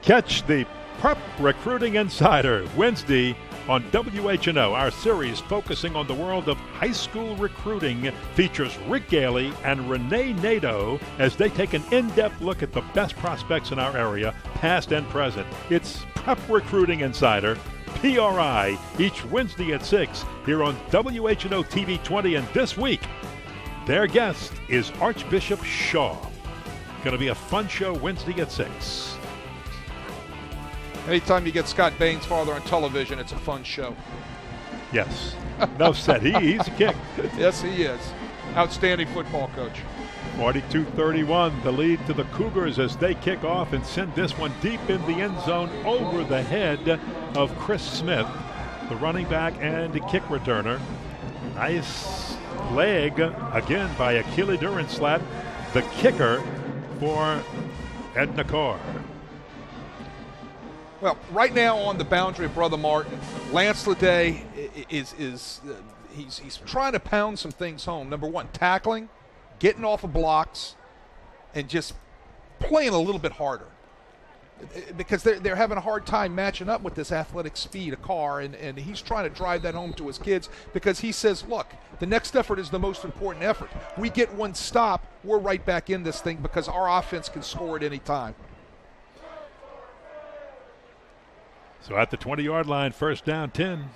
Catch the Prep Recruiting Insider, Wednesday on WHNO. Our series focusing on the world of high school recruiting features Rick Gailey and Renee Nadeau as they take an in-depth look at the best prospects in our area, past and present. It's Prep Recruiting Insider, PRI, each Wednesday at 6 here on WHNO TV 20. And this week, their guest is Archbishop Shaw. Going to be a fun show Wednesday at 6. Anytime you get Scott Bain's father on television, it's a fun show. Yes. No said. He's a kick. Yes, he is. Outstanding football coach. 42-31, the lead to the Cougars as they kick off and send this one deep in the end zone over the head of Chris Smith, the running back and kick returner. Nice leg again by Achille Durinslat, the kicker for Edna Karr. Well, right now on the boundary of Brother Martin, Lance Leday he's trying to pound some things home. Number one, tackling, getting off of blocks, and just playing a little bit harder. Because they're having a hard time matching up with this athletic speed of Karr, and he's trying to drive that home to his kids because he says, look, the next effort is the most important effort. We get one stop, we're right back in this thing because our offense can score at any time. So at the 20-yard line, first down, 10.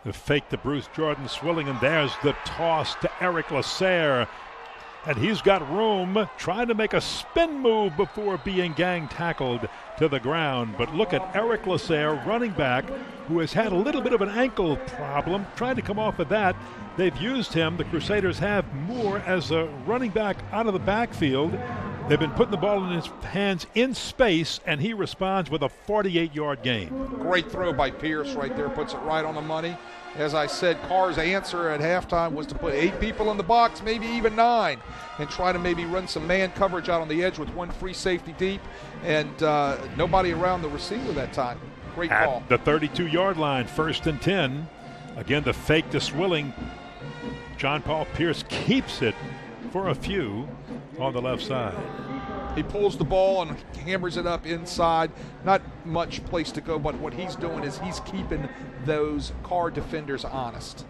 The fake to Bruce Jordan Swilling, and there's the toss to Eric Lasserre. And he's got room, trying to make a spin move before being gang tackled to the ground. But look at Eric Lasserre, running back, who has had a little bit of an ankle problem, trying to come off of that. They've used him, the Crusaders have, more as a running back out of the backfield. They've been putting the ball in his hands in space, and he responds with a 48-yard gain. Great throw by Pierce right there, puts it right on the money. As I said, Carr's answer at halftime was to put 8 people in the box, maybe even 9, and try to maybe run some man coverage out on the edge with one free safety deep, and nobody around the receiver that time. Great call. At the 32-yard line, first and 10. Again, the fake to Swilling. John Paul Pierce keeps it for a few on the left side. He pulls the ball and hammers it up inside. Not much place to go, but what he's doing is he's keeping those Karr defenders honest.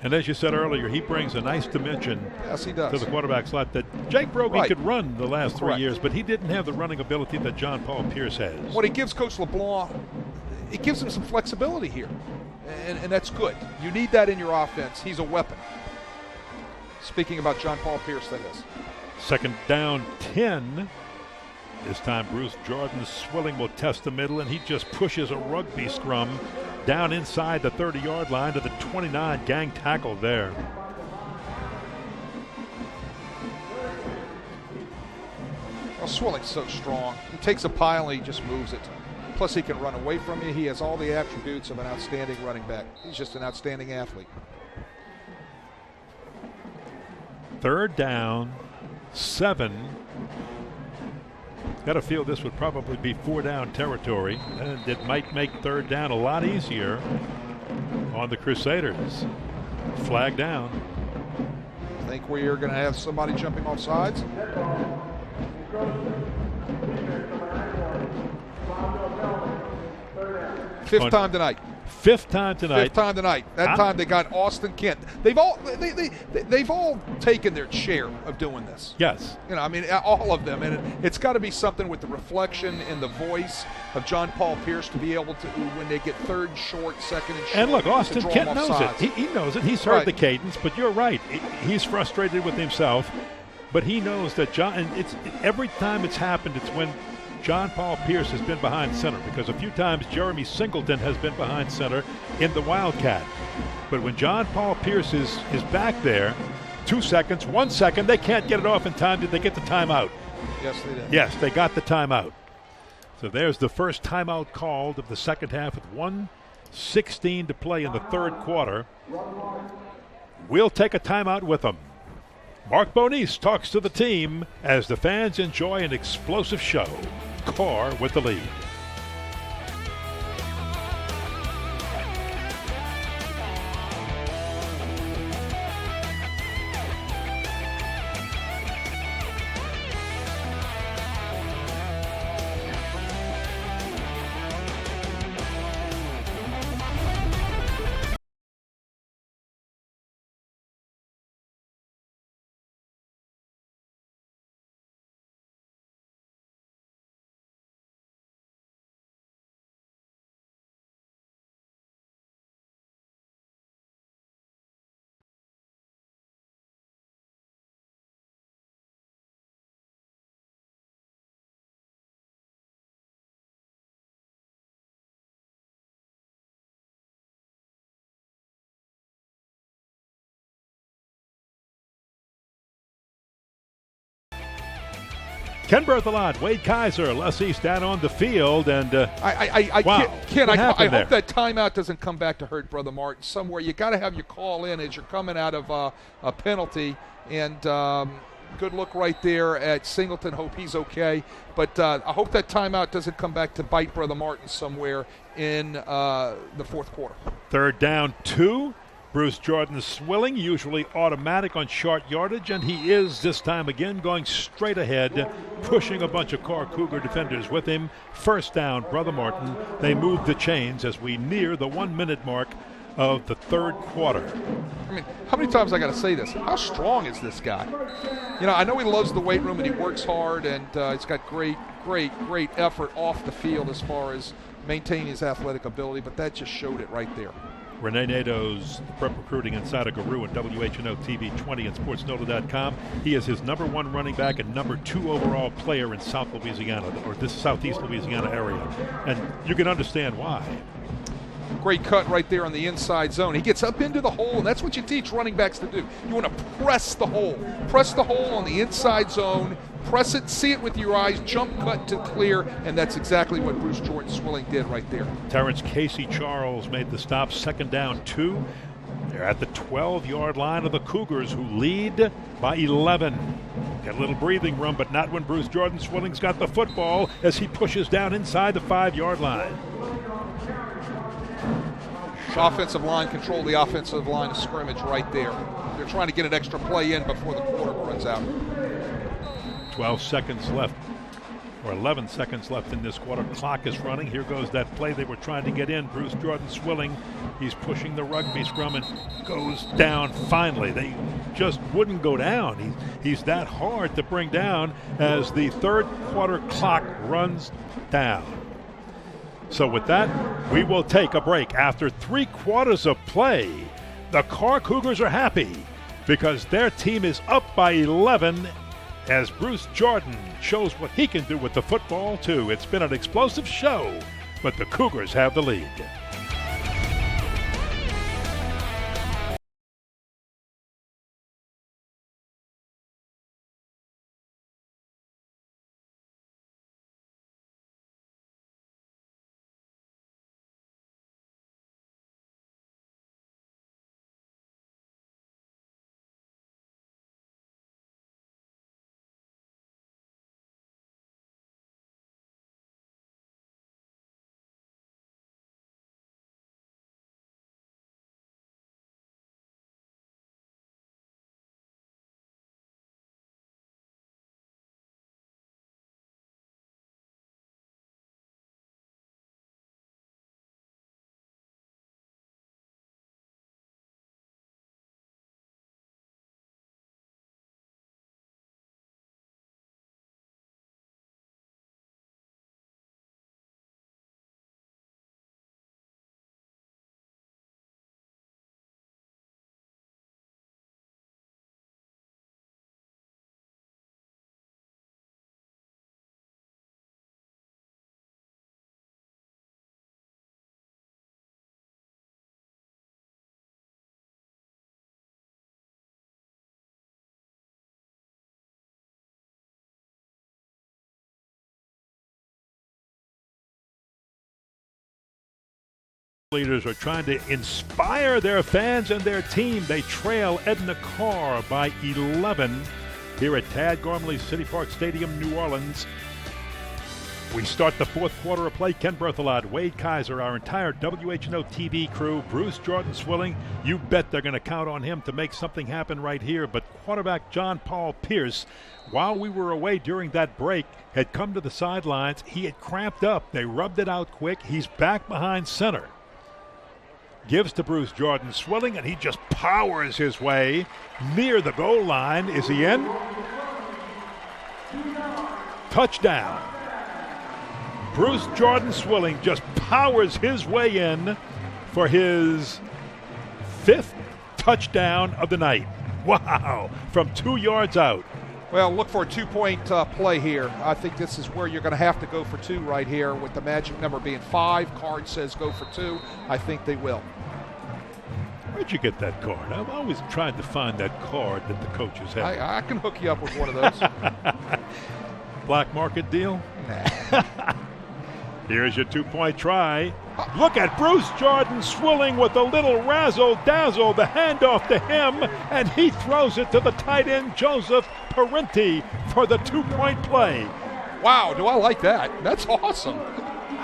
And as you said earlier, he brings a nice dimension yes, he does. to the quarterback slot that Jake Brogan Right. could run the last 3 Correct. years, but he didn't have the running ability that John Paul Pierce has. What he gives Coach LeBlanc, it gives him some flexibility here, and that's good. You need that in your offense. He's a weapon. Speaking about John Paul Pierce, that is. Second down, 10. This time Bruce Jordan Swilling will test the middle, and he just pushes a rugby scrum down inside the 30-yard line to the 29. Gang tackle there. Well, Swilling's so strong. He takes a pile and he just moves it. Plus, he can run away from you. He has all the attributes of an outstanding running back. He's just an outstanding athlete. Third down, 7. Got to feel this would probably be 4-down territory, and it might make third down a lot easier on the Crusaders. Flag down. Think we are going to have somebody jumping off sides? Fifth time tonight. Fifth time tonight. Fifth time tonight. That time they got Austin Kent. They've all taken their share of doing this. Yes. You know, I mean, all of them, and it's got to be something with the reflection and the voice of John Paul Pierce to be able to, when they get third and short, second and short. And look, Austin to draw Kent them off knows sides. it. He knows it. He's heard the cadence, but you're right. He's frustrated with himself, but he knows that John. And every time it's happened, it's when John Paul Pierce has been behind center, because a few times Jeremy Singleton has been behind center in the Wildcat. But when John Paul Pierce is back there, 2 seconds, 1 second, they can't get it off in time. Did they get the timeout? Yes, they did. Yes, they got the timeout. So there's the first timeout called of the second half with 1:16 to play in the third quarter. We'll take a timeout with them. Mark Bonis talks to the team as the fans enjoy an explosive show. Karr with the lead. Ken Berthelot, Wade Kaiser, Les East down on the field, and Ken, what I happened there? hope that timeout doesn't come back to hurt Brother Martin somewhere. You got to have your call in as you're coming out of a penalty, and good look right there at Singleton. Hope he's okay, but I hope that timeout doesn't come back to bite Brother Martin somewhere in the fourth quarter. 3rd down 2. Bruce Jordan Swilling, usually automatic on short yardage, and he is this time again going straight ahead, pushing a bunch of Karr Cougar defenders with him. 1st down, Brother Martin. They move the chains as we near the 1-minute mark of the 3rd quarter. I mean, how many times I got to say this? How strong is this guy? You know, I know he loves the weight room and he works hard, and he's got great effort off the field as far as maintaining his athletic ability, but that just showed it right there. Renee Nato's Prep Recruiting Insider Guru at WHNO TV 20 and SportsNota.com. He is his number 1 running back and number 2 overall player in South Louisiana, or this Southeast Louisiana area. And you can understand why. Great cut right there on the inside zone. He gets up into the hole, and that's what you teach running backs to do. You want to press the hole. Press the hole on the inside zone. Press it, see it with your eyes, jump cut to clear, and that's exactly what Bruce Jordan Swilling did right there. Terrence Casey Charles made the stop. 2nd down 2. They're at the 12-yard line of the Cougars, who lead by 11. Get a little breathing room, but not when Bruce Jordan Swilling's got the football as he pushes down inside the 5-yard line. Offensive line control the offensive line of scrimmage right there. They're trying to get an extra play in before the quarter runs out. 12 seconds left, or 11 seconds left in this quarter. Clock is running. Here goes that play they were trying to get in. Bruce Jordan Swilling, he's pushing the rugby scrum and goes down finally. They just wouldn't go down. He's that hard to bring down as the 3rd quarter clock runs down. So with that, we will take a break. After 3 quarters of play, the Karr Cougars are happy because their team is up by 11 as Bruce Jordan shows what he can do with the football, too. It's been an explosive show, but the Cougars have the lead. Leaders are trying to inspire their fans and their team. They trail Edna Karr by 11 here at Tad Gormley City Park Stadium, New Orleans. We start the 4th quarter of play. Ken Berthelot, Wade Kaiser, our entire WHNO TV crew, Bruce Jordan Swilling. You bet they're going to count on him to make something happen right here. But quarterback John Paul Pierce, while we were away during that break, had come to the sidelines. He had cramped up. They rubbed it out quick. He's back behind center. Gives to Bruce Jordan Swilling, and he just powers his way near the goal line. Is he in? Touchdown. Bruce Jordan Swilling just powers his way in for his 5th touchdown of the night. Wow, from 2 yards out. Well, look for a 2-point play here. I think this is where you're going to have to go for 2 right here with the magic number being 5. Card says go for 2. I think they will. Where'd you get that card? I've always tried to find that card that the coaches have. I can hook you up with one of those. black market deal? Here's your two-point try. Look at Bruce Jordan Swilling with a little razzle-dazzle, the handoff to him, and he throws it to the tight end, Joseph Parenti, for the two-point play. Wow, do I like that? That's awesome.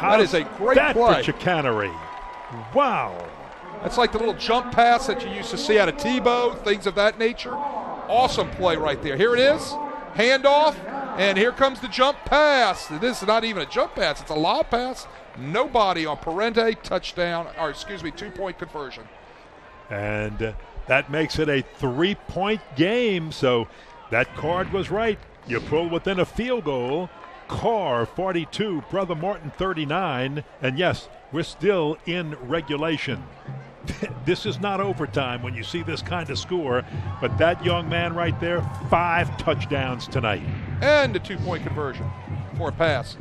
That is a great that play. For chicanery. Wow. That's like the little jump pass that you used to see out of Tebow, things of that nature. Awesome play right there. Here it is, handoff, and here comes the jump pass. This is not even a jump pass, it's a lob pass. Nobody on Parenti, touchdown, or excuse me, two-point conversion. And that makes it a three-point game, so that card was right. You pull within a field goal. Karr 42, Brother Martin 39, and yes, we're still in regulation. This is not overtime when you see this kind of score, but that young man right there, 5 touchdowns tonight. And a two-point conversion for a pass.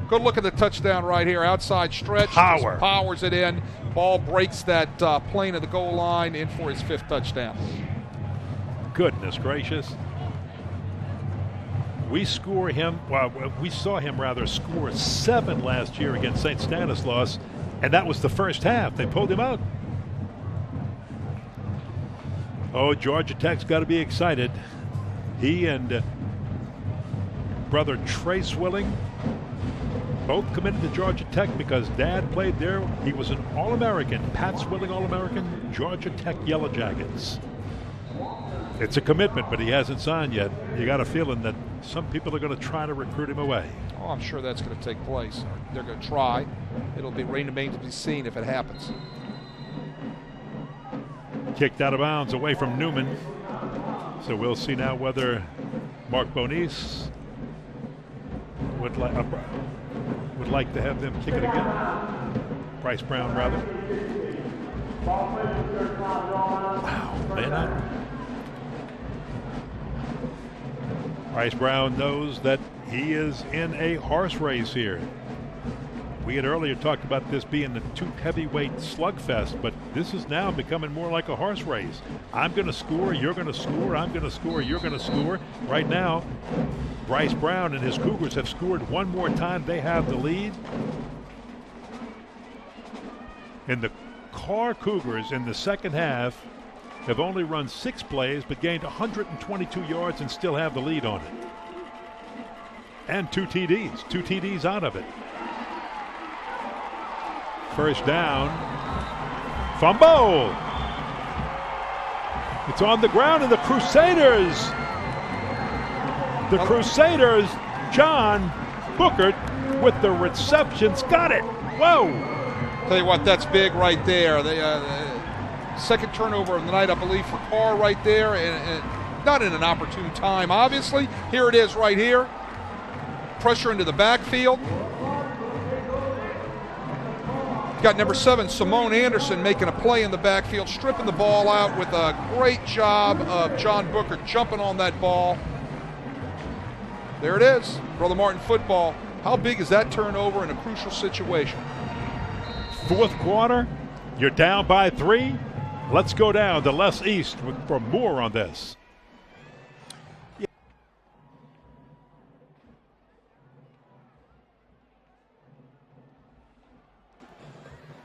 Good look at the touchdown right here, outside stretch. Power. Just powers it in. Ball breaks that plane of the goal line in for his 5th touchdown. Goodness gracious. We saw him score 7 last year against St. Stanislaus, and that was the first half. They pulled him out. Oh, Georgia Tech's got to be excited. He and brother Trey Swilling both committed to Georgia Tech because Dad played there. He was an All-American, Pat Swilling All-American, Georgia Tech Yellow Jackets. It's a commitment, but he hasn't signed yet. You got a feeling that some people are going to try to recruit him away. Oh, I'm sure that's going to take place. They're going to try. It'll be remain to be seen if it happens. Kicked out of bounds away from Newman. So we'll see now whether Mark Bonis would like to have them kick it again. Bryce Brown, rather. Wow, man. Bryce Brown knows that he is in a horse race here. We had earlier talked about this being the 2 heavyweight slugfest, but this is now becoming more like a horse race. I'm going to score, you're going to score, I'm going to score, you're going to score. Right now, Bryce Brown and his Cougars have scored one more time. They have the lead. And the Karr Cougars in the second half have only run 6 plays but gained 122 yards and still have the lead on it. And 2 TDs out of it. First down. Fumble. It's on the ground, and the Crusaders, John Bookert with the receptions, got it. Whoa. Tell you what, that's big right there. The second turnover of the night, I believe, for Karr right there, and not in an opportune time, obviously. Here it is right here. Pressure into the backfield. Got number 7, Simone Anderson, making a play in the backfield, stripping the ball out with a great job of John Booker jumping on that ball. There it is, Brother Martin football. How big is that turnover in a crucial situation? Fourth quarter, you're down by 3. Let's go down to Les East for more on this.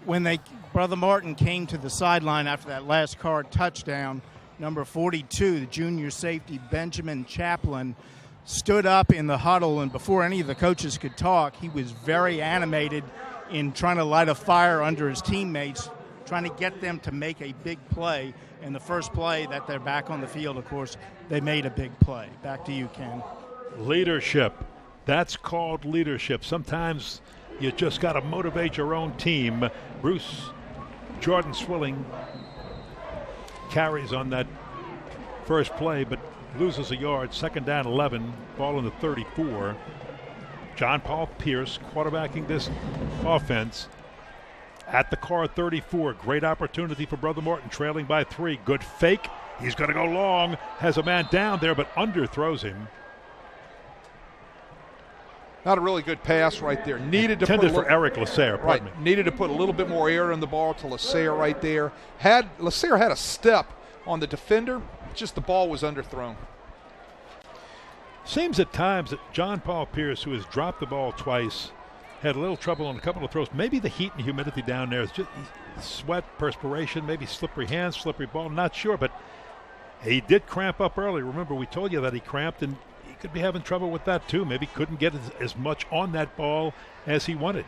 When Brother Martin came to the sideline after that last Karr touchdown, number 42, the junior safety Benjamin Chaplin, stood up in the huddle, and before any of the coaches could talk, he was very animated in trying to light a fire under his teammates, trying to get them to make a big play. And the first play that they're back on the field, of course, they made a big play. Back to you, Ken. Leadership. That's called leadership. Sometimes you just got to motivate your own team. Bruce Jordan Swilling carries on that first play, but loses a yard. Second down, 11. Ball in the 34. John Paul Pierce quarterbacking this offense at the Karr 34. Great opportunity for Brother Martin, trailing by 3. Good fake. He's going to go long. Has a man down there, but underthrows him. Not a really good pass right there. Needed to intended put for Eric Lasser. Right. Needed to put a little bit more air in the ball to Lasser right there. Lasser had a step on the defender, just the ball was underthrown. Seems at times that John Paul Pierce, who has dropped the ball twice, had a little trouble on a couple of throws. Maybe the heat and humidity down there is just sweat, perspiration, maybe slippery hands, slippery ball. Not sure, but he did cramp up early. Remember, we told you that he cramped, and he could be having trouble with that too. Maybe couldn't get as much on that ball as he wanted.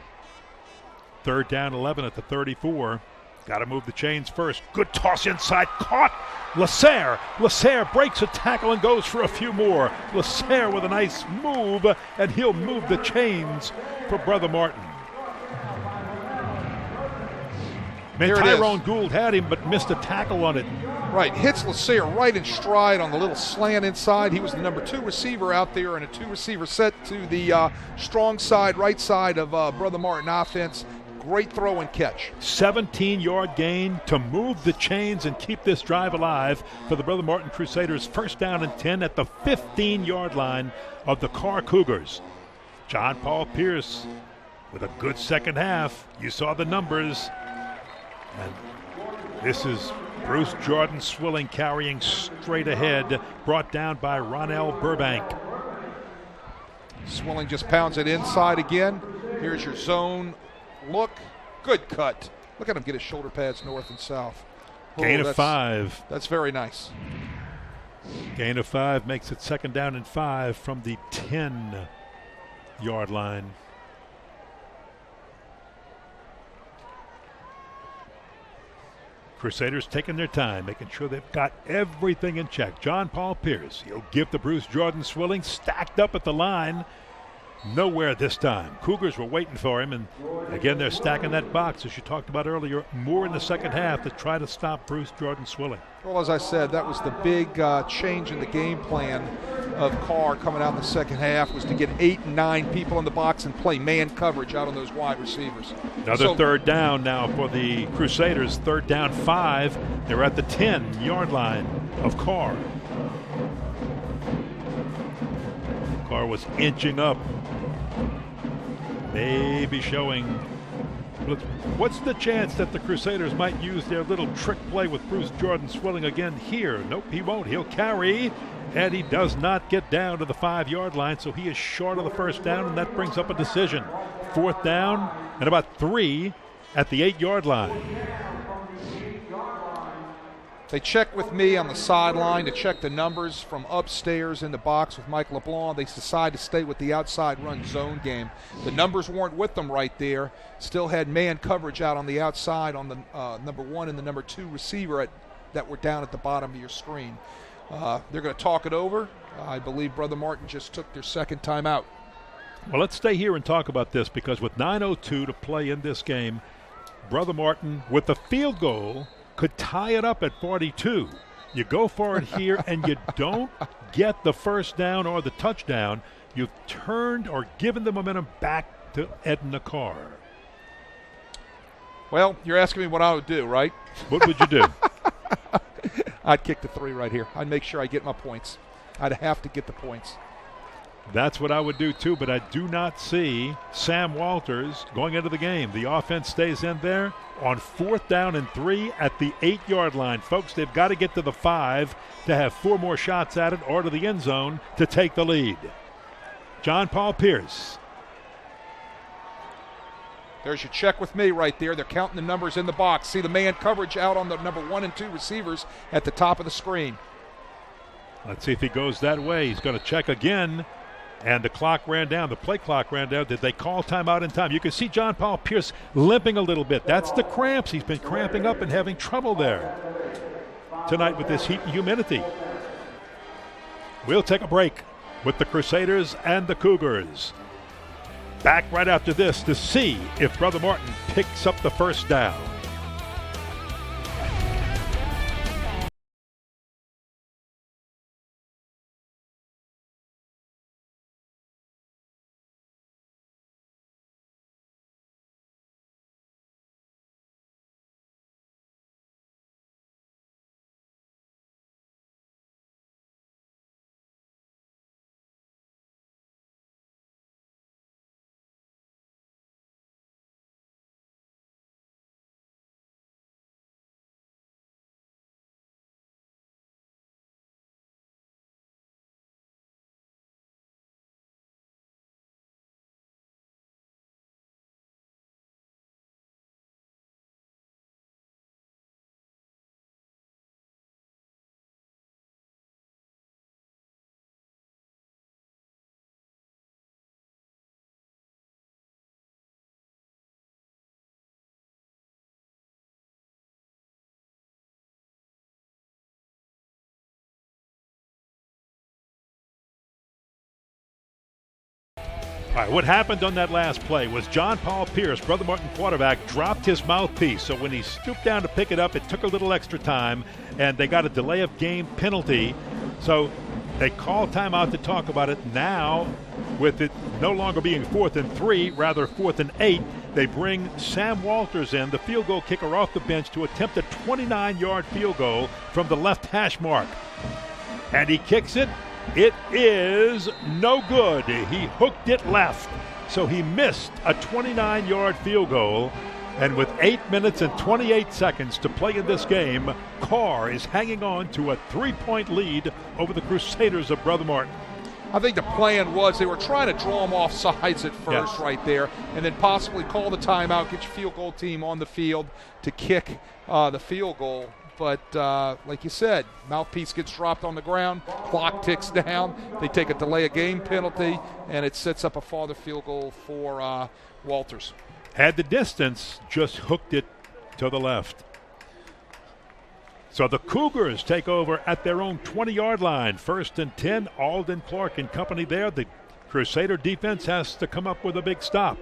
3rd down, 11 at the 34. Got to move the chains first. Good toss inside. Caught. Lasserre. Lasserre breaks a tackle and goes for a few more. Lasserre with a nice move, and he'll move the chains for Brother Martin. Man, Tyrone Gould had him, but missed a tackle on it. Right, hits Lasserre right in stride on the little slant inside. He was the number 2 receiver out there in a 2-receiver set to the strong side, right side of Brother Martin offense. Great throw and catch. 17-yard gain to move the chains and keep this drive alive for the Brother Martin Crusaders. 1st down and 10 at the 15-yard line of the Karr Cougars. John Paul Pierce with a good second half. You saw the numbers. And this is Bruce Jordan Swilling carrying straight ahead, brought down by Ronell Burbank. Swilling just pounds it inside again. Here's your zone look. Good cut. Look at him get his shoulder pads north and south. Gain of 5. That's very nice. Gain of 5 makes it 2nd down and 5 from the 10-yard line. Crusaders taking their time, making sure they've got everything in check. John Paul Pierce, he'll give the Bruce Jordan Swilling, stacked up at the line. Nowhere this time. Cougars were waiting for him, and again they're stacking that box, as you talked about earlier, more in the second half to try to stop Bruce Jordan Swilling. Well, as I said, that was the big change in the game plan of Karr coming out in the second half, was to get 8 and 9 people in the box and play man coverage out on those wide receivers. Another 3rd down now for the Crusaders. 3rd down 5. They're at the 10-yard line of Karr. Karr was inching up. Maybe showing. What's the chance that the Crusaders might use their little trick play with Bruce Jordan Swilling again here? Nope, he won't. He'll carry, and he does not get down to the 5-yard line, so he is short of the 1st down, and that brings up a decision. 4th down and about 3 at the 8-yard line. They check with me on the sideline to check the numbers from upstairs in the box with Mike LeBlanc. They decide to stay with the outside run zone game. The numbers weren't with them right there. Still had man coverage out on the outside on the number 1 and the number 2 receiver that were down at the bottom of your screen. They're going to talk it over. I believe Brother Martin just took their 2nd timeout. Well, let's stay here and talk about this, because with 9:02 to play in this game, Brother Martin, with the field goal, could tie it up at 42. You go for it here and you don't get the 1st down or the touchdown. You've turned or given the momentum back to Edna Karr. Well, you're asking me what I would do, right? What would you do? I'd kick the 3 right here. I'd make sure I get my points. I'd have to get the points. That's what I would do too, but I do not see Sam Walters going into the game. The offense stays in there on 4th down and 3 at the 8-yard line. Folks, they've got to get to the 5 to have 4 more shots at it, or to the end zone to take the lead. John Paul Pierce. There's your check with me right there. They're counting the numbers in the box. See the man coverage out on the number 1 and 2 receivers at the top of the screen. Let's see if he goes that way. He's going to check again. And the clock ran down. The play clock ran down. Did they call timeout in time? You can see John Paul Pierce limping a little bit. That's the cramps. He's been cramping up and having trouble there tonight with this heat and humidity. We'll take a break with the Crusaders and the Cougars. Back right after this to see if Brother Martin picks up the 1st down. All right, what happened on that last play was John Paul Pierce, Brother Martin quarterback, dropped his mouthpiece. So when he stooped down to pick it up, it took a little extra time, and they got a delay of game penalty. So they called timeout to talk about it. Now, with it no longer being 4th and 3, rather 4th and 8, they bring Sam Walters in, the field goal kicker off the bench, to attempt a 29-yard field goal from the left hash mark. And he kicks it. It is no good. He hooked it left. So he missed a 29-yard field goal. And with 8 minutes and 28 seconds to play in this game, Karr is hanging on to a 3-point lead over the Crusaders of Brother Martin. I think the plan was they were trying to draw them off sides at first, right there, and then possibly call the timeout, get your field goal team on the field to kick the field goal. But like you said, mouthpiece gets dropped on the ground, clock ticks down, they take a delay of game penalty, and it sets up a farther field goal for Walters. Had the distance, just hooked it to the left. So the Cougars take over at their own 20-yard line. 1st and 10, Alden Clark and company there. The Crusader defense has to come up with a big stop.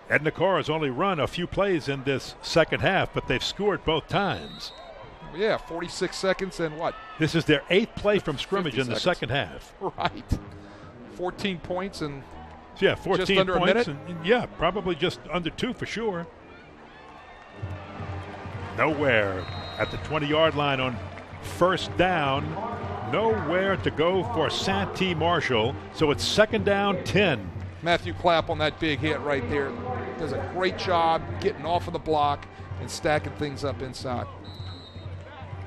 Edna Karr has only run a few plays in this second half, but they've scored both times. Yeah, 46 seconds and what? This is their 8th play from scrimmage in the second half. Right. 14 points and 14 just under points. a minute? And probably just under 2 for sure. Nowhere at the 20-yard line on 1st down. Nowhere to go for Santee Marshall. So it's 2nd down, 10. Matthew Clapp on that big hit right there. Does a great job getting off of the block and stacking things up inside.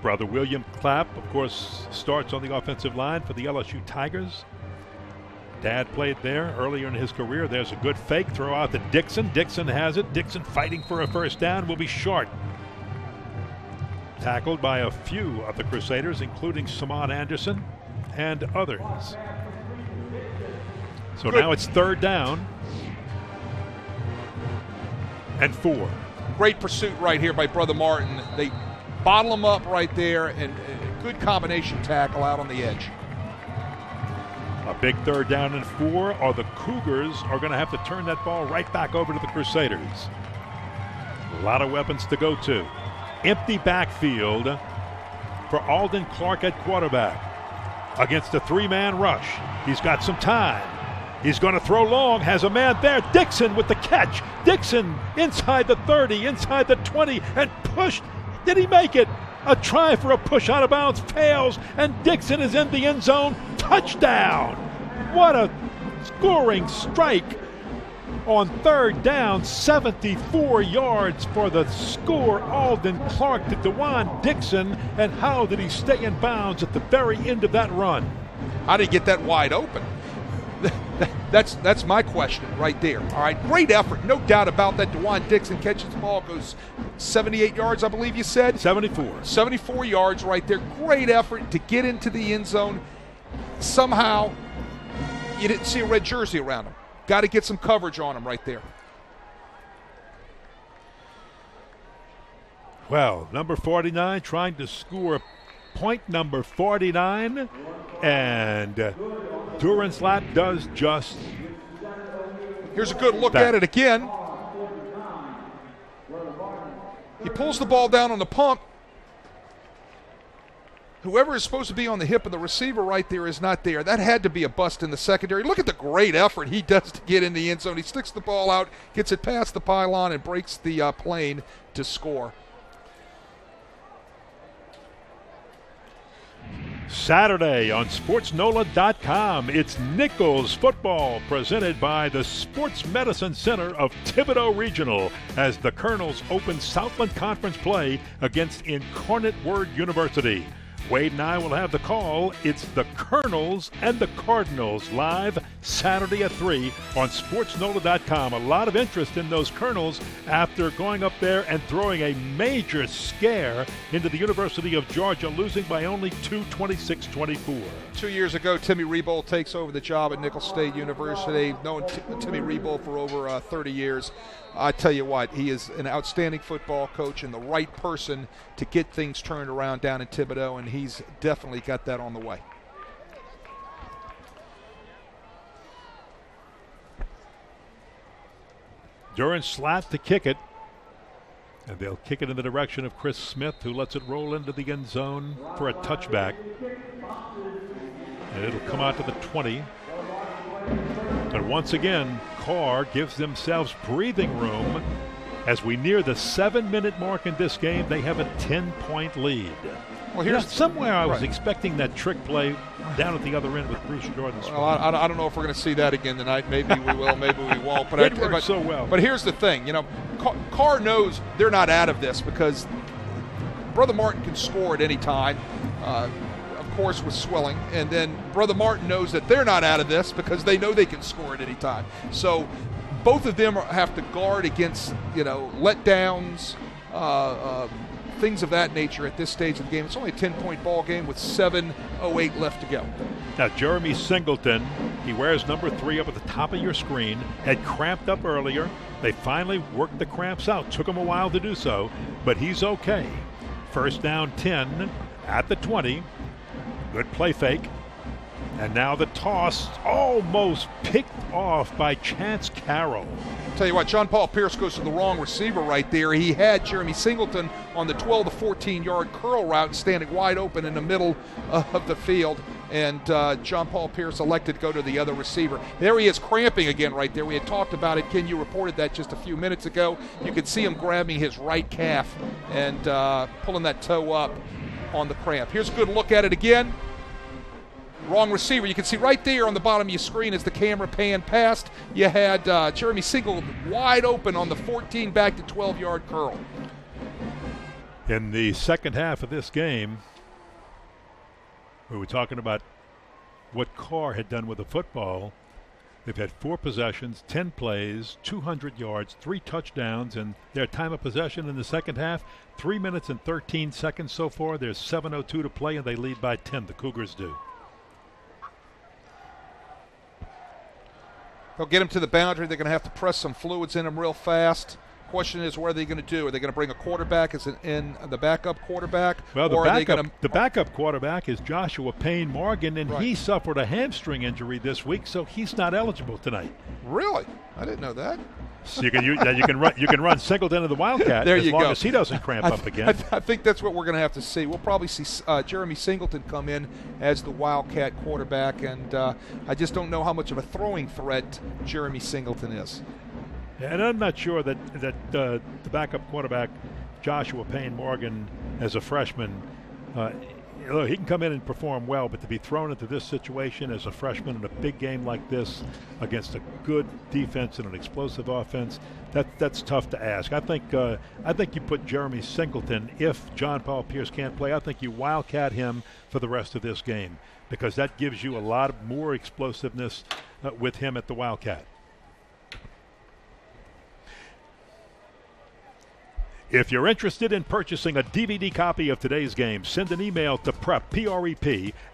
Brother William Clapp, of course, starts on the offensive line for the LSU Tigers. Dad played there earlier in his career. There's a good fake throw out to Dixon. Dixon has it. Dixon fighting for a 1st down, will be short. Tackled by a few of the Crusaders, including Samad Anderson and others. So now it's 3rd down and 4. Great pursuit right here by Brother Martin. They bottle him up right there, and a good combination tackle out on the edge. A big 3rd down and 4, or the Cougars are going to have to turn that ball right back over to the Crusaders. A lot of weapons to go to. Empty backfield for Alden Clark at quarterback against a 3-man rush. He's got some time. He's going to throw long, has a man there. Dixon with the catch. Dixon inside the 30, inside the 20, and pushed. Did he make it? A try for a push out of bounds fails, and Dixon is in the end zone. Touchdown! What a scoring strike on 3rd down. 74 yards for the score. Alden Clark to DeJuan Dixon, and how did he stay in bounds at the very end of that run? How did he get that wide open? That's my question right there. All right, great effort, no doubt about that. DeJuan Dixon catches the ball, goes 78 yards, I believe you said? 74. 74 yards right there. Great effort to get into the end zone. Somehow, you didn't see a red jersey around him. Got to get some coverage on him right there. Well, number 49 trying to score point number 49, and Durenslatt does just. Here's a good look at it again. He pulls the ball down on the pump. Whoever is supposed to be on the hip of the receiver right there is not there. That had to be a bust in the secondary. Look at the great effort he does to get in the end zone. He sticks the ball out, gets it past the pylon, and breaks the plane to score. Saturday on SportsNola.com, it's Nichols football presented by the Sports Medicine Center of Thibodaux Regional as the Colonels open Southland Conference play against Incarnate Word University. Wade and I will have the call. It's the Colonels and the Cardinals live Saturday at 3 on SportsNola.com. A lot of interest in those Colonels after going up there and throwing a major scare into the University of Georgia, losing by only 26-24. 2 years ago, Timmy Rebold takes over the job at Nicholls State University. Known Timmy Rebold for over 30 years. I tell you what, he is an outstanding football coach and the right person to get things turned around down in Thibodaux, and he's definitely got that on the way. Duran slat to kick it. And they'll kick it in the direction of Chris Smith, who lets it roll into the end zone for a touchback. And it'll come out to the 20. And once again, Karr gives themselves breathing room. As we near the 7-minute mark in this game, they have a 10-point lead. Well, here's somewhere I was expecting that trick play down at the other end with Bruce Jordan. Well, I don't know if we're going to see that again tonight. Maybe we will, maybe we won't. But it works so well. But here's the thing, Karr knows they're not out of this because Brother Martin can score at any time, of course, with Swilling. And then Brother Martin knows that they're not out of this because they know they can score at any time. So both of them have to guard against, letdowns, things of that nature at this stage of the game. It's only a 10-point ball game with 7:08 left to go. Now, Jeremy Singleton, he wears number 3 up at the top of your screen, had cramped up earlier. They finally worked the cramps out. Took him a while to do so, but he's okay. First down 10 at the 20. Good play fake. And now the toss, almost picked off by Chance Carroll. Tell you what, John Paul Pierce goes to the wrong receiver right there. He had Jeremy Singleton on the 12 to 14-yard curl route standing wide open in the middle of the field. And John Paul Pierce elected to go to the other receiver. There he is cramping again right there. We had talked about it. Ken, you reported that just a few minutes ago. You could see him grabbing his right calf and pulling that toe up on the cramp. Here's a good look at it again. Wrong receiver. You can see right there on the bottom of your screen as the camera panned past, you had Jeremy Singleton wide open on the 14 back to 12-yard curl. In the second half of this game, we were talking about what Karr had done with the football. They've had 4 possessions, 10 plays, 200 yards, 3 touchdowns, and their time of possession in the second half, 3 minutes and 13 seconds so far. There's 7:02 to play, and they lead by 10. The Cougars do. They'll get him to the boundary. They're going to have to press some fluids in him real fast. Question is, what are they going to do? Are they going to bring a quarterback as in the backup quarterback? Well, the backup quarterback is Joshua Payne Morgan, and he suffered a hamstring injury this week, so he's not eligible tonight. Really? I didn't know that. So you can run Singleton to the Wildcat as long as he doesn't cramp up again. I think that's what we're going to have to see. We'll probably see Jeremy Singleton come in as the Wildcat quarterback, and I just don't know how much of a throwing threat Jeremy Singleton is. And I'm not sure that the backup quarterback, Joshua Payne Morgan, as a freshman, he can come in and perform well, but to be thrown into this situation as a freshman in a big game like this against a good defense and an explosive offense, that's tough to ask. I think you put Jeremy Singleton, if John Paul Pierce can't play, I think you wildcat him for the rest of this game because that gives you a lot more explosiveness with him at the Wildcat. If you're interested in purchasing a DVD copy of today's game, send an email to PREP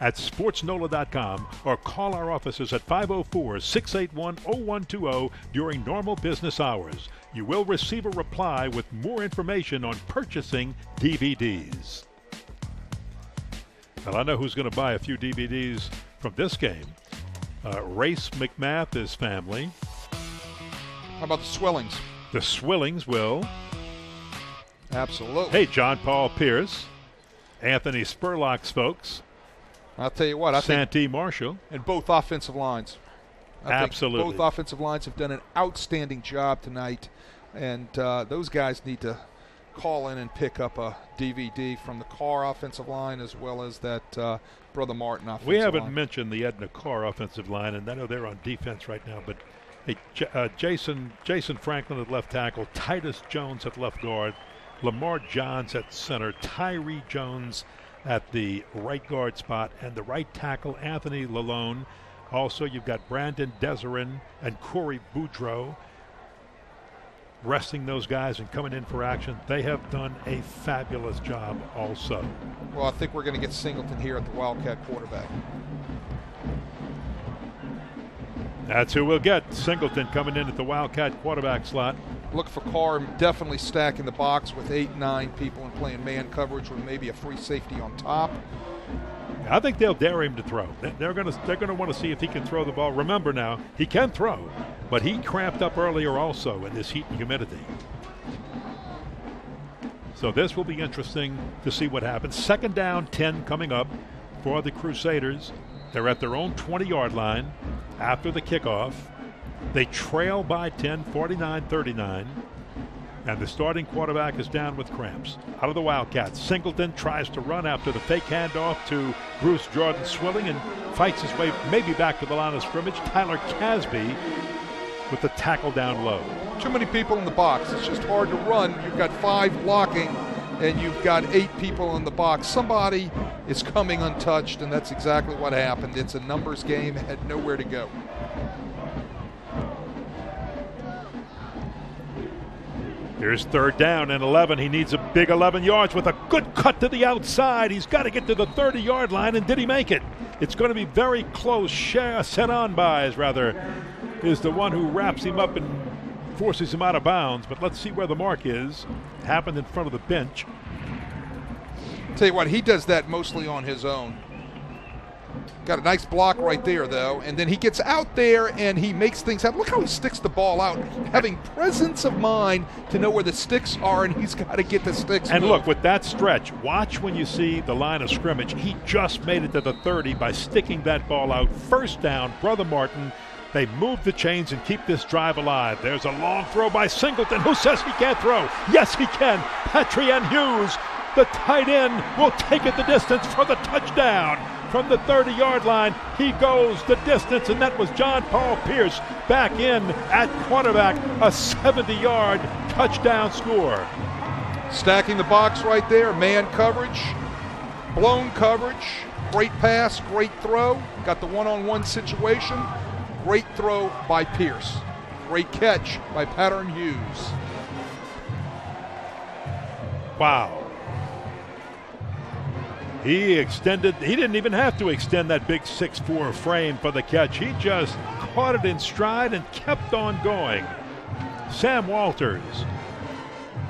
at sportsnola.com or call our offices at 504-681-0120 during normal business hours. You will receive a reply with more information on purchasing DVDs. Well, I know who's going to buy a few DVDs from this game. Race McMath's family. How about the Swillings? The Swillings will. Absolutely. Hey, John Paul Pierce, Anthony Spurlock's folks. I'll tell you what. I Santee think, Marshall. And both offensive lines. Absolutely. Both offensive lines have done an outstanding job tonight, and those guys need to call in and pick up a DVD from the Karr offensive line as well as that Brother Martin offensive line. We haven't mentioned the Edna Karr offensive line, and I know they're on defense right now, but hey, Jason Franklin at left tackle, Titus Jones at left guard, Lamar Johns at center, Tyree Jones at the right guard spot, and the right tackle, Anthony Lalone. Also, you've got Brandon Deserin and Corey Boudreaux resting those guys and coming in for action. They have done a fabulous job also. Well, I think we're going to get Singleton here at the Wildcat quarterback. That's who we'll get. Singleton coming in at the Wildcat quarterback slot. Look for Karr definitely stacking the box with 8-9 people and playing man coverage with maybe a free safety on top. I think they'll dare him to throw. They're going to want to see if he can throw the ball. Remember now, he can throw, but he cramped up earlier also in this heat and humidity. So this will be interesting to see what happens. 2nd down, 10 coming up for the Crusaders. They're at their own 20-yard line after the kickoff. They trail by 10, 49-39. And the starting quarterback is down with cramps. Out of the Wildcats, Singleton tries to run after the fake handoff to Bruce Jordan Swilling and fights his way maybe back to the line of scrimmage. Tyler Casby with the tackle down low. Too many people in the box. It's just hard to run. You've got 5 blocking, and you've got 8 people in the box. Somebody is coming untouched, and that's exactly what happened. It's a numbers game. Had nowhere to go. Here's 3rd down and 11. He needs a big 11 yards with a good cut to the outside. He's got to get to the 30-yard line, and did he make it? It's going to be very close. Set-on-Buys, rather, is the one who wraps him up and forces him out of bounds. But let's see where the mark is. It happened in front of the bench. Tell you what, he does that mostly on his own. Got a nice block right there, though, and then he gets out there and he makes things happen. Look how he sticks the ball out, having presence of mind to know where the sticks are, and he's got to get the sticks And moved. look, with that stretch, watch when you see the line of scrimmage. He just made it to the 30 by sticking that ball out. 1st down, Brother Martin. They move the chains and keep this drive alive. There's a long throw by Singleton. Who says he can't throw? Yes, he can. Patrian Hughes, the tight end, will take it the distance for the touchdown. From the 30-yard line, he goes the distance, and that was John Paul Pierce back in at quarterback, a 70-yard touchdown score. Stacking the box right there, man coverage, blown coverage, great pass, great throw, got the one-on-one situation, great throw by Pierce, great catch by Pattern Hughes. Wow. He didn't even have to extend that big 6'4" frame for the catch. He just caught it in stride and kept on going. Sam Walters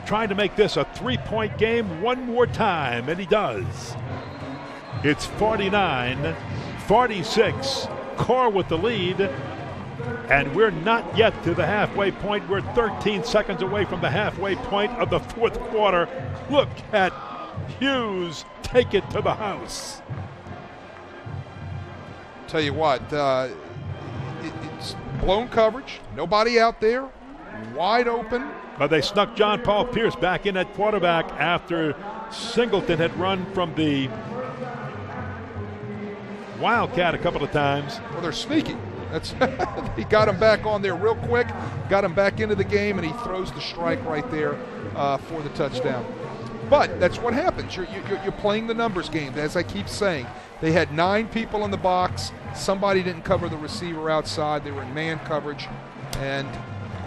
trying to make this a 3-point game one more time, and he does. It's 49-46. Karr with the lead, and we're not yet to the halfway point. We're 13 seconds away from the halfway point of the 4th quarter. Look at Hughes take it to the house. Tell you what, it's blown coverage, nobody out there, wide open. But they snuck John Paul Pierce back in at quarterback after Singleton had run from the Wildcat a couple of times. Well, they're sneaky. He got him back on there real quick, got him back into the game, and he throws the strike right there for the touchdown. But that's what happens. You're playing the numbers game, as I keep saying. They had 9 people in the box. Somebody didn't cover the receiver outside. They were in man coverage, and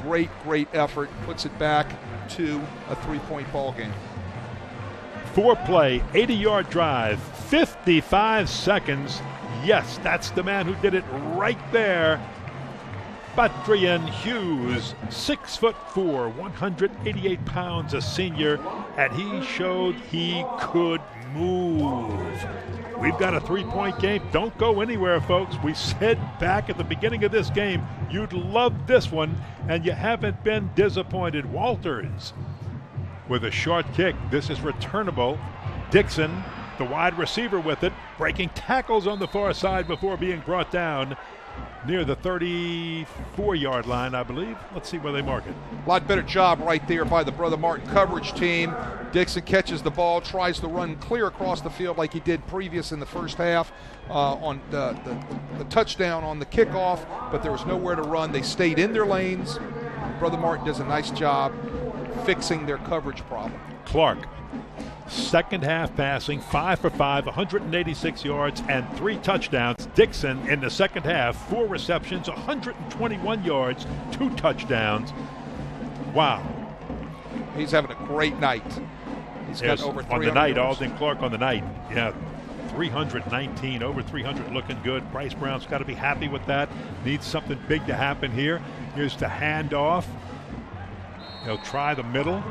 great effort puts it back to a 3-point ball game. 4-play, 80-yard drive, 55 seconds. Yes, that's the man who did it right there. Patrian Hughes, 6'4", 188 pounds, a senior, and he showed he could move. We've got a 3-point game. Don't go anywhere, folks. We said back at the beginning of this game, you'd love this one, and you haven't been disappointed. Walters with a short kick. This is returnable. Dixon, the wide receiver with it, breaking tackles on the far side before being brought down near the 34-yard line, I believe. Let's see where they mark it. A lot better job right there by the Brother Martin coverage team. Dixon catches the ball, tries to run clear across the field like he did previous in the first half on the touchdown on the kickoff, but there was nowhere to run. They stayed in their lanes. Brother Martin does a nice job fixing their coverage problem. Clark, second half passing, 5 for 5, 186 yards and 3 touchdowns. Dixon in the second half, 4 receptions, 121 yards, 2 touchdowns. Wow. He's having a great night. He's got over 300 on the night, yards. Alden Clark on the night. Yeah, 319, over 300, looking good. Bryce Brown's got to be happy with that. Needs something big to happen here. Here's the handoff. He'll try the middle.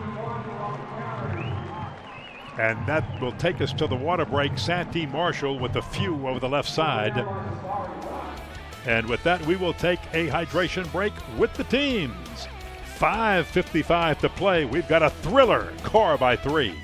And that will take us to the water break. Santee Marshall with a few over the left side. And with that, we will take a hydration break with the teams. 5:55 to play. We've got a thriller. Karr by 3.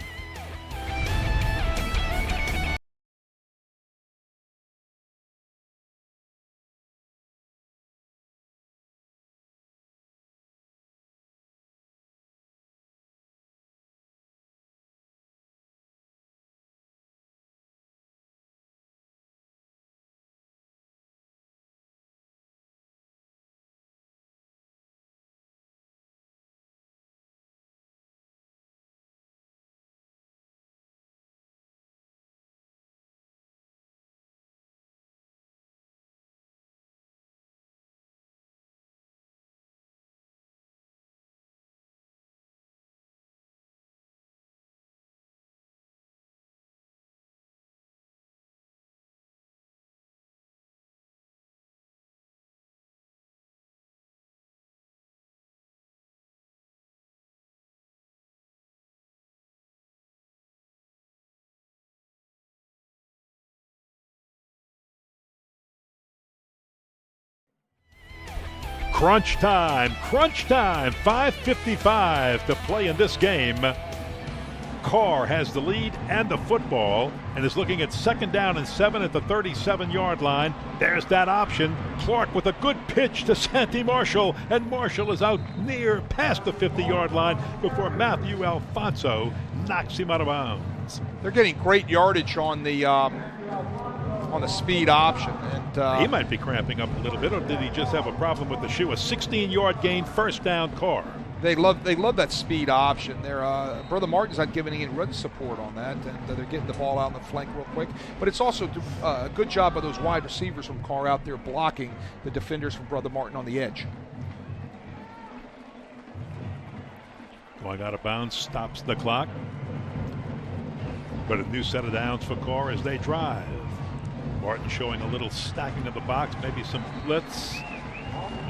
Crunch time, 5:55 to play in this game. Karr has the lead and the football and is looking at 2nd down and 7 at the 37-yard line. There's that option. Clark with a good pitch to Santee Marshall, and Marshall is out near past the 50-yard line before Matthew Alfonso knocks him out of bounds. They're getting great yardage on the speed option. And he might be cramping up a little bit, or did he just have a problem with the shoe? A 16-yard gain, 1st down, Karr. They love that speed option. Brother Martin's not giving any run support on that, and they're getting the ball out in the flank real quick. But it's also a good job by those wide receivers from Karr out there blocking the defenders from Brother Martin on the edge. Going out of bounds, stops the clock. But a new set of downs for Karr as they drive. Martin showing a little stacking of the box, maybe some blitz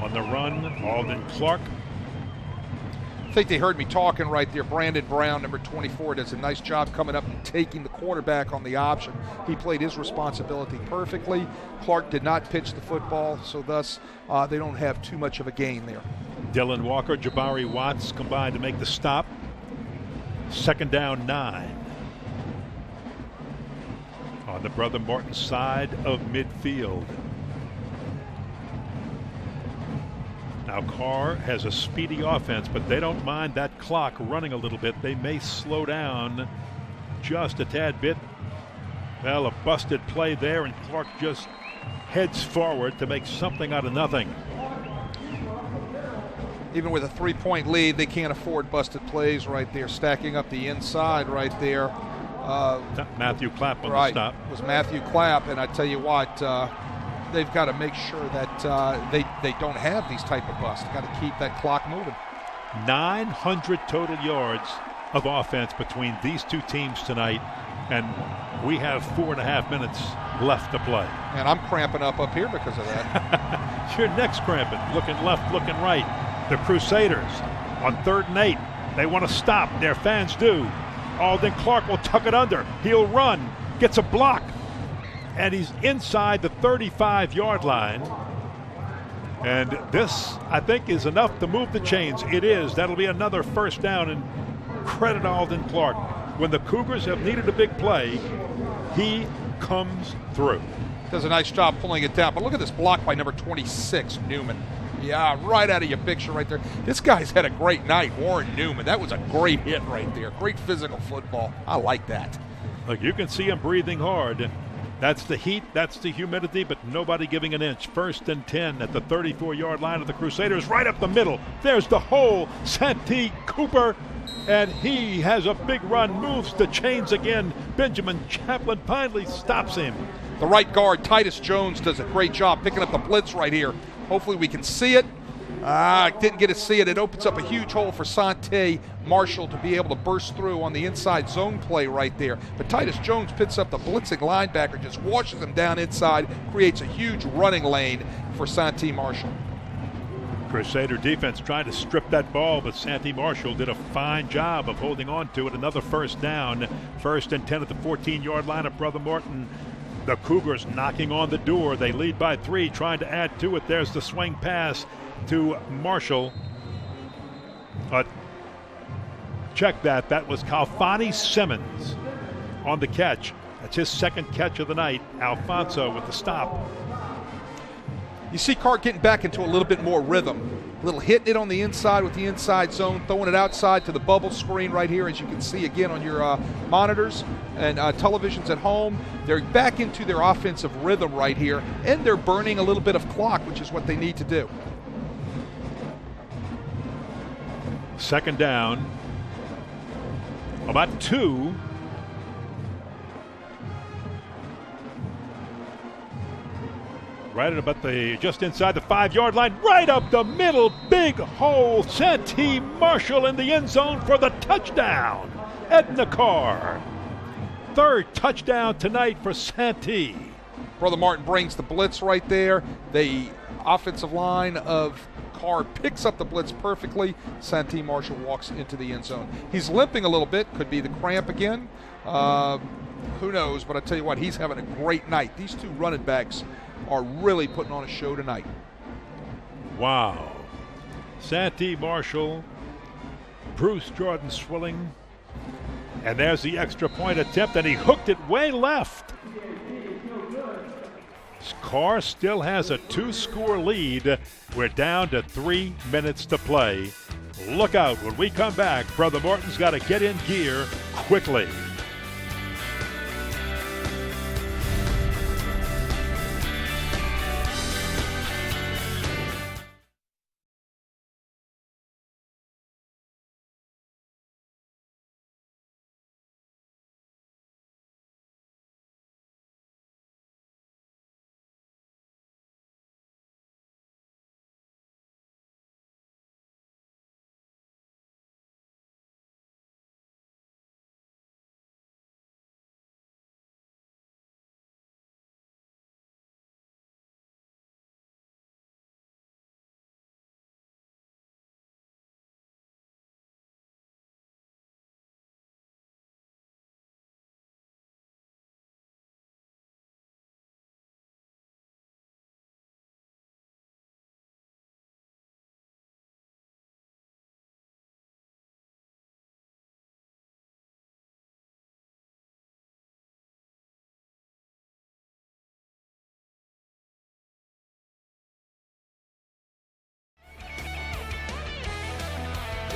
on the run. Alden Clark. I think they heard me talking right there. Brandon Brown, number 24, does a nice job coming up and taking the quarterback on the option. He played his responsibility perfectly. Clark did not pitch the football, so thus they don't have too much of a gain there. Dylan Walker, Jabari Watts combined to make the stop. 2nd down, 9. On the Brother Martin side of midfield. Now Karr has a speedy offense, but they don't mind that clock running a little bit. They may slow down just a tad bit. Well, a busted play there, and Clark just heads forward to make something out of nothing. Even with a 3-point lead, they can't afford busted plays right there. Stacking up the inside right there. Matthew Clapp on right, the stop. It was Matthew Clapp, and I tell you what, they've got to make sure that they don't have these type of busts. Got to keep that clock moving. 900 total yards of offense between these two teams tonight, and we have 4.5 minutes left to play. And I'm cramping up here because of that. Your neck's cramping. Looking left, looking right. The Crusaders on 3rd and 8. They want to stop. Their fans do. Alden Clark will tuck it under. He'll run. Gets a block. And he's inside the 35-yard line. And this, I think, is enough to move the chains. It is. That'll be another 1st down, and credit Alden Clark. When the Cougars have needed a big play, he comes through. Does a nice job pulling it down. But look at this block by number 26, Newman. Yeah, right out of your picture right there. This guy's had a great night, Warren Newman. That was a great hit right there. Great physical football. I like that. Look, you can see him breathing hard. That's the heat, that's the humidity, but nobody giving an inch. 1st and 10 at the 34-yard line of the Crusaders, right up the middle. There's the hole. Santee Cooper, and he has a big run, moves the chains again. Benjamin Chaplin finally stops him. The right guard, Titus Jones, does a great job picking up the blitz right here. Hopefully we can see it. Didn't get to see it. It opens up a huge hole for Santee Marshall to be able to burst through on the inside zone play right there. But Titus Jones picks up the blitzing linebacker, just washes him down inside, creates a huge running lane for Santee Marshall. Crusader defense trying to strip that ball, but Santee Marshall did a fine job of holding on to it. Another first down. 1st and 10 at the 14-yard line of Brother Martin. The Cougars knocking on the door. They lead by 3, trying to add to it. There's the swing pass to Marshall. Check that. That was Kalfani Simmons on the catch. That's his 2nd catch of the night. Alfonso with the stop. You see Karr getting back into a little bit more rhythm. A little hitting it on the inside with the inside zone, throwing it outside to the bubble screen right here, as you can see again on your monitors and televisions at home. They're back into their offensive rhythm right here, and they're burning a little bit of clock, which is what they need to do. 2nd down. About 2. Right at about just inside the 5-yard line, right up the middle, big hole. Santee Marshall in the end zone for the touchdown. Edna Karr. 3rd touchdown tonight for Santee. Brother Martin brings the blitz right there. The offensive line of Karr picks up the blitz perfectly. Santee Marshall walks into the end zone. He's limping a little bit. Could be the cramp again. Who knows? But I tell you what, he's having a great night. These 2 running backs are really putting on a show tonight. Wow. Santee Marshall, Bruce Jordan Swilling, and there's the extra point attempt, and he hooked it way left. Karr still has a 2-score lead. We're down to 3 minutes to play. Look out when we come back. Brother Martin's got to get in gear quickly.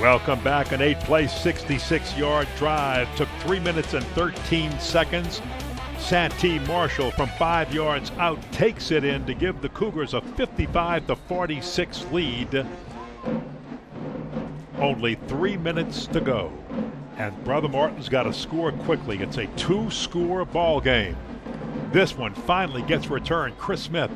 Welcome back. An 8-play, 66-yard drive. Took 3 minutes and 13 seconds. Santee Marshall from 5 yards out takes it in to give the Cougars a 55-46 lead. Only 3 minutes to go. And Brother Martin's got to score quickly. It's a 2-score ball game. This one finally gets returned. Chris Smith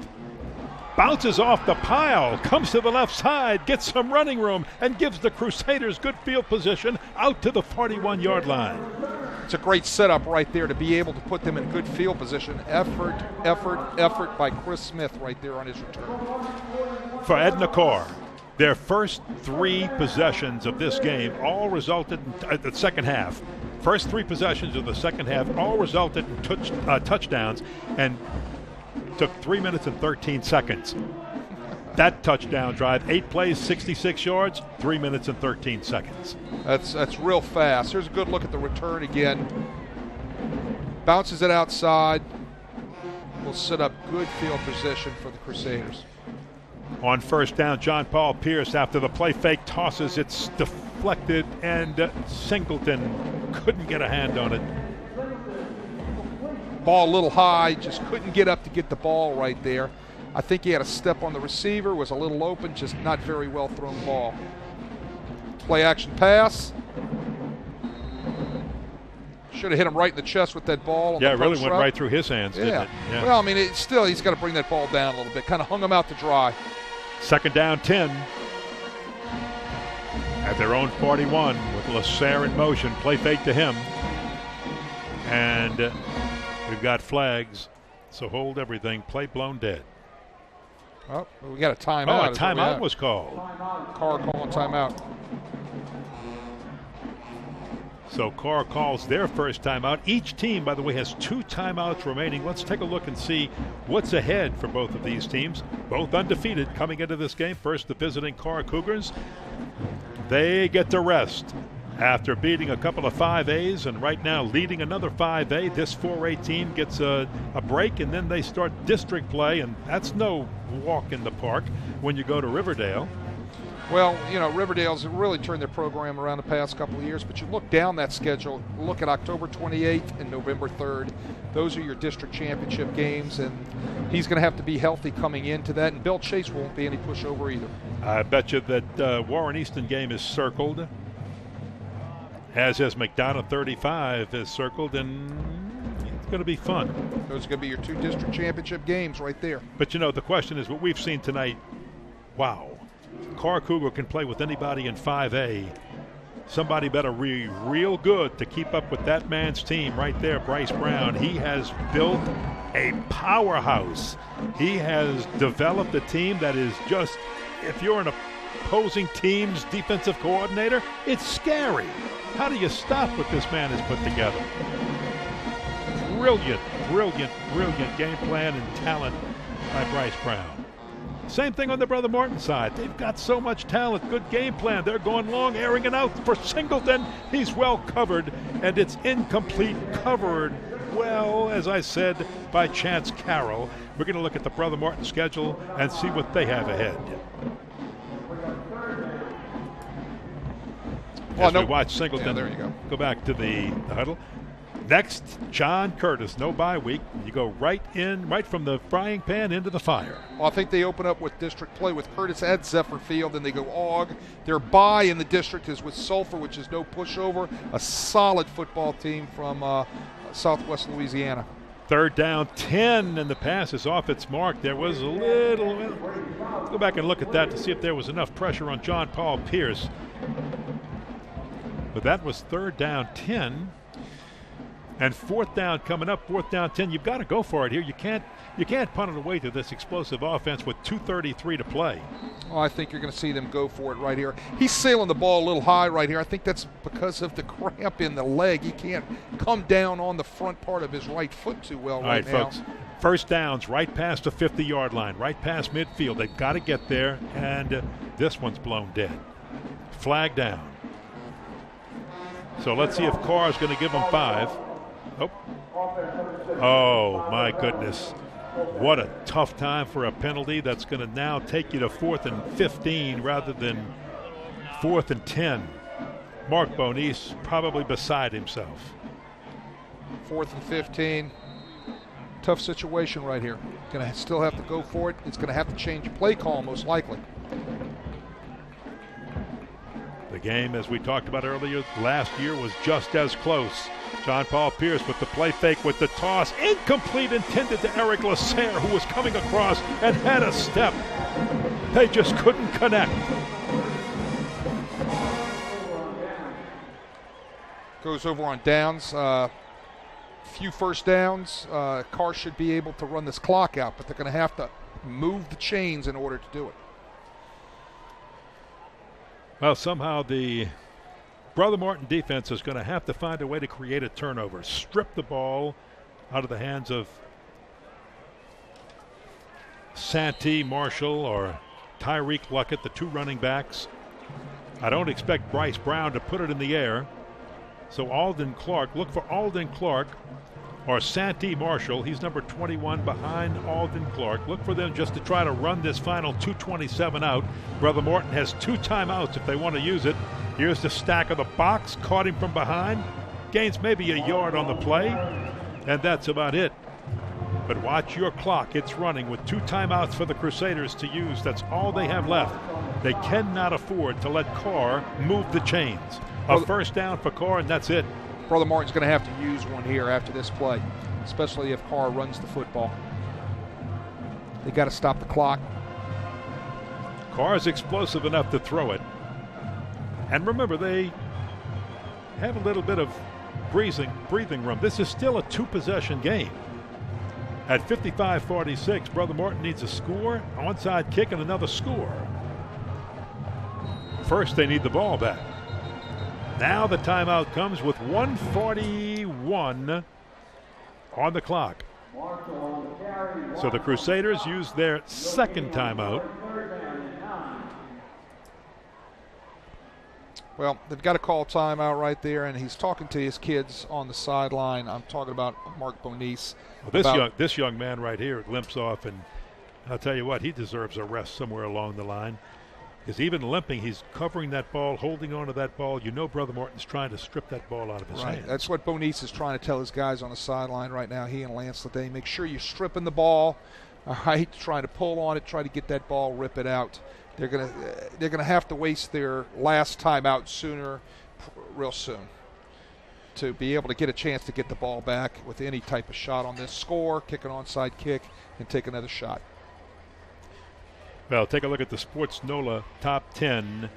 bounces off the pile, comes to the left side, gets some running room, and gives the Crusaders good field position out to the 41-yard line. It's a great setup right there to be able to put them in good field position. Effort by Chris Smith right there on his return. For Edna Karr, their first 3 possessions of this game all resulted in the second half. First 3 possessions of the second half all resulted in touchdowns, and took 3 minutes and 13 seconds. That touchdown drive, 8 plays, 66 yards, 3 minutes and 13 seconds. That's real fast. Here's a good look at the return again. Bounces it outside. Will set up good field position for the Crusaders. On first down, John Paul Pierce, after the play fake, tosses. It's deflected, and Singleton couldn't get a hand on it. Ball a little high, just couldn't get up to get the ball right there. I think he had a step on the receiver, was a little open, just not very well thrown ball. Play action pass. Should have hit him right in the chest with that ball. Yeah, it really went right through his hands, didn't it? Yeah. Well, I mean, still, he's got to bring that ball down a little bit. Kind of hung him out to dry. Second down, 10. At their own 41 with Lasser in motion. Play fake to him. And we've got flags, so hold everything. Play blown dead. Oh, we got a timeout. Oh, a timeout was called. Karr calling timeout. So Karr calls their first timeout. Each team, by the way, has 2 timeouts remaining. Let's take a look and see what's ahead for both of these teams. Both undefeated coming into this game. First, the visiting Karr Cougars. They get to rest after beating a couple of 5As and right now leading another 5A. This 4A team gets a break, and then they start district play, and that's no walk in the park when you go to Riverdale. Well, you know, Riverdale's really turned their program around the past couple of years, but you look down that schedule, look at October 28th and November 3rd. Those are your district championship games, and he's going to have to be healthy coming into that, and Bill Chase won't be any pushover either. I bet you that Warren Easton game is circled, as is McDonough 35 is circled, and it's going to be fun. Those are going to be your 2 district championship games right there. But, you know, the question is what we've seen tonight, wow. Karr Cougar can play with anybody in 5A. Somebody better be real good to keep up with that man's team right there, Bryce Brown. He has built a powerhouse. He has developed a team that is just, if you're an opposing team's defensive coordinator, it's scary. How do you stop what this man has put together? Brilliant, brilliant, brilliant game plan and talent by Bryce Brown. Same thing on the Brother Martin side. They've got so much talent, good game plan. They're going long, airing it out for Singleton. He's well covered, and it's incomplete, covered well, as I said, by Chance Carroll. We're going to look at the Brother Martin schedule and see what they have ahead. As we watch Singleton go back to the huddle. Next, John Curtis, no bye week. You go right from the frying pan into the fire. Well, I think they open up with district play with Curtis at Zephyr Field, then they go Aug. Their bye in the district is with Sulphur, which is no pushover, a solid football team from southwest Louisiana. 3rd down, 10, and the pass is off its mark. There was a little, let's go back and look at that to see if there was enough pressure on John Paul Pierce. But that was 3rd down, 10. And 4th down coming up, 4th down 10. You've got to go for it here. You can't punt it away to this explosive offense with 2:33 to play. Oh, I think you're going to see them go for it right here. He's sailing the ball a little high right here. I think that's because of the cramp in the leg. He can't come down on the front part of his right foot too well right now. All right, folks. First downs right past the 50-yard line, right past midfield. They've got to get there, and this one's blown dead. Flag down. So let's see if Karr is going to give them 5. Oh, my goodness. What a tough time for a penalty. That's going to now take you to 4th and 15 rather than 4th and 10. Mark Bonice probably beside himself. 4th and 15. Tough situation right here. Going to still have to go for it. It's going to have to change play call most likely. The game, as we talked about earlier, last year was just as close. John Paul Pierce with the play fake with the toss. Incomplete, intended to Eric Lasserre, who was coming across and had a step. They just couldn't connect. Goes over on downs. Few first downs. Karr should be able to run this clock out, but they're going to have to move the chains in order to do it. Well, somehow the Brother Martin defense is going to have to find a way to create a turnover. Strip the ball out of the hands of Santee Marshall or Tyreek Luckett, the 2 running backs. I don't expect Bryce Brown to put it in the air. So Alden Clark, look for Alden Clark or Santee Marshall. He's number 21 behind Alden Clark. Look for them just to try to run this final 2:27 out. Brother Martin has 2 timeouts if they want to use it. Here's the stack of the box. Caught him from behind. Gains maybe a yard on the play. And that's about it. But watch your clock. It's running with 2 timeouts for the Crusaders to use. That's all they have left. They cannot afford to let Karr move the chains. A first down for Karr, and that's it. Brother Martin's going to have to use one here after this play, especially if Karr runs the football. They got to stop the clock. Karr's explosive enough to throw it. And remember, they have a little bit of breathing room. This is still a 2-possession game. At 55-46, Brother Martin needs a score, onside kick, and another score. First, they need the ball back. Now the timeout comes with 1:41 on the clock. So the Crusaders use their second timeout. Well, they've got to call timeout right there, and he's talking to his kids on the sideline. I'm talking about Mark Bonice. Well, this young man right here limps off, and I'll tell you what, he deserves a rest somewhere along the line. Because even limping, he's covering that ball, holding on to that ball. You know Brother Martin's trying to strip that ball out of his hands. That's what Bonice is trying to tell his guys on the sideline right now, he and Lance Leday. Make sure you're stripping the ball, all right, trying to pull on it, try to get that ball, rip it out. They're gonna have to waste their last timeout real soon, to be able to get a chance to get the ball back with any type of shot on this score, kick an onside kick, and take another shot. Well, take a look at the Sports NOLA Top 10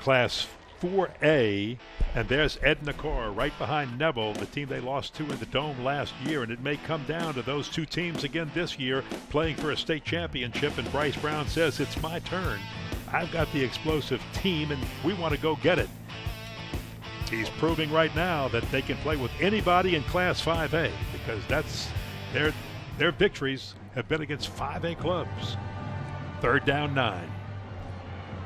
Class 4A, and there's Edna Karr right behind Neville, the team they lost to in the Dome last year, and it may come down to those two teams again this year playing for a state championship, and Bryce Brown says, it's my turn. I've got the explosive team, and we want to go get it. He's proving right now that they can play with anybody in Class 5A, because that's their victories have been against 5A clubs. Third down 9.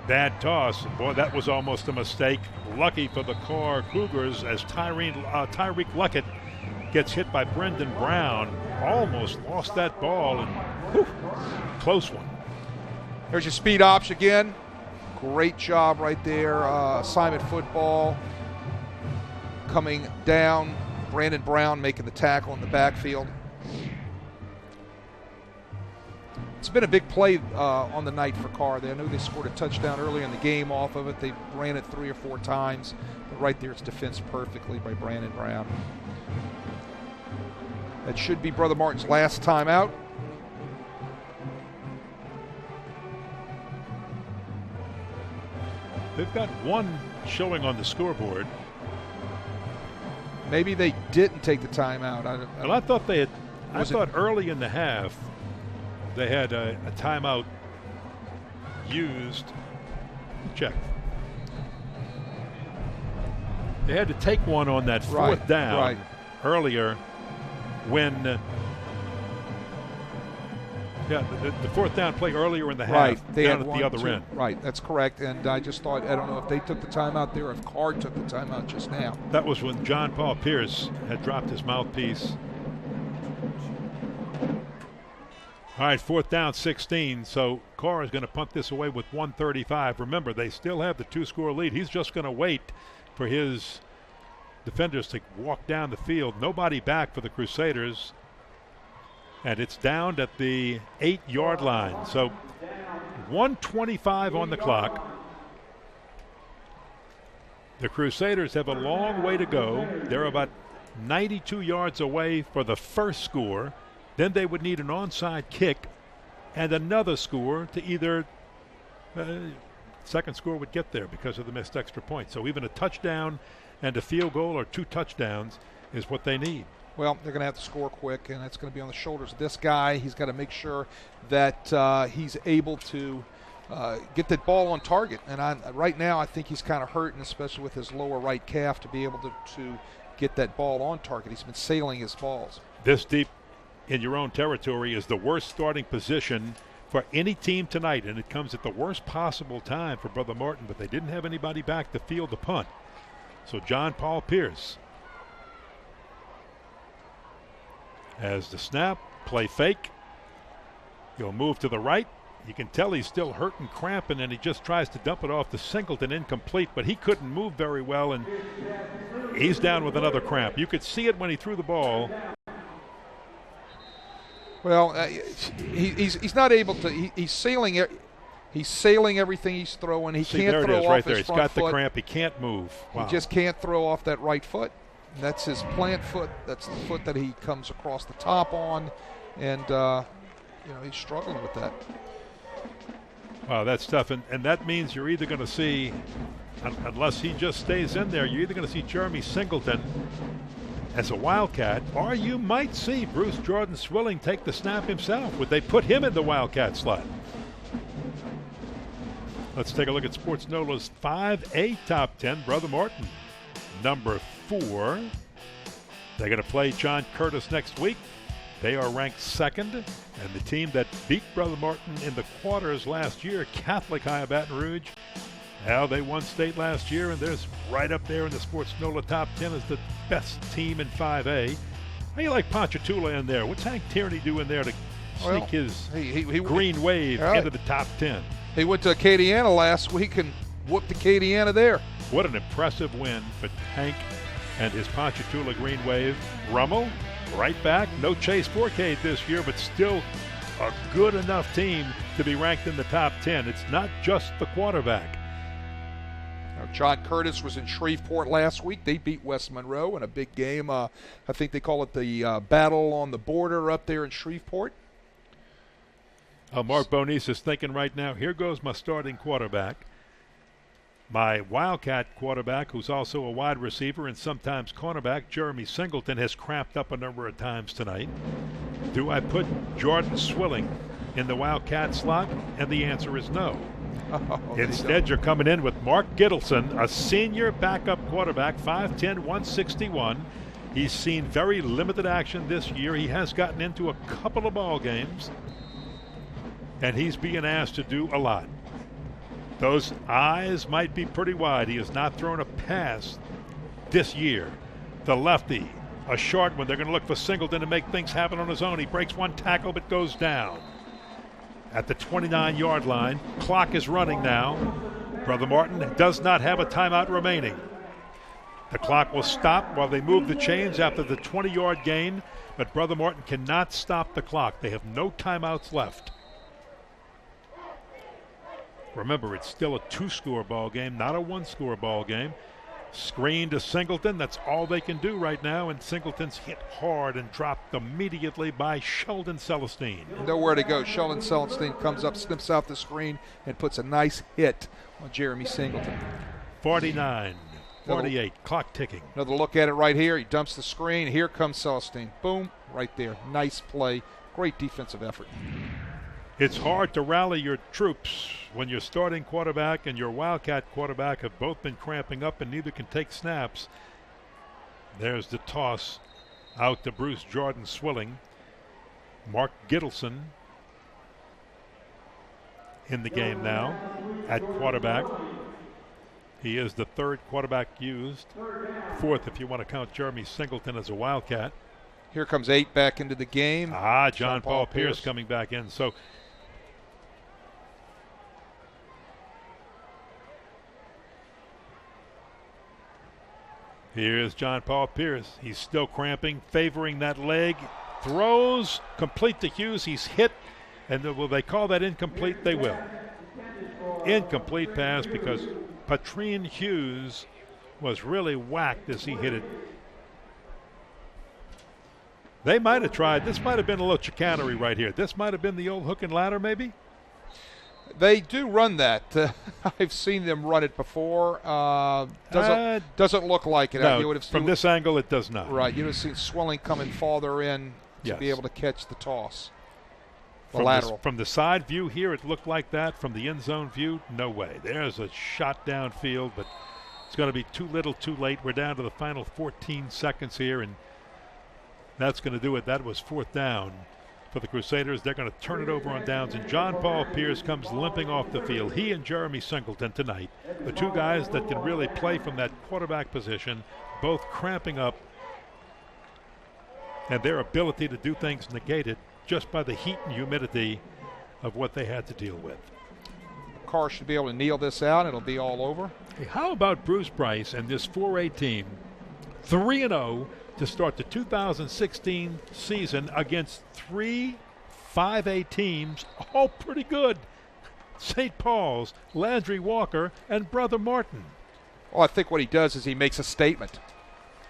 Bad toss. Boy, that was almost a mistake. Lucky for the Karr Cougars as Tyreek Luckett gets hit by Brendan Brown. Almost lost that ball, and close one. There's your speed option again. Great job right there. Assignment football coming down. Brandon Brown making the tackle in the backfield. It's been a big play on the night for Karr. I know they scored a touchdown earlier in the game off of it. They ran it 3 or 4 times. But right there, it's defensed perfectly by Brandon Brown. That should be Brother Martin's last timeout. They've got one showing on the scoreboard. Maybe they didn't take the timeout. I thought they had. I thought early in the half they had a timeout used. Check. They had to take one on that fourth down earlier when the fourth down play earlier in the half they down had at the other end. Right, that's correct. And I just thought, I don't know if they took the timeout there or if Karr took the timeout just now. That was when John Paul Pierce had dropped his mouthpiece. All right, fourth down 16, so Karr is going to punt this away with 1:35. Remember, they still have the 2-score lead. He's just going to wait for his defenders to walk down the field. Nobody back for the Crusaders, and it's down at the 8-yard line. So 1:25 on the clock. The Crusaders have a long way to go. They're about 92 yards away for the first score. Then they would need an onside kick and another score to either second score would get there because of the missed extra point. So even a touchdown and a field goal or 2 touchdowns is what they need. Well, they're going to have to score quick, and it's going to be on the shoulders of this guy. He's got to make sure that he's able to get that ball on target. And right now I think he's kind of hurting, especially with his lower right calf, to be able to get that ball on target. He's been sailing his balls. This deep in your own territory is the worst starting position for any team tonight, and it comes at the worst possible time for Brother Martin, but they didn't have anybody back to field the punt. So John Paul Pierce has the snap, play fake. He'll move to the right. You can tell he's still hurting, cramping, and he just tries to dump it off to Singleton, incomplete, but he couldn't move very well, and he's down with another cramp. You could see it when he threw the ball. Well, he's not able to. He's sailing it. He's sailing everything he's throwing. He can't there throw it is, off right his there. front He's got foot. the cramp. He can't move. Wow. He just can't throw off that right foot. And that's his plant foot. That's the foot that he comes across the top on, and he's struggling with that. Wow, that's tough, and that means you're either going to see, unless he just stays in there, you're either going to see Jeremy Singleton as a Wildcat, or you might see Bruce Jordan Swilling take the snap himself. Would they put him in the Wildcat slot? Let's take a look at Sports Nola's 5A top 10. Brother Martin, number 4. They're going to play John Curtis next week. They are ranked second, and the team that beat Brother Martin in the quarters last year, Catholic High of Baton Rouge, well, they won state last year, and they're right up there in the Sports Nola top 10 as the best team in 5A. How do you like Ponchatoula in there? What's Hank Tierney doing there to sneak his green wave into the top 10? He went to Acadiana last week and whooped Acadiana there. What an impressive win for Hank and his Ponchatoula Green Wave. Rummel, right back. No Chase Forcade this year, but still a good enough team to be ranked in the top 10. It's not just the quarterback. John Curtis was in Shreveport last week. They beat West Monroe in a big game. I think they call it the Battle on the Border up there in Shreveport. Mark Bonis is thinking right now, here goes my starting quarterback. My Wildcat quarterback, who's also a wide receiver and sometimes cornerback, Jeremy Singleton, has cramped up a number of times tonight. Do I put Jordan Swilling in the Wildcat slot? And the answer is no. Instead, you're coming in with Mark Gittleson, a senior backup quarterback, 5'10", 161. He's seen very limited action this year. He has gotten into a couple of ball games, and he's being asked to do a lot. Those eyes might be pretty wide. He has not thrown a pass this year. The lefty, a short one. They're going to look for Singleton to make things happen on his own. He breaks one tackle but goes down at the 29-yard line. Clock is running now. Brother Martin does not have a timeout remaining. The clock will stop while they move the chains after the 20-yard gain, but Brother Martin cannot stop the clock. They have no timeouts left. Remember, it's still a 2-score ball game, not a 1-score ball game. Screen to Singleton. That's all they can do right now, and Singleton's hit hard and dropped immediately by Sheldon Celestine. Nowhere to go. Sheldon Celestine comes up, snips out the screen, and puts a nice hit on Jeremy Singleton. 49, 48, clock ticking. Another look at it right here. He dumps the screen. Here comes Celestine. Boom, right there. Nice play. Great defensive effort. It's hard to rally your troops when your starting quarterback and your Wildcat quarterback have both been cramping up and neither can take snaps. There's the toss out to Bruce Jordan Swilling. Mark Gittleson in the game now at quarterback. He is the third quarterback used. Fourth if you want to count Jeremy Singleton as a Wildcat. Here comes 8 back into the game. John Paul Pierce coming back in. So here's John Paul Pierce. He's still cramping, favoring that leg. Throws, complete to Hughes. He's hit, and will they call that incomplete? They will. Incomplete pass because Patrine Hughes was really whacked as he hit it. They might have tried. This might have been a little chicanery right here. This might have been the old hook and ladder maybe. They do run that. I've seen them run it before. Doesn't look like it. No, from this angle, it does not. Right. You would have seen Swilling coming farther in to be able to catch the toss. Lateral. From the side view here, it looked like that. From the end zone view, no way. There's a shot downfield, but it's going to be too little too late. We're down to the final 14 seconds here, and that's going to do it. That was fourth down for the Crusaders. They're going to turn it over on downs, and John Paul Pierce comes limping off the field. He and Jeremy Singleton tonight, the two guys that can really play from that quarterback position, both cramping up, and their ability to do things negated just by the heat and humidity of what they had to deal with. Karr should be able to kneel this out. It'll be all over. Hey, how about Bruce Price and this 4A team, 3-0 to start the 2016 season against 3 5A teams, all pretty good. St. Paul's, Landry Walker, and Brother Martin. Well, I think what he does is he makes a statement.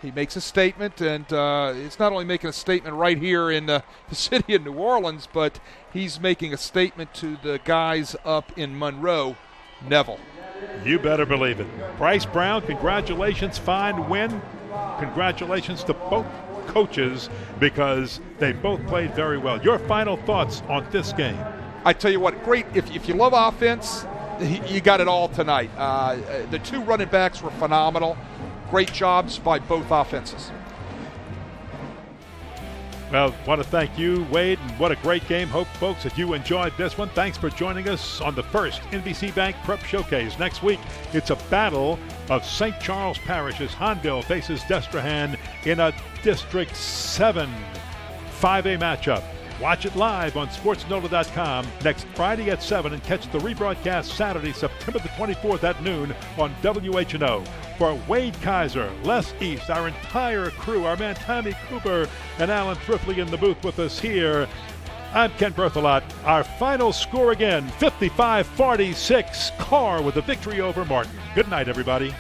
He makes a statement, and it's not only making a statement right here in the city of New Orleans, but he's making a statement to the guys up in Monroe, Neville. You better believe it. Bryce Brown, congratulations, fine win. Congratulations to both coaches because they both played very well. Your final thoughts on this game? I tell you what, great. If you love offense, you got it all tonight. The two running backs were phenomenal. Great jobs by both offenses. Well, want to thank you, Wade, and what a great game. Hope, folks, that you enjoyed this one. Thanks for joining us on the first NBC Bank Prep Showcase. Next week, it's a battle of St. Charles Parish as Hahnville faces Destrehan in a District 7 5A matchup. Watch it live on SportsNola.com next Friday at 7 and catch the rebroadcast Saturday, September the 24th at noon on WHNO. For Wade Kaiser, Les East, our entire crew, our man Tommy Cooper and Alan Thrifley in the booth with us here, I'm Ken Berthelot. Our final score again, 55-46, Karr with a victory over Martin. Good night, everybody.